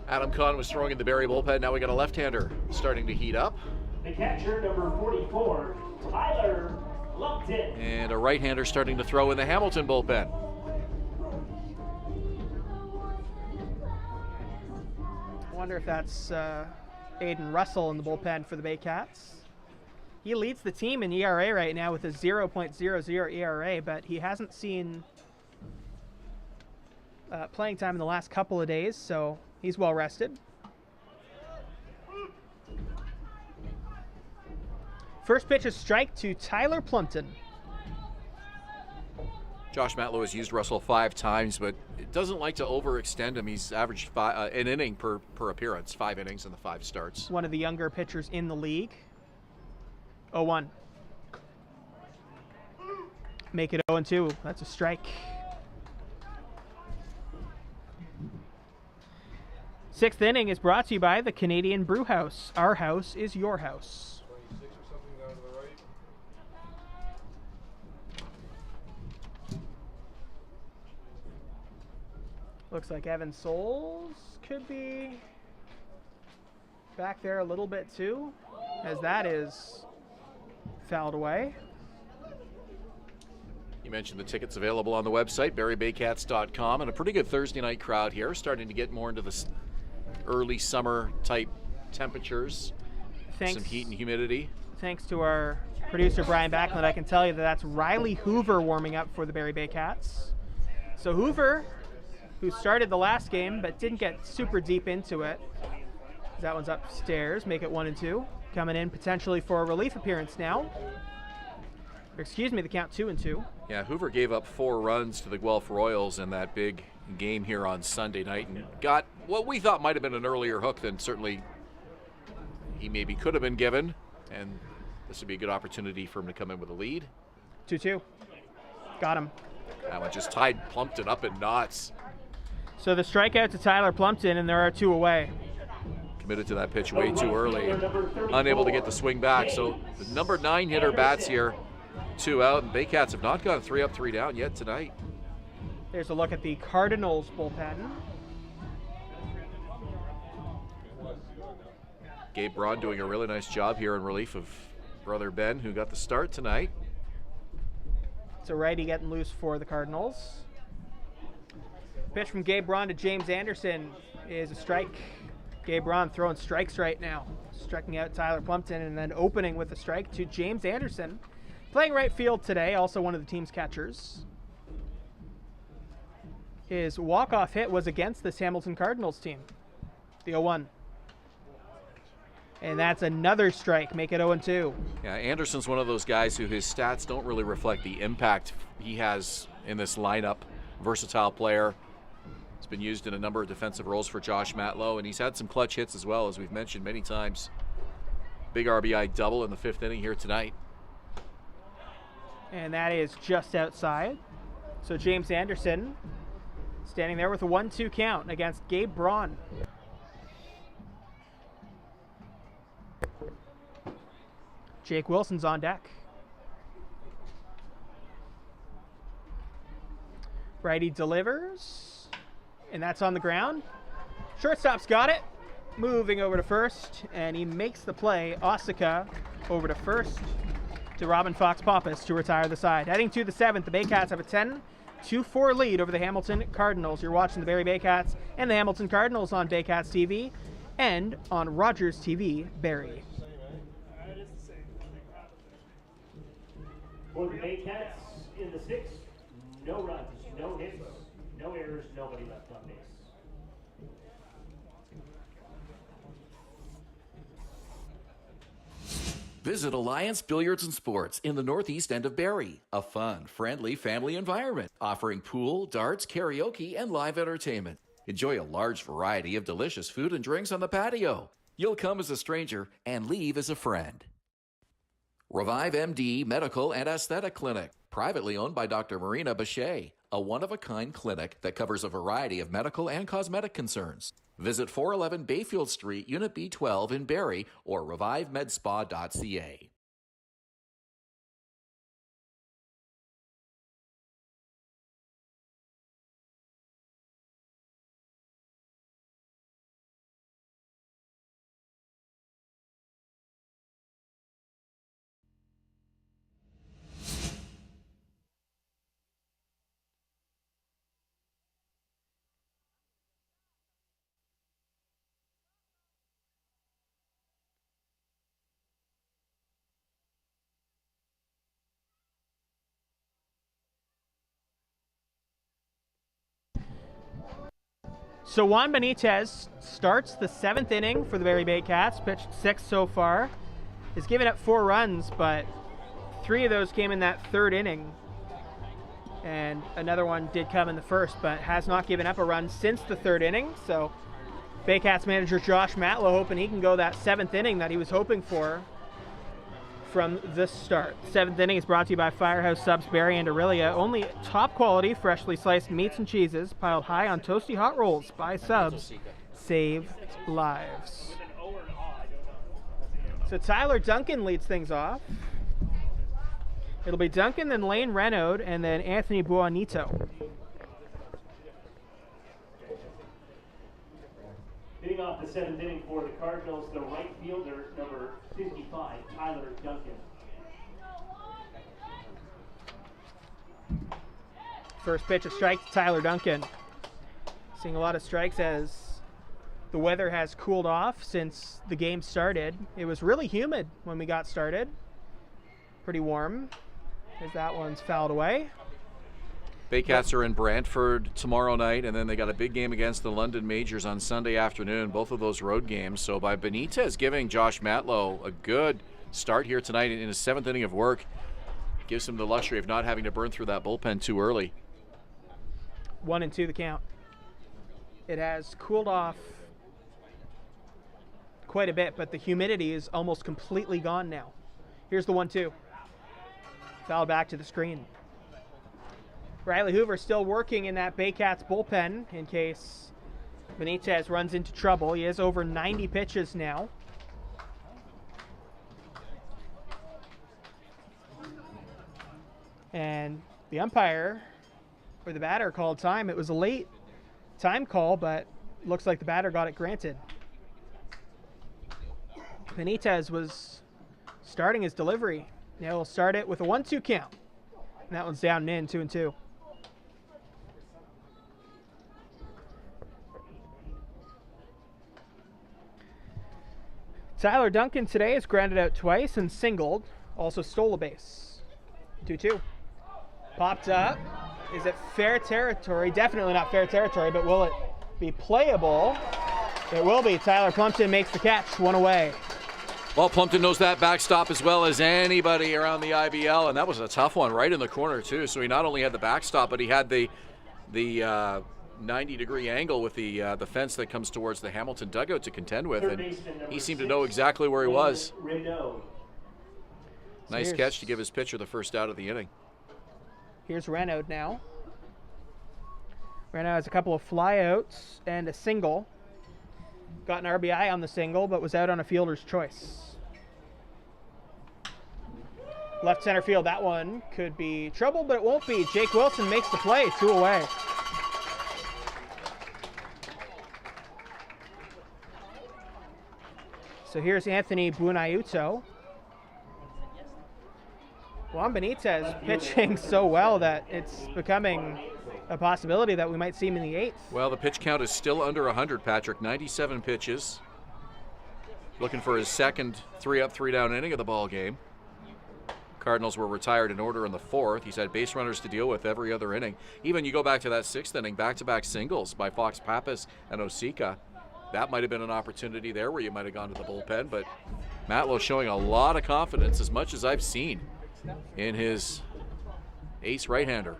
Adam Kahn was throwing in the Barrie bullpen. Now we got a left-hander starting to heat up. The catcher, number 44, Tyler Lumpton. And a right-hander starting to throw in the Hamilton bullpen. I wonder if that's Aiden Russell in the bullpen for the Baycats. He leads the team in ERA right now with a 0.00 ERA, but he hasn't seen playing time in the last couple of days, so he's well rested. First pitch is strike to Tyler Plumpton. Josh Matlow has used Russell 5 times, but it doesn't like to overextend him. He's averaged an inning per appearance, 5 innings in the 5 starts. One of the younger pitchers in the league. 0-1. Make it 0-2. That's a strike. 6th inning is brought to you by the Canadian Brew House. Our house is your house. 26 or something down to the right. Looks like Evan Souls could be back there a little bit too, as that is fouled away. You mentioned the tickets available on the website, barriebaycats.com, and a pretty good Thursday night crowd here, starting to get more into the early summer type temperatures. Some heat and humidity. Thanks to our producer Brian Backlund, I can tell you that that's Riley Hoover warming up for the Barrie Baycats. So Hoover, who started the last game but didn't get super deep into it. That one's upstairs, make it 1-2. Coming in potentially for a relief appearance now. Or excuse me, the count 2-2. Yeah, Hoover gave up 4 runs to the Guelph Royals in that big game here on Sunday night and got what we thought might have been an earlier hook than certainly he maybe could have been given. And this would be a good opportunity for him to come in with a lead. 2-2. Got him. That one just tied Plumpton up in knots. So the strikeout to Tyler Plumpton, and there are 2 away. Committed to that pitch way too early, unable to get the swing back. So the number 9 hitter bats here, 2 out, and Baycats have not gone 3 up, 3 down yet tonight. There's a look at the Cardinals bullpen. Gabe Braun doing a really nice job here in relief of brother Ben, who got the start tonight. It's a righty getting loose for the Cardinals. Pitch from Gabe Braun to James Anderson is a strike. Gabe Braun throwing strikes right now. Striking out Tyler Plumpton and then opening with a strike to James Anderson. Playing right field today, also one of the team's catchers. His walk-off hit was against this Hamilton Cardinals team. The 0-1. And that's another strike, make it 0-2. Yeah, Anderson's one of those guys who his stats don't really reflect the impact he has in this lineup. Versatile player. He's been used in a number of defensive roles for Josh Matlow, and he's had some clutch hits as well, as we've mentioned many times. Big RBI double in the 5th inning here tonight. And that is just outside. So James Anderson standing there with a 1-2 count against Gabe Braun. Jake Wilson's on deck. Righty delivers, and that's on the ground. Shortstop's got it. Moving over to first, and he makes the play. Osaka over to first to Robin Fox Pappas to retire the side. Heading to the 7th, the Baycats have a 10-4 lead over the Hamilton Cardinals. You're watching the Barrie Baycats and the Hamilton Cardinals on Baycats TV and on Rogers TV Barrie. For the Baycats in the 6th, no runs, no hits, no errors, nobody left on base. Visit Alliance Billiards and Sports in the northeast end of Barrie. A fun, friendly family environment offering pool, darts, karaoke, and live entertainment. Enjoy a large variety of delicious food and drinks on the patio. You'll come as a stranger and leave as a friend. Revive MD Medical and Aesthetic Clinic, privately owned by Dr. Marina Bachet, a one-of-a-kind clinic that covers a variety of medical and cosmetic concerns. Visit 411 Bayfield Street, Unit B12 in Barrie or revivemedspa.ca. So Juan Benitez starts the 7th inning for the Barrie Baycats, pitched 6 so far. He's given up 4 runs, but 3 of those came in that 3rd inning. And another one did come in the 1st, but has not given up a run since the 3rd inning. So Baycats manager Josh Matlow hoping he can go that 7th inning that he was hoping for from the start. 7th inning is brought to you by Firehouse Subs Barrie and Aurelia. Only top quality, freshly sliced meats and cheeses piled high on toasty hot rolls by Subs. Save lives. So Tyler Duncan leads things off. It'll be Duncan, then Lane Renaud, and then Anthony Buonito. Hitting off the 7th inning for the Cardinals, the right fielder, number 55, Tyler Duncan. First pitch, a strike to Tyler Duncan. Seeing a lot of strikes as the weather has cooled off since the game started. It was really humid when we got started. Pretty warm as that one's fouled away. Baycats are in Brantford tomorrow night, and then they got a big game against the London Majors on Sunday afternoon, both of those road games. So by Benitez giving Josh Matlow a good start here tonight in his 7th inning of work, gives him the luxury of not having to burn through that bullpen too early. 1-2 the count. It has cooled off quite a bit, but the humidity is almost completely gone now. Here's the 1-2. Foul back to the screen. Riley Hoover still working in that Baycats bullpen in case Benitez runs into trouble. He is over 90 pitches now. And the umpire, or the batter, called time. It was a late time call, but looks like the batter got it granted. Benitez was starting his delivery. Now he'll start it with a 1-2 count. And that one's down and in, 2-2. Tyler Duncan today has grounded out twice and singled. Also stole a base. 2-2. Popped up. Is it fair territory? Definitely not fair territory, but will it be playable? It will be. Tyler Plumpton makes the catch, 1 away. Well, Plumpton knows that backstop as well as anybody around the IBL, and that was a tough one right in the corner too. So he not only had the backstop, but he had the 90-degree angle with the fence that comes towards the Hamilton dugout to contend with, and he seemed to know exactly where he was. Nice catch to give his pitcher the first out of the inning. Here's Renaud now. Renaud has a couple of flyouts and a single. Got an RBI on the single, but was out on a fielder's choice. Left center field, that one could be trouble, but it won't be. Jake Wilson makes the play, 2 away. So here's Anthony Buonito. Juan Benitez pitching so well that it's becoming a possibility that we might see him in the 8th. Well, the pitch count is still under 100, Patrick. 97 pitches. Looking for his second 3-up, 3-down inning of the ball game. Cardinals were retired in order in the 4th. He's had base runners to deal with every other inning. Even you go back to that 6th inning, back-to-back singles by Fox Pappas and Osika. That might have been an opportunity there where you might have gone to the bullpen, but Matlow showing a lot of confidence, as much as I've seen in his ace right-hander.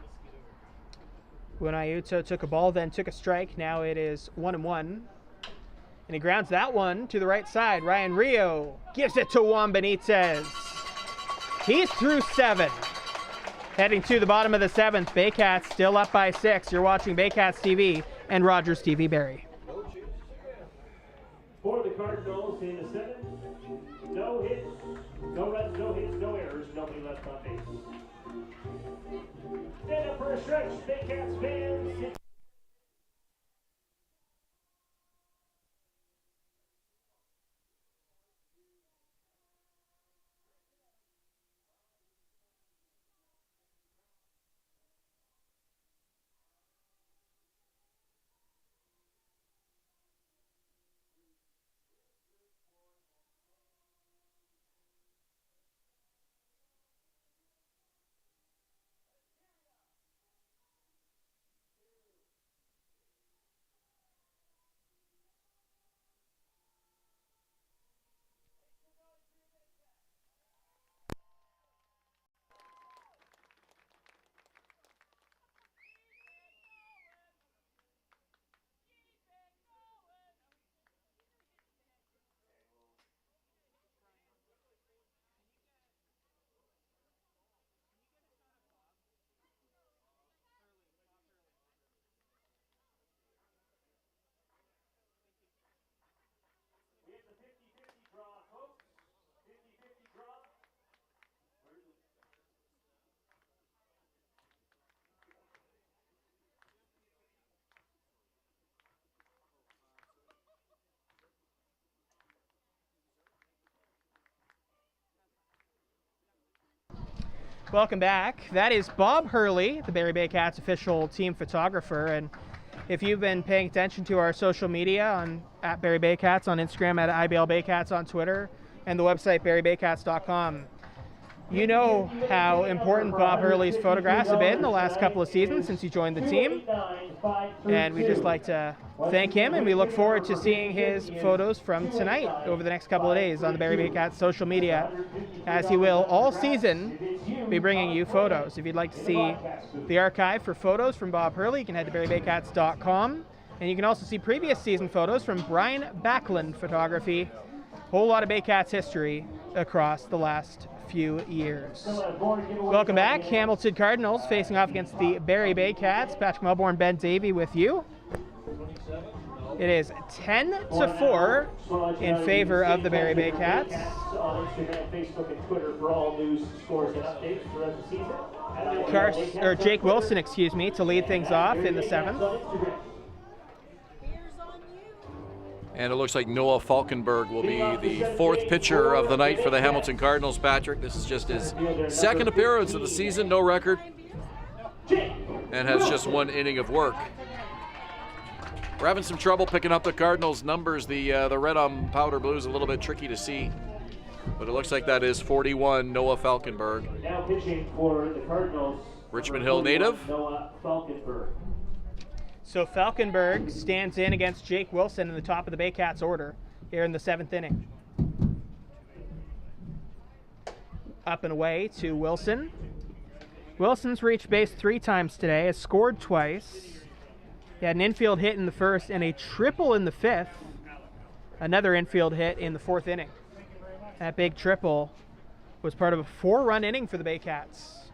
Buenayuta took a ball, then took a strike. Now it is 1-1. And he grounds that one to the right side. Ryan Rio gives it to Juan Benitez. He's through 7. Heading to the bottom of the 7th. Baycats still up by 6. You're watching Baycats TV and Rogers TV Barrie. For the Cardinals in the 7th, no hits, no runs, no hits, no errors, nobody left on base. Stand up for a stretch, Baycats fans. Welcome back. That is Bob Hurley, the Barrie Baycats official team photographer. And if you've been paying attention to our social media at Barrie Baycats on Instagram, at IBL Baycats on Twitter, and the website barriebaycats.com, you know how important Bob Hurley's photographs have been in the last couple of seasons since he joined the team. And we just like to thank him, and we look forward to seeing his photos from tonight over the next couple of days on the Barrie Baycats social media, as he will all season be bringing you photos. If you'd like to see the archive for photos from Bob Hurley, you can head to barriebaycats.com, and you can also see previous season photos from Brian Backlund Photography. Whole lot of Baycats history across the last few years. Welcome back. Hamilton Cardinals facing off against the Barrie Baycats. Patrick Melbourne, Ben Davey with you. It is 10-4 in favor of the Barrie Baycats. On Instagram, Facebook, and Twitter for all news, scores, and updates throughout the season. Jake Wilson, to lead things off in the 7th. And it looks like Noah Falkenberg will be the 4th pitcher of the night for the Hamilton Cardinals, Patrick. This is just his 2nd appearance of the season, no record, and has just 1 inning of work. We're having some trouble picking up the Cardinals' numbers. The red on powder blue is a little bit tricky to see, but it looks like that is 41, Noah Falkenberg. Now pitching for the Cardinals, Richmond Hill native. Noah Falkenberg. So Falkenberg stands in against Jake Wilson in the top of the Baycats order here in the 7th inning. Up and away to Wilson. Wilson's reached base 3 times today, has scored twice. He had an infield hit in the 1st and a triple in the 5th. Another infield hit in the 4th inning. That big triple was part of a 4-run inning for the Baycats.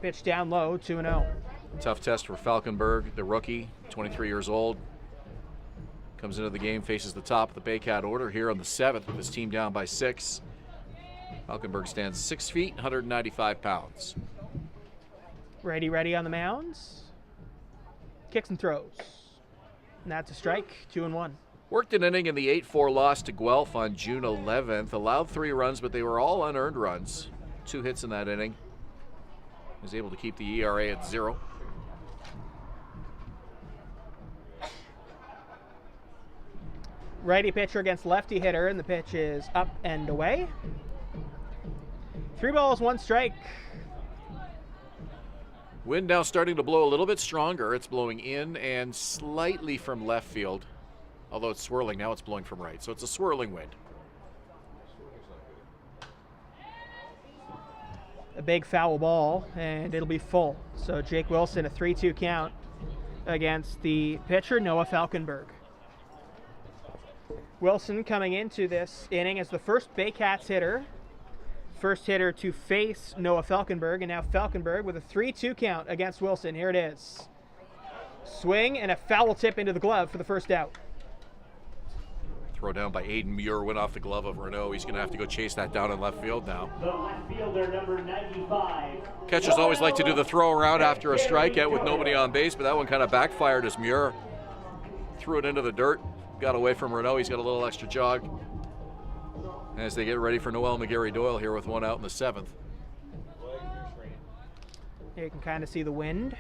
Pitch down low, 2-0. Tough test for Falkenberg, the rookie, 23 years old. Comes into the game, faces the top of the Baycat order here on the 7th with his team down by 6. Falkenberg stands 6 feet, 195 pounds. Ready on the mounds. Kicks and throws. And that's a strike, 2-1. Worked an inning in the 8-4 loss to Guelph on June 11th. Allowed 3 runs, but they were all unearned runs. 2 hits in that inning. Was able to keep the ERA at 0. Righty pitcher against lefty hitter, and the pitch is up and away. 3 balls, 1 strike. Wind now starting to blow a little bit stronger. It's blowing in and slightly from left field. Although it's swirling, now it's blowing from right. So it's a swirling wind. a big foul ball, and it'll be full. So Jake Wilson, a 3-2 count against the pitcher, Noah Falkenberg. Wilson coming into this inning as the first Baycats hitter. First hitter to face Noah Falkenberg, and now Falkenberg with a 3-2 count against Wilson. Here it is. Swing and a foul tip into the glove for the first out. Throw down by Aiden Muir, went off the glove of Renault. He's going to have to go chase that down in left field now. The left fielder, number 95. Catchers always like to do the throw around after a strikeout with nobody on base, but that one kind of backfired as Muir threw it into the dirt. Got away from Renault. He's got a little extra jog as they get ready for Noel McGarry Doyle here with one out in the 7th. Here you can kind of see the wind.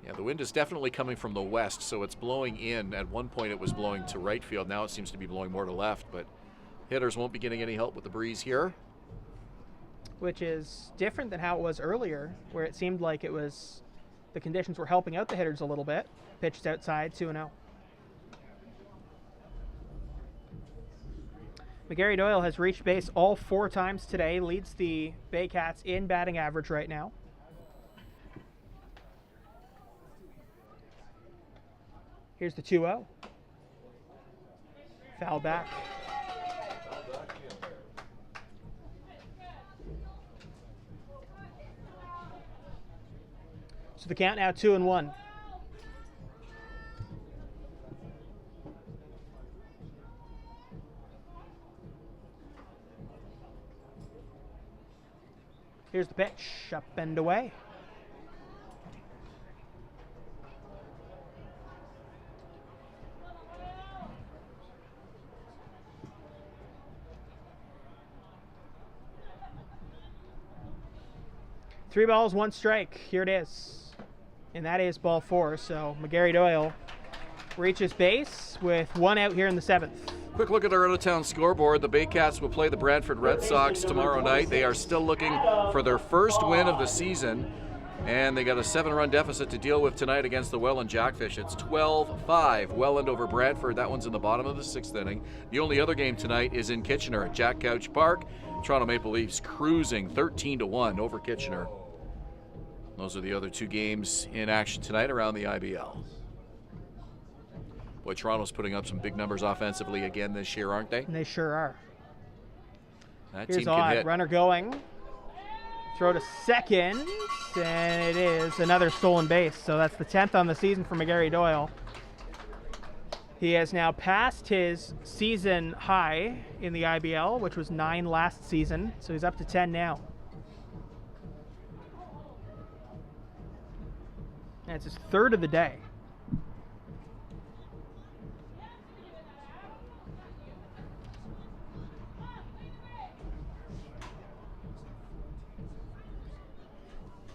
Yeah, the wind is definitely coming from the west, so it's blowing in. At one point it was blowing to right field. Now it seems to be blowing more to left, but hitters won't be getting any help with the breeze here. Which is different than how it was earlier, where it seemed like the conditions were helping out the hitters a little bit. Pitched outside, 2-0. McGarry Doyle has reached base all 4 times today, leads the Baycats in batting average right now. Here's the 2-0. Foul back. So the count now 2-1. Here's the pitch, up and away. Three balls, 1 strike. Here it is. And that is ball 4. So McGarry Doyle reaches base with 1 out here in the 7th. Quick look at our out-of-town scoreboard. The Baycats will play the Brantford Red Sox tomorrow night. They are still looking for their first win of the season, and they got a 7-run deficit to deal with tonight against the Welland Jackfish. It's 12-5, Welland over Brantford. That one's in the bottom of the 6th inning. The only other game tonight is in Kitchener at Jack Couch Park. Toronto Maple Leafs cruising 13-1 over Kitchener. Those are the other 2 games in action tonight around the IBL. Boy, Toronto's putting up some big numbers offensively again this year, aren't they? They sure are. That Here's team can odd. hit. Runner going. Throw to second, and it is another stolen base. So that's the 10th on the season for McGarry Doyle. He has now passed his season high in the IBL, which was 9 last season. So he's up to 10 now. That's his 3rd of the day.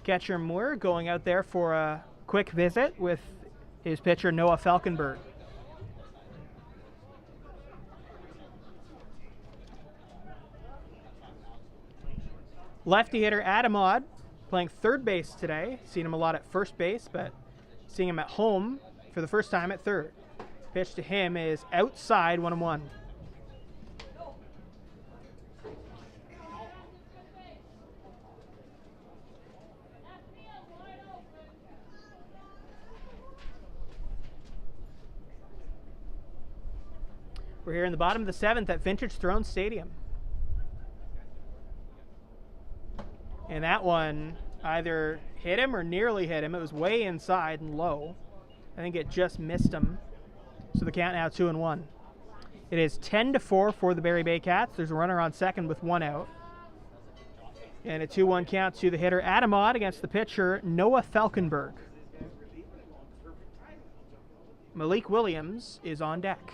Catcher Moore going out there for a quick visit with his pitcher Noah Falkenberg. Lefty hitter Adam Odd playing 3rd base today. Seen him a lot at first base, but seeing him at home for the first time at 3rd. Pitch to him is outside, 1-1. We're here in the bottom of the 7th at Vintage Throne Stadium. And that one either hit him or nearly hit him. It was way inside and low. I think it just missed him. So the count now 2-1. It is 10-4 for the Barrie Baycats. There's a runner on second with 1 out. And a 2-1 count to the hitter Adam Odd against the pitcher Noah Falkenberg. Malik Williams is on deck.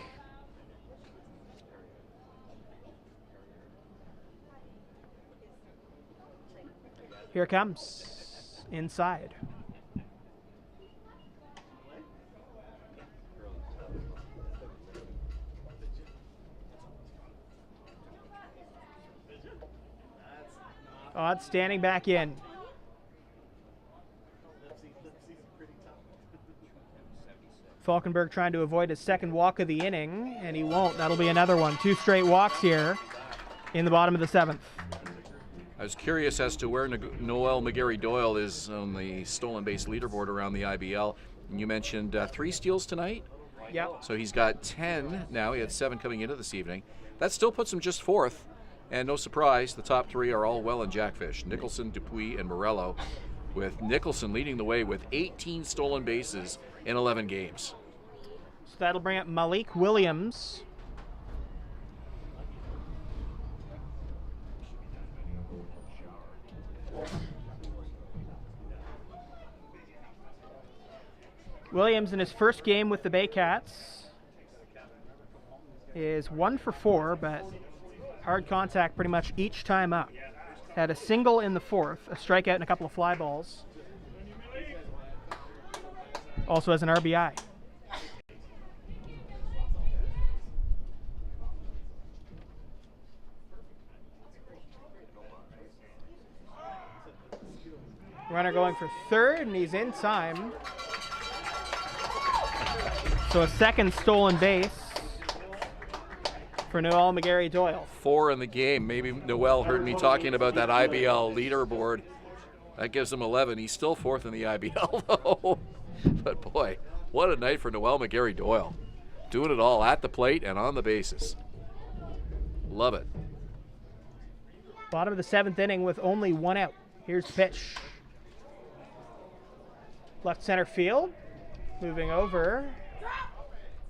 Here it comes, inside. Odd standing back in. Falkenberg trying to avoid his second walk of the inning, and he won't. That'll be another one. 2 straight walks here in the bottom of the 7th. I was curious as to where Noel McGarry Doyle is on the stolen base leaderboard around the IBL. And you mentioned 3 steals tonight? Yep. So he's got 10 now. He had 7 coming into this evening. That still puts him just 4th. And no surprise, the top 3 are all well in Jackfish. Nicholson, Dupuis, and Morello, with Nicholson leading the way with 18 stolen bases in 11 games. So that'll bring up Malik Williams. Williams in his first game with the Baycats is 1 for 4, but hard contact pretty much each time up. Had a single in the 4th, a strikeout and a couple of fly balls. Also has an RBI. Runner going for third, and he's in time. So a second stolen base for Noel McGarry Doyle. 4 in the game. Maybe Noel heard me talking about that IBL leaderboard. That gives him 11. He's still 4th in the IBL, though. But boy, what a night for Noel McGarry Doyle. Doing it all at the plate and on the bases. Love it. Bottom of the 7th inning with only 1 out. Here's the pitch. Left center field. Moving over.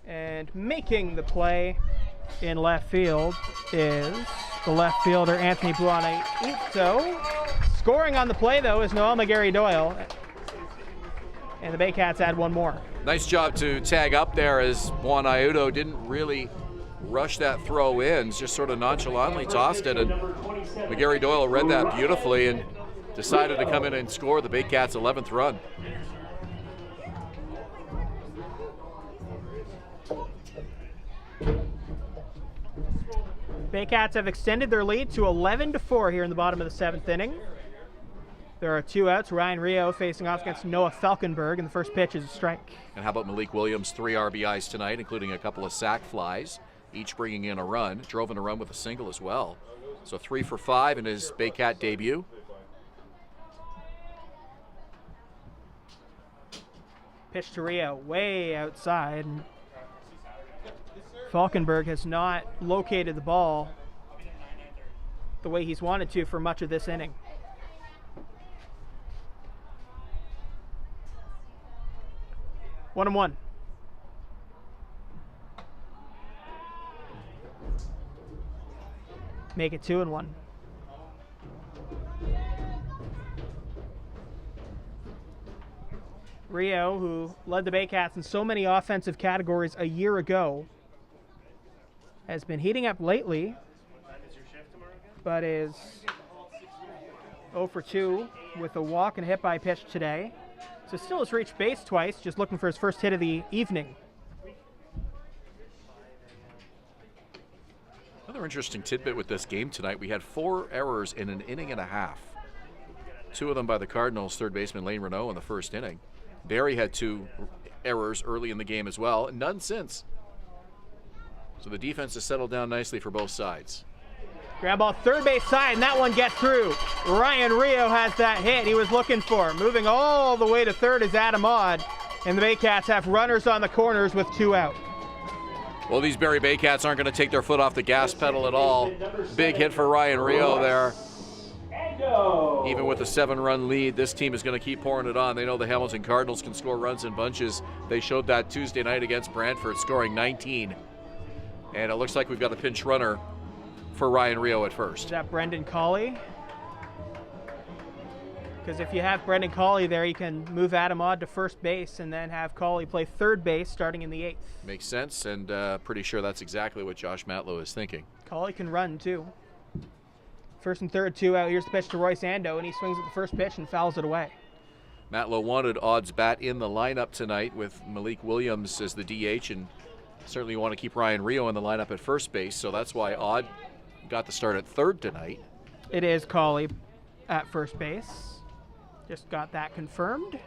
And making the play in left field is the left fielder Anthony Buonaiuto. Scoring on the play, though, is Noel McGarry Doyle. And the Baycats add 1 more. Nice job to tag up there, as Buonaiuto didn't really rush that throw in, just sort of nonchalantly tossed it, and McGarry Doyle read that beautifully and decided to come in and score the Baycats' 11th run. Baycats have extended their lead to 11-4 here in the bottom of the 7th inning. There are 2 outs. Ryan Rio facing off against Noah Falkenberg, and the first pitch is a strike. And how about Malik Williams? 3 RBIs tonight, including a couple of sac flies, each bringing in a run. Drove in a run with a single as well. So 3 for 5 in his Baycat debut. Pitch to Rio, way outside. Falkenberg has not located the ball the way he's wanted to for much of this inning. One and one. Make it 2-1. Rio, who led the Baycats in so many offensive categories a year ago, has been heating up lately, but is 0 for 2 with a walk and a hit by pitch today. So still has reached base twice, just looking for his first hit of the evening. Another interesting tidbit with this game tonight, we had 4 errors in an inning and a half. 2 of them by the Cardinals' third baseman Lane Renault in the first inning. Barrie had 2 errors early in the game as well, and none since. So the defense has settled down nicely for both sides. Grab ball third base side, and that one gets through. Ryan Rio has that hit he was looking for. Moving all the way to third is Adam Odd, and the Baycats have runners on the corners with 2 out. Well, these Barrie Baycats aren't going to take their foot off the gas pedal at all. Big hit for Ryan Rio there. Even with a 7-run lead, this team is going to keep pouring it on. They know the Hamilton Cardinals can score runs in bunches. They showed that Tuesday night against Brantford, scoring 19. And it looks like we've got a pinch runner for Ryan Rio at first. Is that Brendan Colley? Because if you have Brendan Colley there, you can move Adam Odd to first base and then have Colley play third base starting in the 8th. Makes sense, and pretty sure that's exactly what Josh Matlow is thinking. Colley can run too. First and third, 2 out. Here's the pitch to Royce Ando, and he swings at the first pitch and fouls it away. Matlow wanted Odd's bat in the lineup tonight with Malik Williams as the DH, and certainly want to keep Ryan Rio in the lineup at first base, so that's why Odd got the start at third tonight. It is Colley at first base. Just got that confirmed.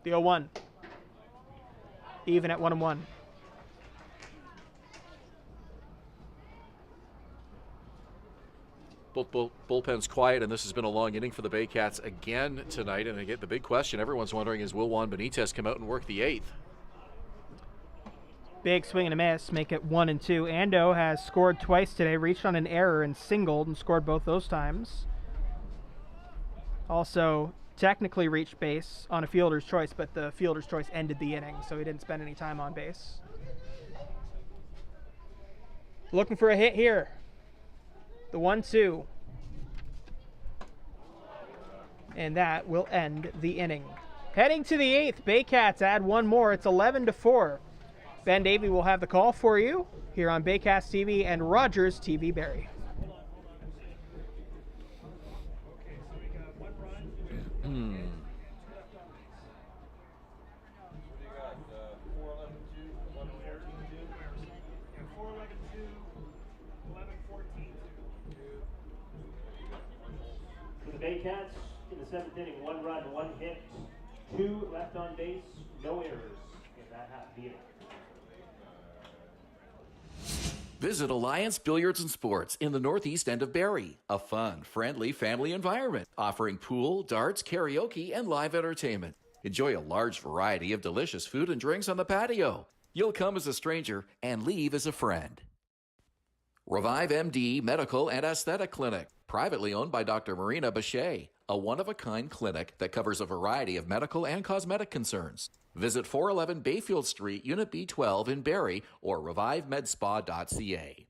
The 0-1. Even at 1-1. Both bullpens quiet, and this has been a long inning for the Baycats again tonight. And again, the big question everyone's wondering is, will Juan Benitez come out and work the 8th? Big swing and a miss, make it 1-2. Ando has scored twice today, reached on an error and singled and scored both those times. Also, technically reached base on a fielder's choice, but the fielder's choice ended the inning, so he didn't spend any time on base. Looking for a hit here. The 1-2. And that will end the inning. Heading to the 8th, Baycats add one more. It's 11-4. Ben Davey will have the call for you here on Baycats TV and Rogers TV Barrie. For the Baycats, in the 7th inning, 1 run, 1 hit, 2 left on base, no errors in that half of the inning. Visit Alliance Billiards and Sports in the northeast end of Barrie. A fun, friendly family environment offering pool, darts, karaoke, and live entertainment. Enjoy a large variety of delicious food and drinks on the patio. You'll come as a stranger and leave as a friend. Revive MD Medical and Aesthetic Clinic, privately owned by Dr. Marina Bachet, a one-of-a-kind clinic that covers a variety of medical and cosmetic concerns. Visit 411 Bayfield Street, Unit B12 in Barrie, or revivemedspa.ca.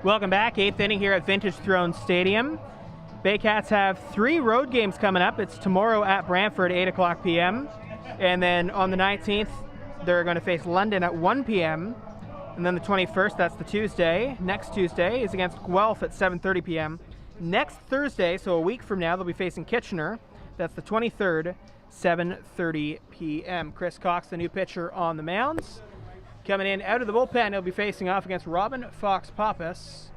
Welcome back, 8th inning here at Vintage Throne Stadium. Baycats have 3 road games coming up. It's tomorrow at Brantford, 8 o'clock p.m. And then on the 19th, they're going to face London at 1 p.m. And then the 21st, that's the Tuesday. Next Tuesday is against Guelph at 7:30 p.m. Next Thursday, so a week from now, they'll be facing Kitchener. That's the 23rd, 7:30 p.m. Chris Cox, the new pitcher on the mounds. Coming in out of the bullpen, he'll be facing off against Robin Fox-Pappas.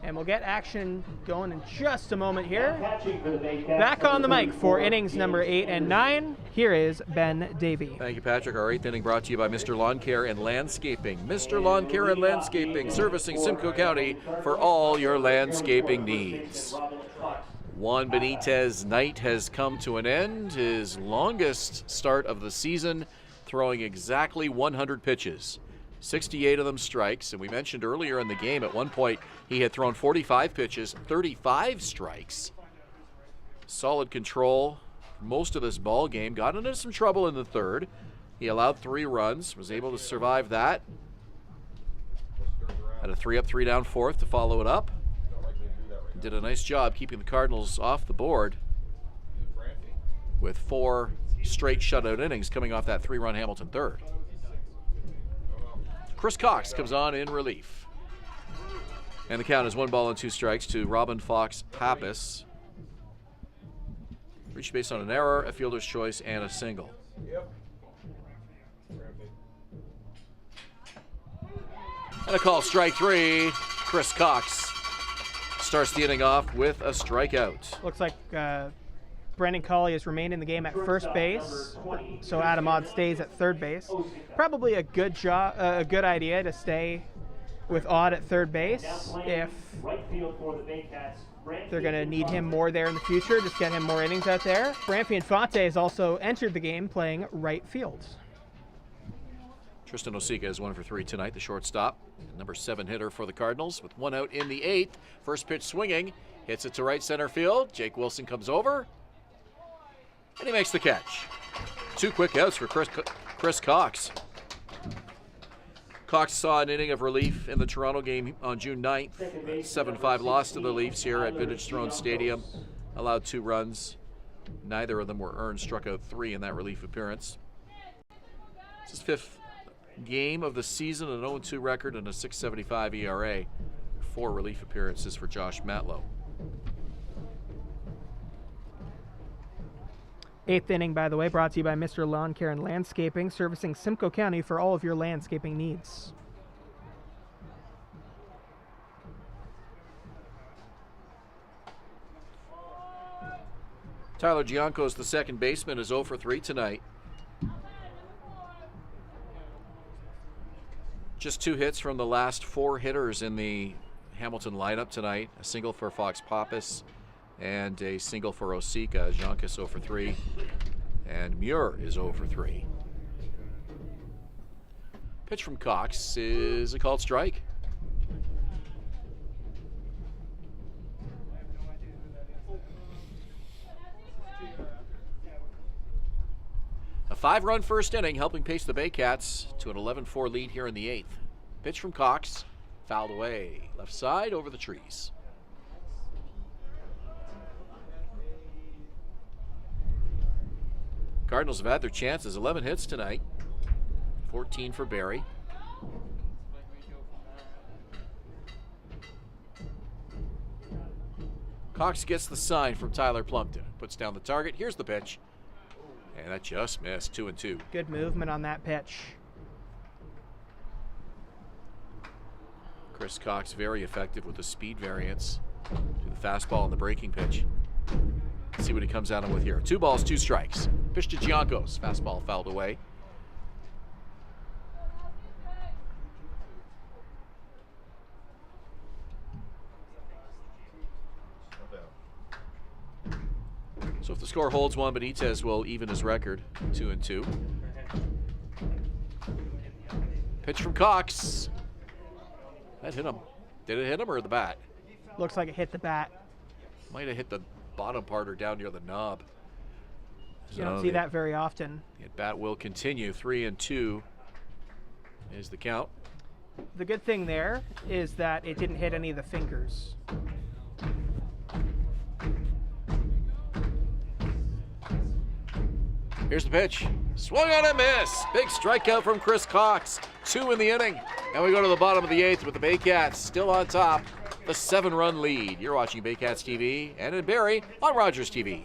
And we'll get action going in just a moment here. Back on the mic for innings number 8 and 9. Here is Ben Davey. Thank you, Patrick. Our 8th inning brought to you by Mr. Lawn Care and Landscaping. Mr. Lawn Care and Landscaping, servicing Simcoe County for all your landscaping needs. Juan Benitez's night has come to an end. His longest start of the season, throwing exactly 100 pitches. 68 of them strikes, and we mentioned earlier in the game at one point he had thrown 45 pitches, 35 strikes. Solid control most of this ball game. Got into some trouble in the 3rd. He allowed 3 runs, was able to survive that. Had a 3-up, 3-down 4th to follow it up. Did a nice job keeping the Cardinals off the board with 4 straight shutout innings coming off that 3-run Hamilton 3rd. Chris Cox comes on in relief. And the count is 1 ball and 2 strikes to Robin Fox-Pappas. Reached base on an error, a fielder's choice, and a single. And a call, strike 3. Chris Cox starts the inning off with a strikeout. Looks like Brendan Colley has remained in the game at first base, so Adam Odd stays at 3rd base. Probably a good idea to stay with Odd at third base. If Right field for the Baycats. they're going to need him more there in the future, just get him more innings out there. Branfy Infante has also entered the game playing right field. Tristan Osika is 1 for 3 tonight, the shortstop. Number 7 hitter for the Cardinals with 1 out in the 8th. First pitch swinging, hits it to right center field. Jake Wilson comes over, and he makes the catch. 2 quick outs for Chris Cox. Cox saw an inning of relief in the Toronto game on June 9th. 7-5 loss to the Leafs here at Vintage Throne Stadium. Allowed 2 runs. Neither of them were earned, struck out 3 in that relief appearance. This is 5th game of the season, an 0-2 record and a 6.75 ERA. 4 relief appearances for Josh Matlow. 8th inning, by the way, brought to you by Mr. Lawn Care and Landscaping, servicing Simcoe County for all of your landscaping needs. Tyler Giancos, the second baseman, is 0 for 3 tonight. Just 2 hits from the last 4 hitters in the Hamilton lineup tonight. A single for Fox Pappas and a single for Osika. Giancos 0 for 3. And Muir is 0 for 3. Pitch from Cox is a called strike. A 5-run first inning, helping pace the Baycats to an 11-4 lead here in the 8th. Pitch from Cox, fouled away. Left side over the trees. Cardinals have had their chances. 11 hits tonight. 14 for Barrie. Cox gets the sign from Tyler Plumpton. Puts down the target. Here's the pitch. And that just missed. 2-2. Good movement on that pitch. Chris Cox very effective with the speed variance to the fastball and the breaking pitch. Let's see what he comes at him with here. 2 balls, 2 strikes. Pitch to Giancos. Fastball fouled away. So if the score holds, Juan Benitez will even his record, 2-2. Pitch from Cox. That hit him. Did it hit him or the bat? Looks like it hit the bat. Might have hit the bottom part or down near the knob. You don't see that very often. The bat will continue. 3-2 is the count. The good thing there is that it didn't hit any of the fingers. Here's the pitch. Swung on and miss. Big strikeout from Chris Cox. 2 in the inning. And we go to the bottom of the 8th with the Baycats still on top. The 7-run lead. You're watching Baycats TV and in Barrie on Rogers TV.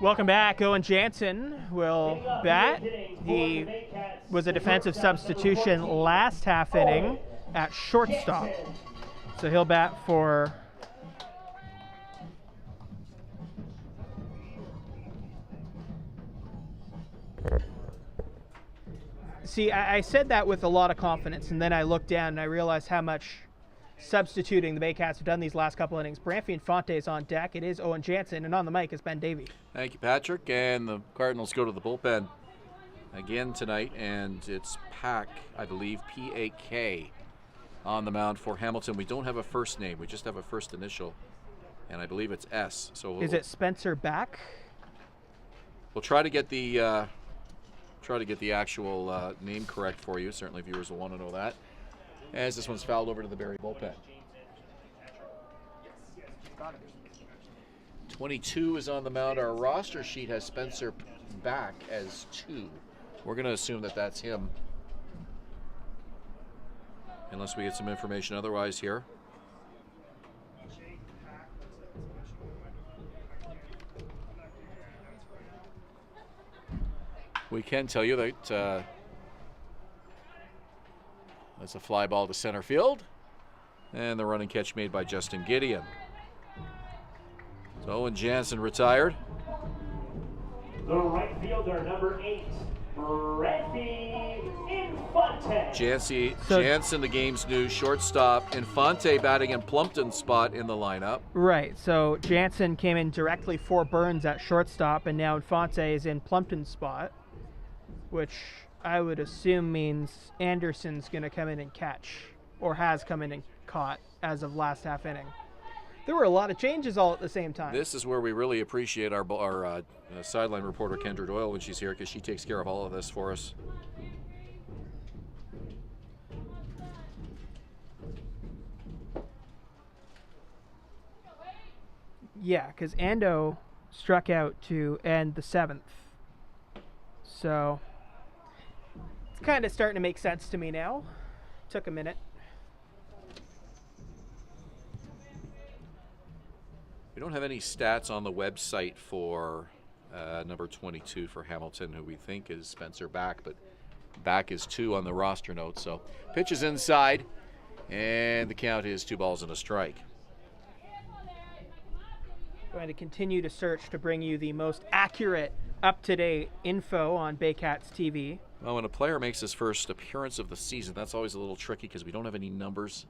Welcome back. Owen Jansen will bat. He was a defensive substitution last half inning at shortstop. So he'll bat for See, I said that with a lot of confidence, and then I looked down and I realized how much substituting the Baycats have done these last couple innings. Branfi and Fonte is on deck. It is Owen Jansen, and on the mic is Ben Davey. Thank you, Patrick. And the Cardinals go to the bullpen again tonight, and it's Pack, I believe, P-A-K, on the mound for Hamilton. We don't have a first name. We just have a first initial, and I believe it's S. So is it Spencer Back? We'll try to get the actual name correct for you. Certainly viewers will want to know that. As this one's fouled over to the Barrie bullpen. 22 is on the mound. Our roster sheet has Spencer Back as 2. We're going to assume that that's him, unless we get some information otherwise here. We can tell you that that's a fly ball to center field, and the running catch made by Justin Gideon. So Owen Jansen retired. The right fielder, number 8, Branfi Infante. Jansen, the game's new shortstop. Infante batting in Plumpton's spot in the lineup. Right, so Jansen came in directly for Burns at shortstop, and now Infante is in Plumpton's spot, which I would assume means Anderson's going to come in and catch, or has come in and caught as of last half inning. There were a lot of changes all at the same time. This is where we really appreciate our sideline reporter, Kendra Doyle, when she's here, because she takes care of all of this for us. Yeah, because Ando struck out to end the 7th. So it's kind of starting to make sense to me now. Took a minute. We don't have any stats on the website for number 22 for Hamilton, who we think is Spencer Back, but Back is 2 on the roster note. So pitch is inside, and the count is 2 balls and a strike. Going to continue to search to bring you the most accurate, up-to-date info on Baycats TV. Well, when a player makes his first appearance of the season, that's always a little tricky because we don't have any numbers.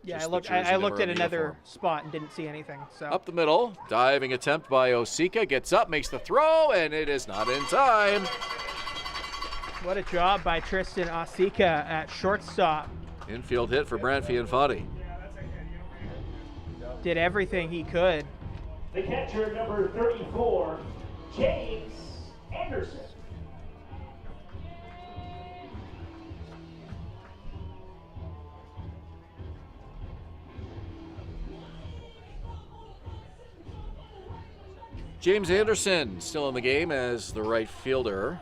Yeah, Just I looked at the another uniform. spot and didn't see anything. So Up the middle, diving attempt by Osika, gets up, makes the throw, and it is not in time. what a job by Tristan Osika at shortstop. Infield hit for Branfi Infante. Did everything he could. The catcher, number 34, James Anderson. James Anderson still in the game as the right fielder.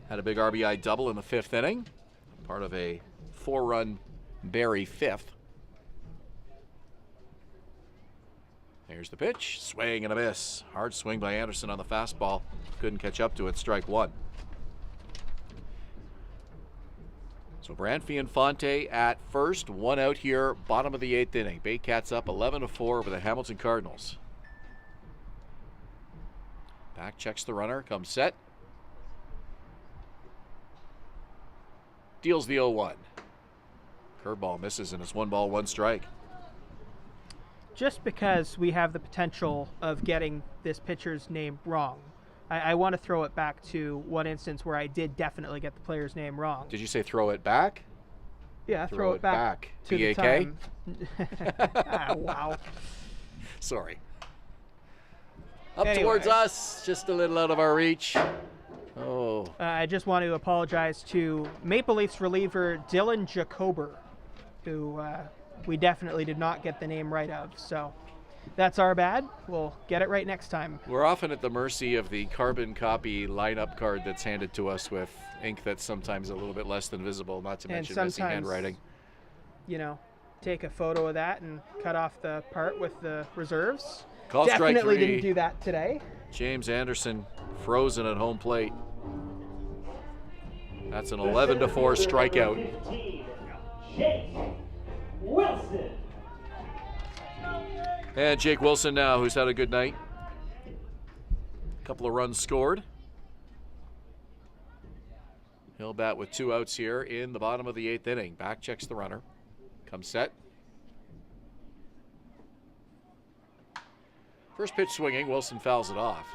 Had a big RBI double in the 5th inning, part of a 4-run Barrie 5th. Here's the pitch, swing and a miss. Hard swing by Anderson on the fastball. Couldn't catch up to it, strike 1. So Branfi Infante at first, 1 out here, bottom of the 8th inning. Baycats up 11-4 over the Hamilton Cardinals. Back checks the runner, comes set. Deals the 0-1. Curveball misses, and it's 1 ball, 1 strike. Just because we have the potential of getting this pitcher's name wrong, I want to throw it back to one instance where I did definitely get the player's name wrong. Did you say throw it back? Yeah, throw it back to the P-A-K? time. Wow. Sorry. Up Anyway. towards us, just a little out of our reach. Oh. I just want to apologize to Maple Leafs reliever Dylan Jacober, who we definitely did not get the name right of. So that's our bad. We'll get it right next time. We're often at the mercy of the carbon copy lineup card that's handed to us with ink that's sometimes a little bit less than visible, not to mention messy sometimes, handwriting. You know, take a photo of that and cut off the part with the reserves. Call strike Definitely three. didn't do that today. James Anderson frozen at home plate. That's an 11-4 strikeout. 15, Jake Wilson. And Jake Wilson now, who's had a good night. A couple of runs scored. He'll bat with 2 outs here in the bottom of the 8th inning. Back checks the runner. Comes set. First pitch swinging, Wilson fouls it off.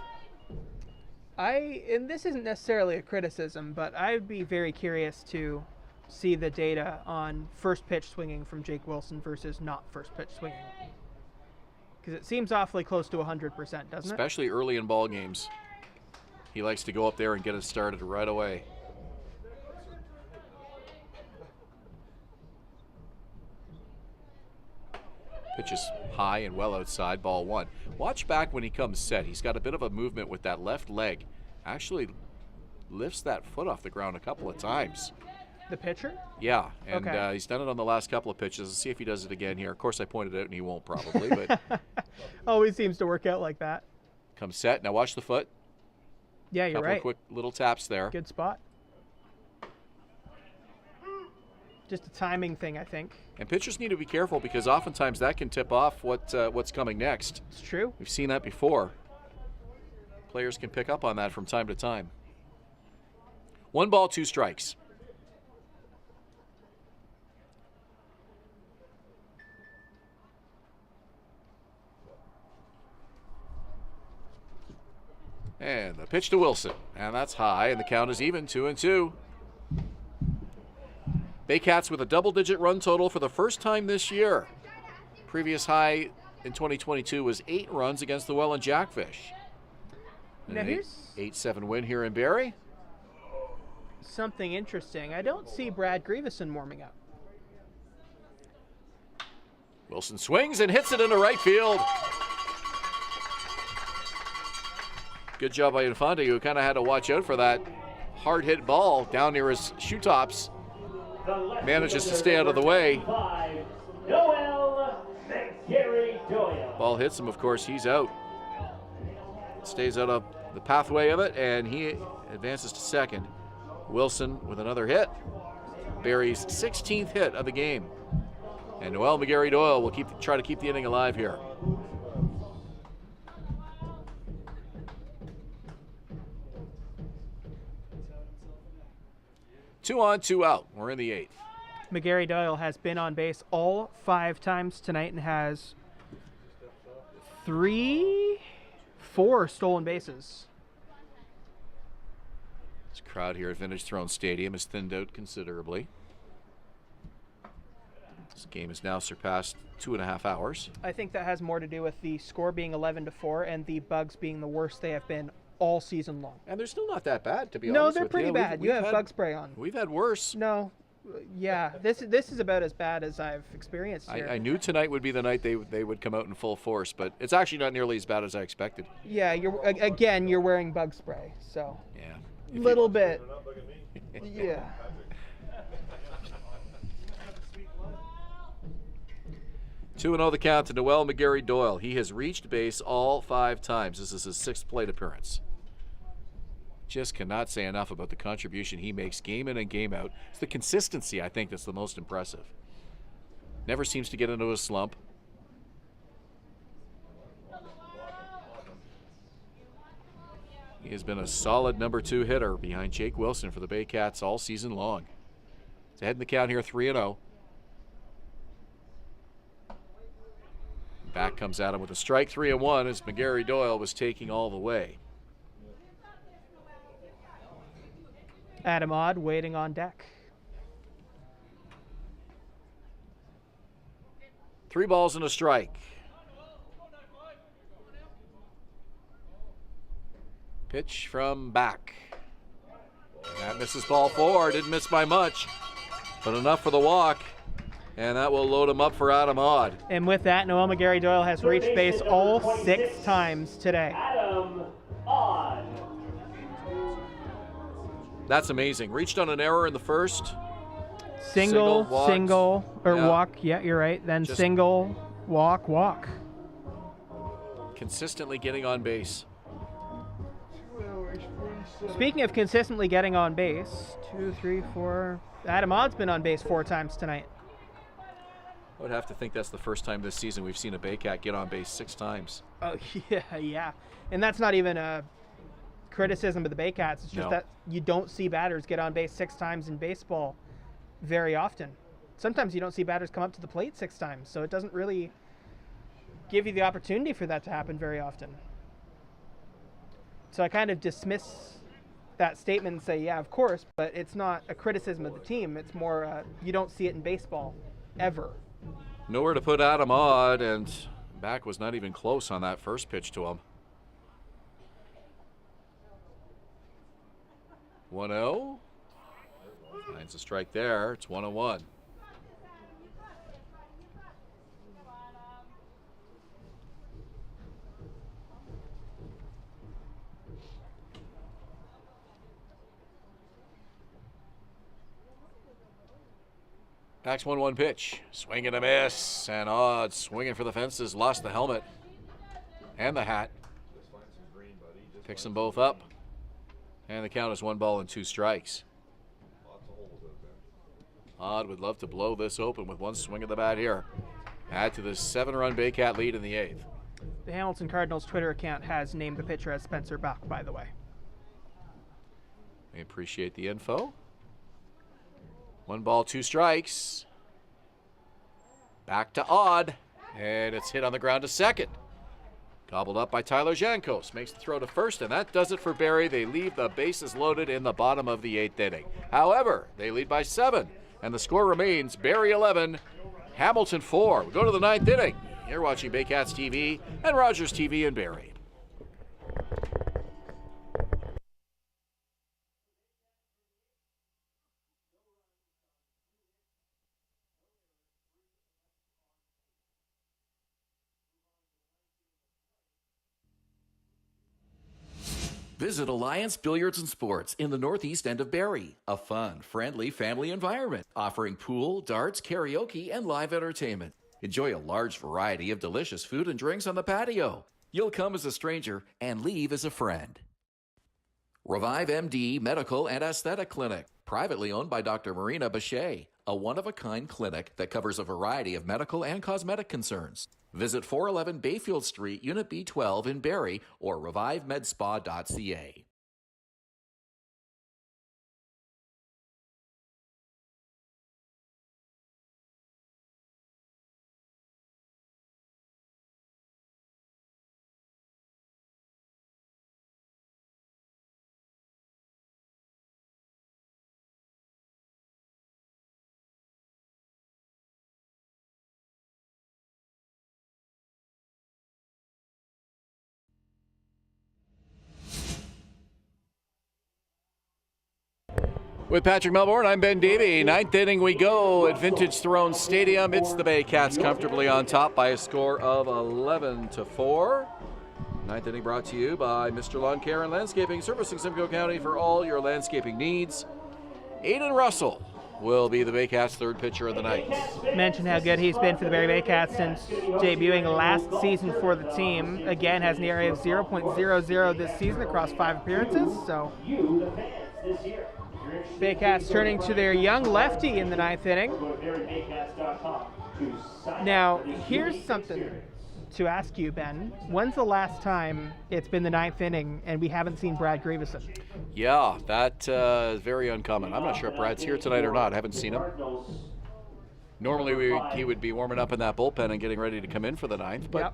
And this isn't necessarily a criticism, but I'd be very curious to see the data on first pitch swinging from Jake Wilson versus not first pitch swinging. Because it seems awfully close to 100%, doesn't it? Especially early in ball games. He likes to go up there and get it started right away. Pitch is high and well outside, ball 1. Watch back when he comes set. He's got a bit of a movement with that left leg. Actually lifts that foot off the ground a couple of times. The pitcher? Yeah, and Okay. He's done it on the last couple of pitches. Let's see if he does it again here. Of course, I pointed out and he won't probably, but Always seems to work out like that. comes set. Now watch the foot. Yeah, you're Couple right. of quick little taps there. Good spot. Just a timing thing, I think. And pitchers need to be careful because oftentimes that can tip off what's coming next. It's true. We've seen that before. Players can pick up on that from time to time. 1 ball, 2 strikes. And the pitch to Wilson. And that's high, and the count is even, 2-2. Baycats with a double-digit run total for the first time this year. Previous high in 2022 was 8 runs against the Welland Jackfish. Now An here's 8-7 win here in Barrie. something interesting. I don't see Brad Grieveson warming up. Wilson swings and hits it into right field. Good job by Infante, who kind of had to watch out for that hard-hit ball down near his shoe tops. Manages to stay out of the way. Ball hits him, of course, he's out. Stays out of the pathway of it, and he advances to second. Wilson with another hit. Barrie's 16th hit of the game. And Noel McGarry Doyle will try to keep the inning alive here. Two on, 2 out. We're in the 8th. McGarry Doyle has been on base all 5 times tonight and has 4 stolen bases. This crowd here at Vintage Throne Stadium has thinned out considerably. This game has now surpassed 2.5 hours. I think that has more to do with the score being 11-4 and the Bugs being the worst they have been all season long. And they're still not that bad, to be No, honest they're with pretty you. bad. You have bug spray on. We've had worse. No, yeah, this is about as bad as I've experienced here. I knew tonight would be the night they would come out in full force, but it's actually not nearly as bad as I expected. Yeah, you're wearing bug spray, so Yeah. little bit. Not look at me. Yeah. Two 2-0 the count to Noel McGarry Doyle. He has reached base all 5 times. This is his 6th plate appearance. Just cannot say enough about the contribution he makes game in and game out. It's the consistency, I think, that's the most impressive. Never seems to get into a slump. He has been a solid number 2 hitter behind Jake Wilson for the Baycats all season long. It's ahead in the count here, 3-0. Back comes at him with a strike, 3-1, as McGarry Doyle was taking all the way. Adam Odd waiting on deck. 3 balls and a strike. Pitch from back. That misses ball 4. Didn't miss by much, but enough for the walk. And that will load him up for Adam Odd. And with that, Noel McGarry Doyle has reached base all 6 times today. Adam Odd. That's amazing. Reached on an error in the first. Single, or Yeah. walk. Yeah, you're right. Then Just- single, walk. Consistently getting on base. 2 hours, 47. Speaking of consistently getting on base, 2, 3, 4. Adam Odd's been on base 4 times tonight. I would have to think that's the first time this season we've seen a Baycat get on base 6 times. Oh, yeah. And that's not even a criticism of the Baycats. It's just No. that you don't see batters get on base 6 times in baseball very often. Sometimes you don't see batters come up to the plate 6 times, so it doesn't really give you the opportunity for that to happen very often. So I kind of dismiss that statement and say, yeah, of course, but it's not a criticism of the team. It's more you don't see it in baseball ever. Nowhere to put Adam Odd, and back was not even close on that first pitch to him. 1-0. Finds a strike there. It's 1-1. Back's 1-1 pitch. Swing and a miss. And Odd swinging for the fences. Lost the helmet and the hat. Picks them both up. And the count is 1 ball and 2 strikes. Odd would love to blow this open with one swing of the bat here. Add to the 7-run Baycat lead in the 8th. The Hamilton Cardinals Twitter account has named the pitcher as Spencer Buck, by the way. We appreciate the info. 1 ball, 2 strikes. Back to Odd. And it's hit on the ground to second. Gobbled up by Tyler Jankos. Makes the throw to first, and that does it for Barrie. They leave the bases loaded in the bottom of the 8th inning. However, they lead by 7, and the score remains Barrie 11, Hamilton 4. We go to the 9th inning. You're watching Baycats TV and Rogers TV in Barrie. Visit Alliance Billiards and Sports in the northeast end of Barrie. A fun, friendly family environment offering pool, darts, karaoke, and live entertainment. Enjoy a large variety of delicious food and drinks on the patio. You'll come as a stranger and leave as a friend. Revive MD Medical and Aesthetic Clinic, privately owned by Dr. Marina Bachet, a one-of-a-kind clinic that covers a variety of medical and cosmetic concerns. Visit 411 Bayfield Street, Unit B12 in Barrie, or revivemedspa.ca. With Patrick Melbourne, I'm Ben Davey. 9th inning we go at Vintage Throne Stadium. It's the Baycats comfortably on top by a score of 11-4. 9th inning brought to you by Mr. Lawn Care and Landscaping, servicing Simcoe County for all your landscaping needs. Aiden Russell will be the Baycats' 3rd pitcher of the night. Mentioned how good he's been for the Barrie Baycats since debuting last season for the team. Again, has an ERA of 0.00 this season across 5 appearances. So Baycats turning to their young lefty in the 9th inning. Now, here's something to ask you, Ben. When's the last time it's been the 9th inning and we haven't seen Brad Grieveson? Yeah, that is very uncommon. I'm not sure if Brad's here tonight or not. I haven't seen him. Normally he would be warming up in that bullpen and getting ready to come in for the 9th. But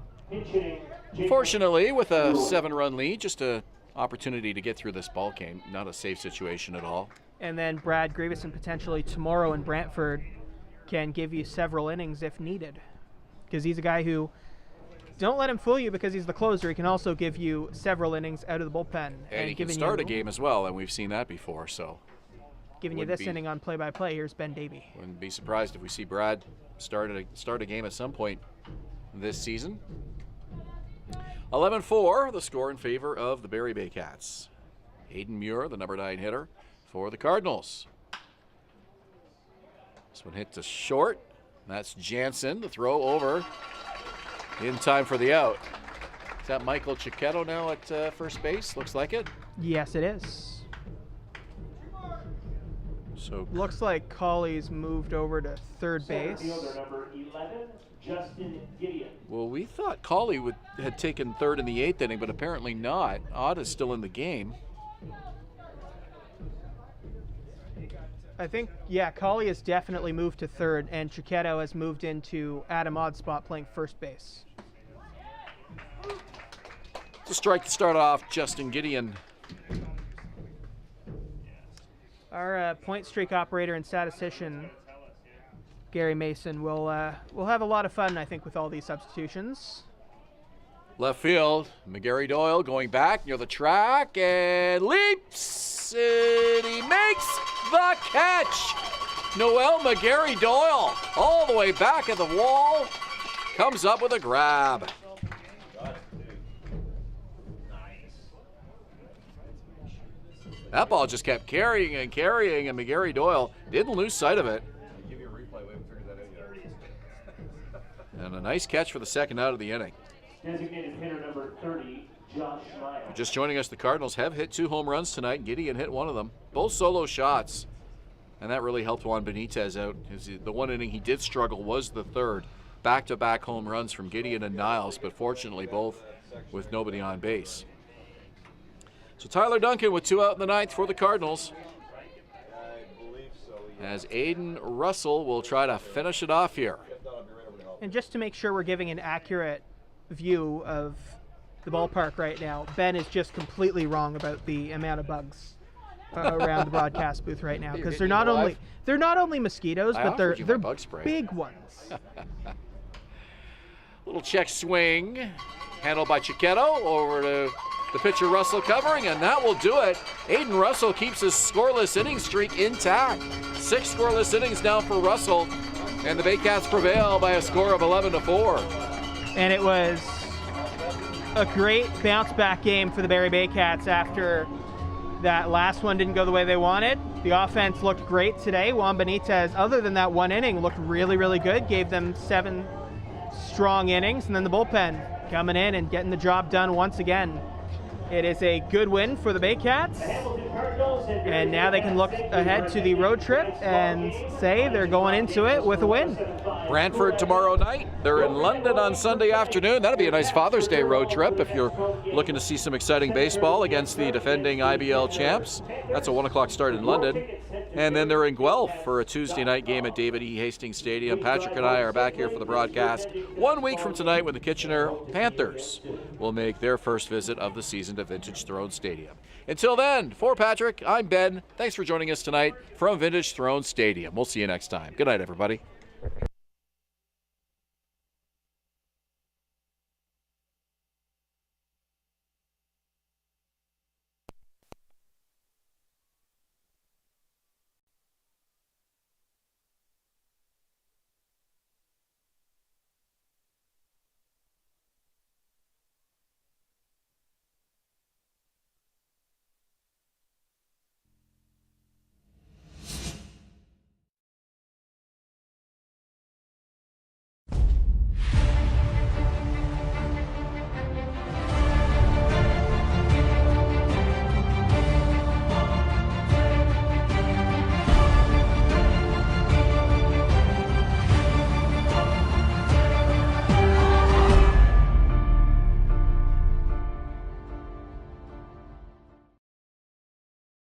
fortunately, with a 7-run lead, just an opportunity to get through this ball game. Not a safe situation at all. And then Brad Grieveson potentially tomorrow in Brantford can give you several innings if needed. Because he's a guy who, don't let him fool you because he's the closer. He can also give you several innings out of the bullpen. And he can start a game as well, and we've seen that before. So, giving you this inning on play-by-play, here's Ben Davey. Wouldn't be surprised if we see Brad start a game at some point this season. 11-4, the score in favor of the Barrie Baycats. Aiden Muir, the number 9 hitter for the Cardinals. This one hit to short. That's Jansen. The throw over in time for the out. Is that Michael Chiquetto now at first base? Looks like it. Yes, it is. So looks like Colley's moved over to third base. Fielder number 11, Justin Gideon. Well, we thought Colley had taken third in the 8th inning, but apparently not. Ott is still in the game. I think, yeah, Colley has definitely moved to third, and Chiquetto has moved into Adam Odd's spot playing first base. To strike to start off, Justin Gideon. Our point streak operator and statistician, Gary Mason, will have a lot of fun, I think, with all these substitutions. Left field, McGarry Doyle going back near the track and leaps, and he makes the catch. Noel McGarry Doyle, all the way back at the wall, comes up with a grab. That ball just kept carrying, and McGarry Doyle didn't lose sight of it. And a nice catch for the second out of the inning. Designated hitter number 30, Josh Meyer. Just joining us, the Cardinals have hit 2 home runs tonight. Gideon hit one of them. Both solo shots. And that really helped Juan Benitez out. The one inning he did struggle was the third. Back-to-back home runs from Gideon and Niles, but fortunately both with nobody on base. So Tyler Duncan with 2 out in the 9th for the Cardinals. As Aiden Russell will try to finish it off here. And just to make sure we're giving an accurate view of the ballpark right now, Ben is just completely wrong about the amount of bugs around the broadcast booth right now, because they're not only mosquitoes, but they're big ones. Little check swing, handled by Chiquetto over to the pitcher Russell covering, and that will do it. Aiden Russell keeps his scoreless inning streak intact. 6 scoreless innings now for Russell, and the Baycats prevail by a score of 11-4. And it was a great bounce back game for the Barrie Baycats after that last one didn't go the way they wanted. The offense looked great today. Juan Benitez, other than that one inning, looked really, really good. Gave them 7 strong innings, and then the bullpen coming in and getting the job done once again. It is a good win for the Baycats, and now they can look ahead to the road trip and say they're going into it with a win. Brantford tomorrow night. They're in London on Sunday afternoon. That'll be a nice Father's Day road trip if you're looking to see some exciting baseball against the defending IBL champs. That's a 1 o'clock start in London. And then they're in Guelph for a Tuesday night game at David E. Hastings Stadium. Patrick and I are back here for the broadcast 1 week from tonight when the Kitchener Panthers will make their first visit of the season to Vintage Throne Stadium. Until then, for Patrick, I'm Ben. Thanks for joining us tonight from Vintage Throne Stadium. We'll see you next time. Good night, everybody.